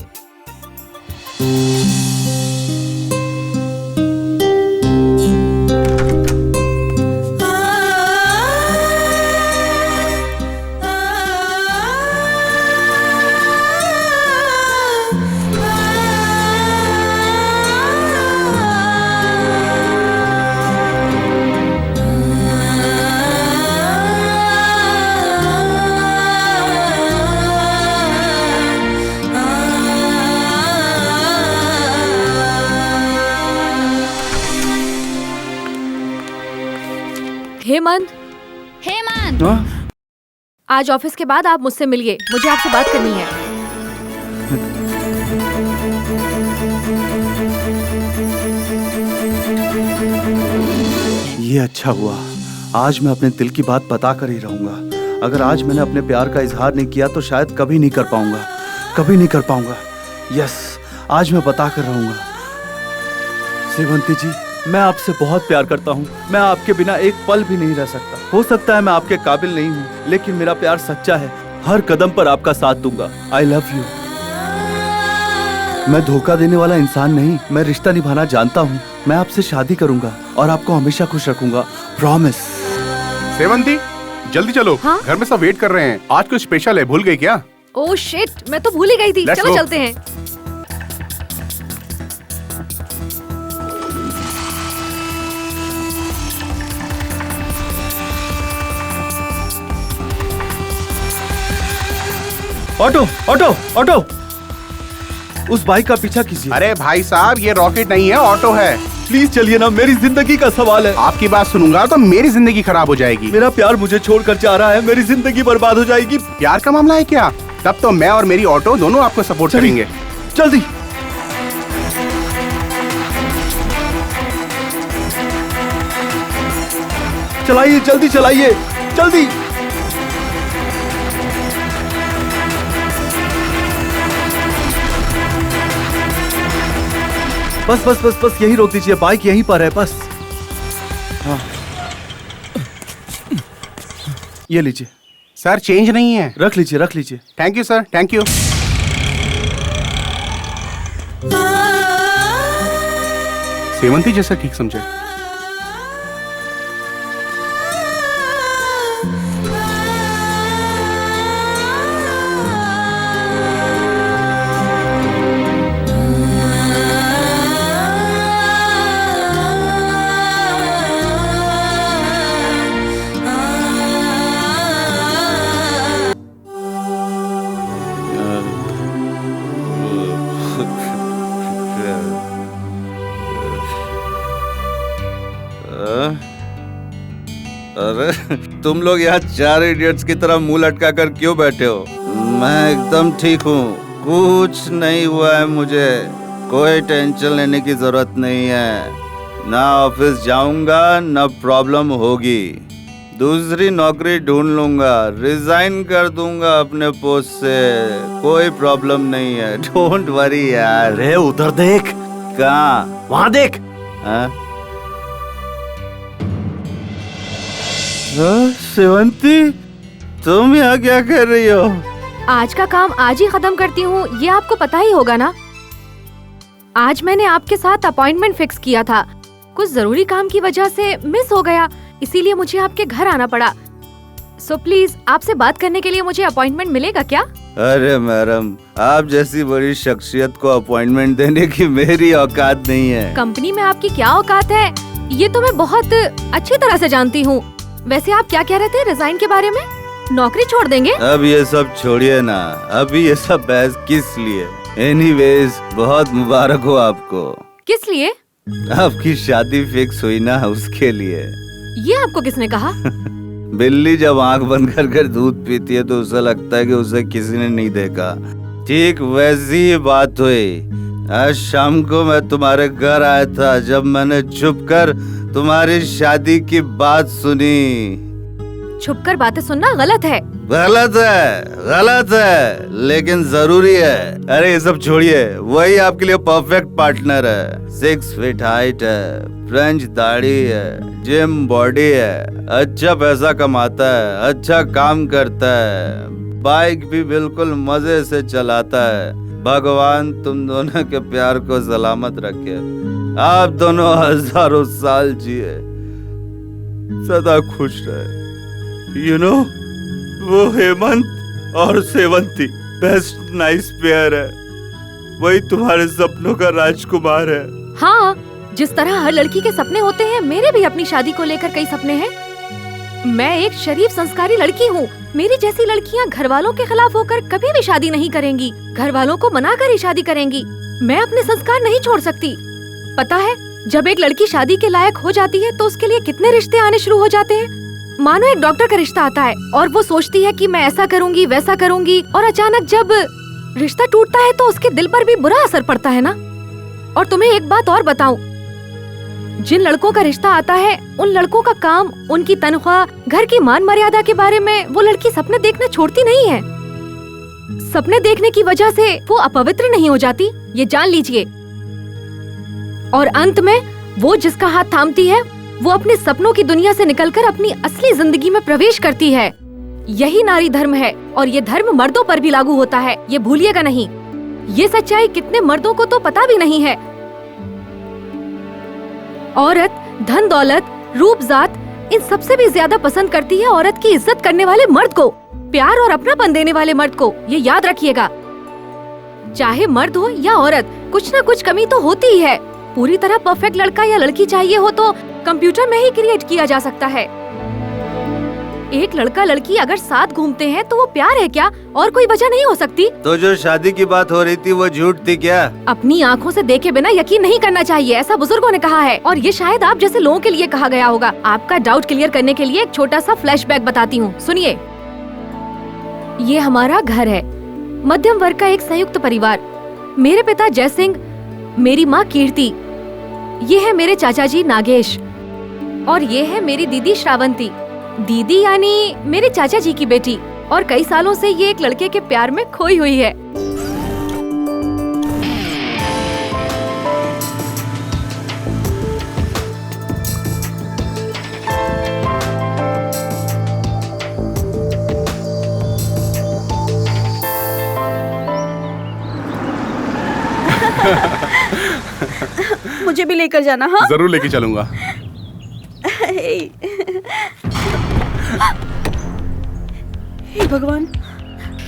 हेमंत, हेमंत, आज ऑफिस के बाद आप मुझसे मिलिए, मुझे आपसे बात करनी है। ये अच्छा हुआ, आज मैं अपने दिल की बात बता कर ही रहूंगा। अगर आज मैंने अपने प्यार का इजहार नहीं किया तो शायद कभी नहीं कर पाऊंगा, कभी नहीं कर पाऊंगा। यस, आज मैं बता कर रहूंगा। सेवंती जी, मैं आपसे बहुत प्यार करता हूँ। मैं आपके बिना एक पल भी नहीं रह सकता। हो सकता है मैं आपके काबिल नहीं हूँ, लेकिन मेरा प्यार सच्चा है। हर कदम पर आपका साथ दूंगा। आई लव यू। मैं धोखा देने वाला इंसान नहीं, मैं रिश्ता निभाना जानता हूँ। मैं आपसे शादी करूंगा और आपको हमेशा खुश रखूंगा। प्रॉमिस। सेवंती, जल्दी चलो। हाँ? घर में सब वेट कर रहे हैं। आज कुछ स्पेशल है, भूल गई क्या? ओह शिट, मैं तो भूल ही गई थी। Let's चलो go. चलते हैं। ऑटो ऑटो ऑटो, उस बाइक का पीछा कीजिए। अरे भाई साहब, ये रॉकेट नहीं है, ऑटो है। प्लीज चलिए ना, मेरी जिंदगी का सवाल है। आपकी बात सुनूंगा तो मेरी जिंदगी खराब हो जाएगी। मेरा प्यार मुझे छोड़कर जा रहा है, मेरी जिंदगी बर्बाद हो जाएगी। प्यार का मामला है क्या? तब तो मैं और मेरी ऑटो दोनों आपको सपोर्ट करेंगे। जल्दी। चलाइए, जल्दी चलाइए, जल्दी। बस बस बस बस, यही रोक दीजिए, बाइक यहीं पर है बस। हाँ, ये लीजिए। सर चेंज नहीं है। रख लीजिए, रख लीजिए। Thank you sir, thank you. Sevanti जैसा ठीक समझे। अरे तुम लोग यहाँ 4 इडियट्स की तरह मुंह लटका कर क्यों बैठे हो? मैं एकदम ठीक हूँ, कुछ नहीं हुआ है मुझे। कोई टेंशन लेने की जरूरत नहीं है। ना ऑफिस जाऊंगा, ना प्रॉब्लम होगी। दूसरी नौकरी ढूंढ लूंगा, रिजाइन कर दूंगा अपने पोस्ट से, कोई प्रॉब्लम नहीं है, डोंट वरी यार। अरे उधर देख। कहाँ? वहाँ देख। सेवंती, तुम यहाँ क्या कर रही हो? आज का काम आज ही खत्म करती हूँ, ये आपको पता ही होगा ना। आज मैंने आपके साथ अपॉइंटमेंट फिक्स किया था, कुछ जरूरी काम की वजह से मिस हो गया, इसीलिए मुझे आपके घर आना पड़ा। सो प्लीज आपसे बात करने के लिए मुझे अपॉइंटमेंट मिलेगा क्या? अरे मैडम, आप जैसी बड़ी शख्सियत को अपॉइंटमेंट देने की मेरी औकात नहीं है। कंपनी में आपकी क्या औकात है ये तो मैं बहुत अच्छी तरह से जानती हूँ। वैसे आप क्या कह रहे थे रिजाइन के बारे में? नौकरी छोड़ देंगे? अब ये सब छोड़िए ना, अभी ये सब बहस किस लिए? एनीवेज, बहुत मुबारक हो आपको। किस लिए? आपकी शादी फिक्स हुई ना, उसके लिए। ये आपको किसने कहा? बिल्ली जब आंख बंद कर दूध पीती है तो उसे लगता है कि उसे किसी ने नहीं देखा। ठीक वैसी ही बात हुई। आज शाम को मैं तुम्हारे घर आया था, जब मैंने छुपकर तुम्हारी शादी की बात सुनी। छुपकर बातें सुनना गलत है। गलत है, लेकिन जरूरी है। अरे ये सब छोड़िए, वही आपके लिए परफेक्ट पार्टनर है। 6 फीट हाइट है, फ्रेंच दाढ़ी है, जिम बॉडी है, अच्छा पैसा कमाता है, अच्छा काम करता है, बाइक भी बिल्कुल मजे से चलाता है। भगवान तुम दोनों के प्यार को सलामत रखे, आप दोनों हजारों साल जिए, सदा खुश रहे। You know, वो हेमंत और सेवंती बेस्ट नाइस पेयर है, वही तुम्हारे सपनों का राजकुमार है। हाँ, जिस तरह हर लड़की के सपने होते हैं, मेरे भी अपनी शादी को लेकर कई सपने हैं। मैं एक शरीफ संस्कारी लड़की हूँ। मेरी जैसी लड़कियाँ घर वालों के खिलाफ होकर कभी भी शादी नहीं करेंगी, घर वालों को मना कर ही शादी करेंगी। मैं अपने संस्कार नहीं छोड़ सकती। पता है, जब एक लड़की शादी के लायक हो जाती है तो उसके लिए कितने रिश्ते आने शुरू हो जाते हैं। मानो एक डॉक्टर का रिश्ता आता है और वो सोचती है कि मैं ऐसा करूंगी वैसा करूंगी, और अचानक जब रिश्ता टूटता है तो उसके दिल पर भी बुरा असर पड़ता है ना। और तुम्हें एक बात और बताऊं, जिन लड़कों का रिश्ता आता है उन लड़कों का काम, उनकी तनख्वाह, घर की मान मर्यादा के बारे में वो लड़की सपने देखना छोड़ती नहीं है। सपने देखने की वजह से वो अपवित्र नहीं हो जाती, ये जान लीजिए। और अंत में वो जिसका हाथ थामती है वो अपने सपनों की दुनिया से निकलकर अपनी असली जिंदगी में प्रवेश करती है। यही नारी धर्म है, और ये धर्म मर्दों पर भी लागू होता है, ये भूलिएगा नहीं। ये सच्चाई कितने मर्दों को तो पता भी नहीं है। औरत धन दौलत रूप जात इन सबसे भी ज्यादा पसंद करती है औरत की इज्जत करने वाले मर्द को, प्यार और अपनापन देने वाले मर्द को। ये याद रखिएगा, चाहे मर्द हो या औरत, कुछ न कुछ कमी तो होती ही है। पूरी तरह परफेक्ट लड़का या लड़की चाहिए हो तो कंप्यूटर में ही क्रिएट किया जा सकता है। एक लड़का लड़की अगर साथ घूमते हैं तो वो प्यार है क्या? और कोई वजह नहीं हो सकती। तो जो शादी की बात हो रही थी वो झूठ थी क्या? अपनी आँखों से देखे बिना यकीन नहीं करना चाहिए, ऐसा बुजुर्गों ने कहा है, और ये शायद आप जैसे लोगों के लिए कहा गया होगा। आपका डाउट क्लियर करने के लिए एक छोटा सा फ्लैशबैक बताती हूँ, सुनिए। ये हमारा घर है, मध्यम वर्ग का एक संयुक्त परिवार। मेरे पिता जय सिंह, मेरी माँ कीर्ति, ये है मेरे चाचा जी नागेश, और ये है मेरी दीदी श्रावंती। दीदी यानी मेरे चाचा जी की बेटी, और कई सालों से ये एक लड़के के प्यार में खोई हुई है। मुझे भी लेकर जाना। हाँ जरूर लेके चलूंगा। हे भगवान।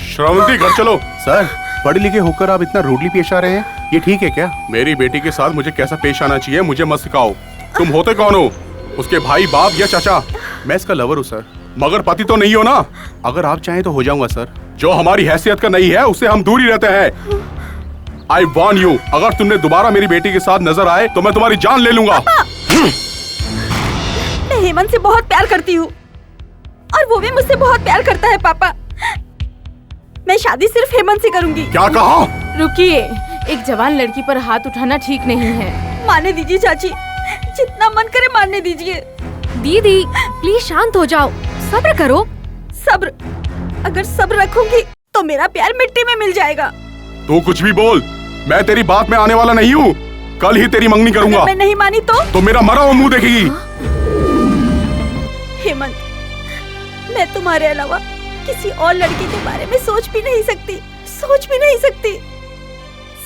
श्रावंती घर चलो। सर, पढ़े लिखे होकर आप इतना रूडली पेश आ रहे हैं, ये ठीक है क्या? मेरी बेटी के साथ मुझे कैसा पेश आना चाहिए मुझे मत सिखाओ। तुम होते कौन हो? उसके भाई, बाप या चाचा? मैं इसका लवर हूँ सर, मगर पति तो नहीं हो ना। अगर आप चाहें तो हो जाऊंगा सर। जो हमारी हैसियत का नहीं है उससे हम दूर ही रहते हैं। आई वार्न यू, अगर तुमने दोबारा मेरी बेटी के साथ नजर आए तो मैं तुम्हारी जान ले लूंगा। मैं हेमंत से बहुत प्यार करती हूँ और वो भी मुझसे बहुत प्यार करता है पापा। मैं शादी सिर्फ हेमंत से करूंगी। क्या कहा? रुकिए, एक जवान लड़की पर हाथ उठाना ठीक नहीं है। मारने दीजिए चाची, जितना मन करे मारने दीजिए। दीदी प्लीज शांत हो जाओ, सब्र करो। सब्र? अगर सब्र रखूंगी तो मेरा प्यार मिट्टी में मिल जाएगा। तू कुछ भी बोल, मैं तेरी बात में आने वाला नहीं हूँ। कल ही तेरी मंगनी करूंगा। अगर मैं नहीं मानी तो मेरा मरा हुआ मुंह देखेगी। हेमंत, मैं तुम्हारे अलावा किसी और लड़के के बारे में सोच भी नहीं सकती, सोच भी नहीं सकती,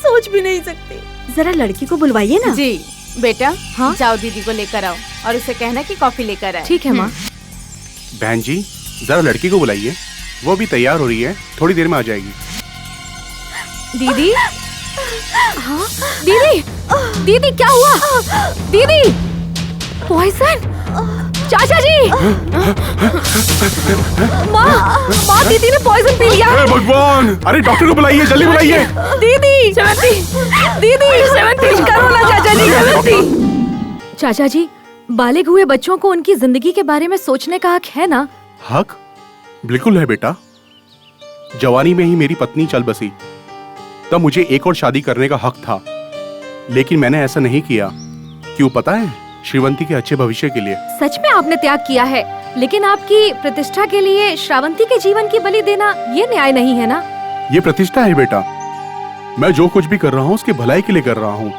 सोच भी नहीं सकती। जरा लड़की को बुलवाइए ना। जी बेटा, हाँ जाओ दीदी को लेकर आओ और उसे कहना कि कॉफी लेकर आए। ठीक है माँ। बहन जी, जरा लड़की को बुलाइए, वो भी तैयार हो रही है, थोड़ी देर में आ जाएगी। दीदी, हाँ दीदी, दीदी क्या हुआ? दीदी, पॉइजन? चाचा जी, माँ दीदी ने पॉइजन पी लिया। भगवान, अरे डॉक्टर को बुलाइए, जल्दी बुलाइए। दीदी, दीदी करो ना चाचा जी। चाचा जी, बालिग हुए बच्चों को उनकी जिंदगी के बारे में सोचने का हक है ना? हक बिल्कुल है बेटा। जवानी में ही मेरी पत्नी चल बसी, तब मुझे एक और शादी करने का हक था, लेकिन मैंने ऐसा नहीं किया। क्यों पता है? श्रीवंती के अच्छे भविष्य के लिए। सच में आपने त्याग किया है, लेकिन आपकी प्रतिष्ठा के लिए श्रावंती के जीवन की बलि देना ये न्याय नहीं है ना? ये प्रतिष्ठा है बेटा। मैं जो कुछ भी कर रहा हूँ उसकी भलाई के लिए कर रहा हूँ,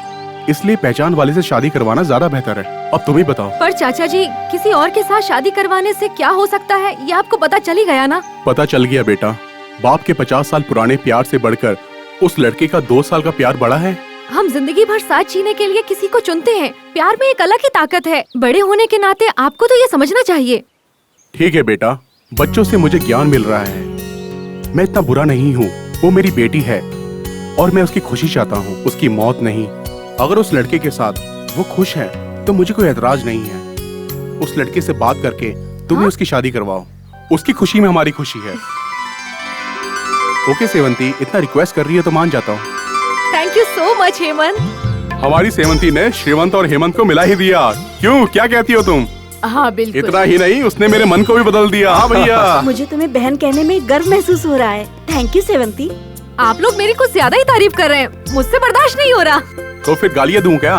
इसलिए पहचान वाले से शादी करवाना ज्यादा बेहतर है। अब तुम ही बताओ। पर चाचा जी, किसी और के साथ शादी करवाने से क्या हो सकता है, ये आपको पता चल ही गया ना? पता चल गया बेटा। बाप के 50 साल पुराने प्यार से बढ़कर उस लड़के का 2 साल का प्यार बड़ा है। हम जिंदगी भर साथ जीने के लिए किसी को चुनते हैं। प्यार में एक अलग ही ताकत है। बड़े होने के नाते आपको तो ये समझना चाहिए। ठीक है बेटा, बच्चों से मुझे ज्ञान मिल रहा है। मैं इतना बुरा नहीं हूँ। वो मेरी बेटी है और मैं उसकी खुशी चाहता हूँ, उसकी मौत नहीं। अगर उस लड़के के साथ वो खुश है तो मुझे कोई एतराज नहीं है। उस लड़के से बात करके तुम्हें उसकी शादी करवाओ। उसकी खुशी में हमारी खुशी है। ओके सेवंती, इतना रिक्वेस्ट कर रही है तो मान जाता हूँ। Thank you so much Hemant. हमारी सेवंती ने श्रीवंत और हेमंत को मिला ही दिया। क्यों, क्या कहती हो तुम? हाँ बिल्कुल। इतना ही नहीं, उसने मेरे मन को भी बदल दिया। हाँ भैया। मुझे तुम्हें बहन कहने में गर्व महसूस हो रहा है। Thank you Sevanti. आप लोग मेरी कुछ ज्यादा ही तारीफ कर रहे हैं, मुझसे बर्दाश्त नहीं हो रहा। तो फिर गालियाँ दूं क्या?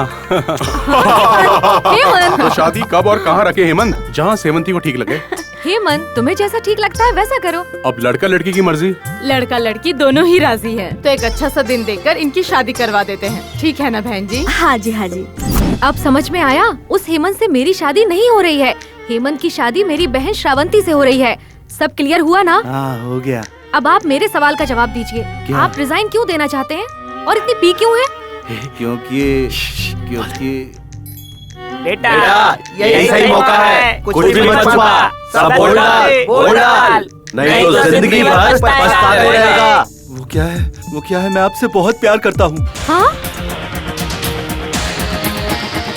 हेमंत, तो शादी कब और कहाँ रखे हेमंत? जहाँ सेवंती को ठीक लगे। हेमंत, तुम्हें जैसा ठीक लगता है वैसा करो। अब लड़का लड़की की मर्जी। लड़का लड़की दोनों ही राजी हैं। तो एक अच्छा सा दिन देखकर इनकी शादी करवा देते हैं। ठीक है ना बहन जी? हाँ जी, हाँ जी। अब समझ में आया, उस हेमंत से मेरी शादी नहीं हो रही है। हेमंत की शादी मेरी बहन श्रावंती से हो रही है। सब क्लियर हुआ ना? हाँ, हो गया। अब आप मेरे सवाल का जवाब दीजिए। आप रिजाइन क्यों देना चाहते हैं और इतनी पी क्यों है? क्योंकि बेटा यही सही मौका है। कुछ भी मत छुपा, सब बोल डाल, नहीं तो जिंदगी भर पछताते रहेगा। वो क्या है? मैं आपसे बहुत प्यार करता हूँ। हाँ?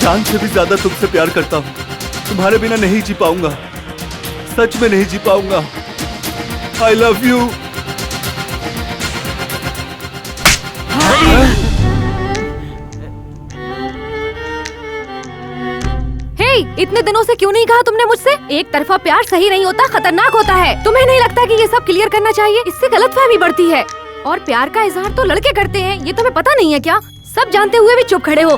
जान से भी ज्यादा तुमसे प्यार करता हूँ। तुम्हारे बिना नहीं जी पाऊंगा, सच में नहीं जी पाऊंगा। I love you। इतने दिनों से क्यों नहीं कहा तुमने मुझसे? एक तरफा प्यार सही नहीं होता, खतरनाक होता है। तुम्हें नहीं लगता कि ये सब क्लियर करना चाहिए? इससे गलतफहमी बढ़ती है। और प्यार का इजहार तो लड़के करते हैं, ये तुम्हें पता नहीं है क्या? सब जानते हुए भी चुप खड़े हो।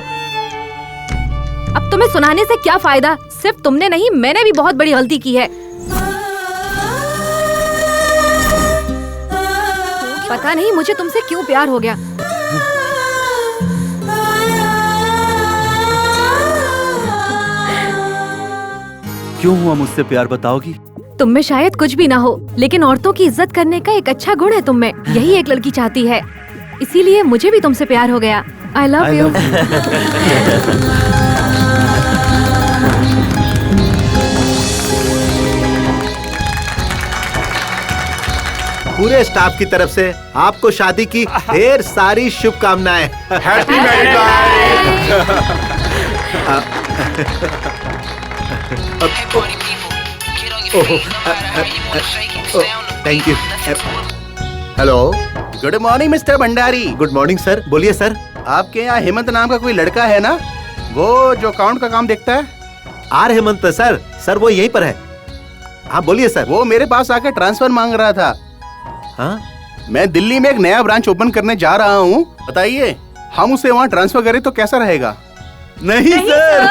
अब तुम्हें सुनाने से क्या फायदा? सिर्फ तुमने नहीं, मैंने भी बहुत बड़ी गलती की है। पता नहीं मुझे तुमसे क्यों प्यार हो गया। क्यों हुआ मुझसे प्यार, बताओगी? तुम में शायद कुछ भी ना हो, लेकिन औरतों की इज्जत करने का एक अच्छा गुण है तुम में। यही एक लड़की चाहती है, इसीलिए मुझे भी तुमसे प्यार हो गया। I love you। पूरे स्टाफ की तरफ से आपको शादी की ढेर सारी शुभकामनाएं। Happy married thank you. Hello, good morning mister Bhandari. Good morning sir, बोलिए सर। आपके यहाँ हेमंत नाम का कोई लड़का है ना, वो जो अकाउंट का काम देखता है? Are Hemant sir. सर वो यहीं पर है। हाँ बोलिए सर। वो मेरे पास आकर ट्रांसफर मांग रहा था। हाँ, मैं दिल्ली में एक नया ब्रांच ओपन करने जा रहा हूँ। बताइए, हम उसे वहाँ ट्रांसफर करें तो कैसा रहेगा? नहीं सर।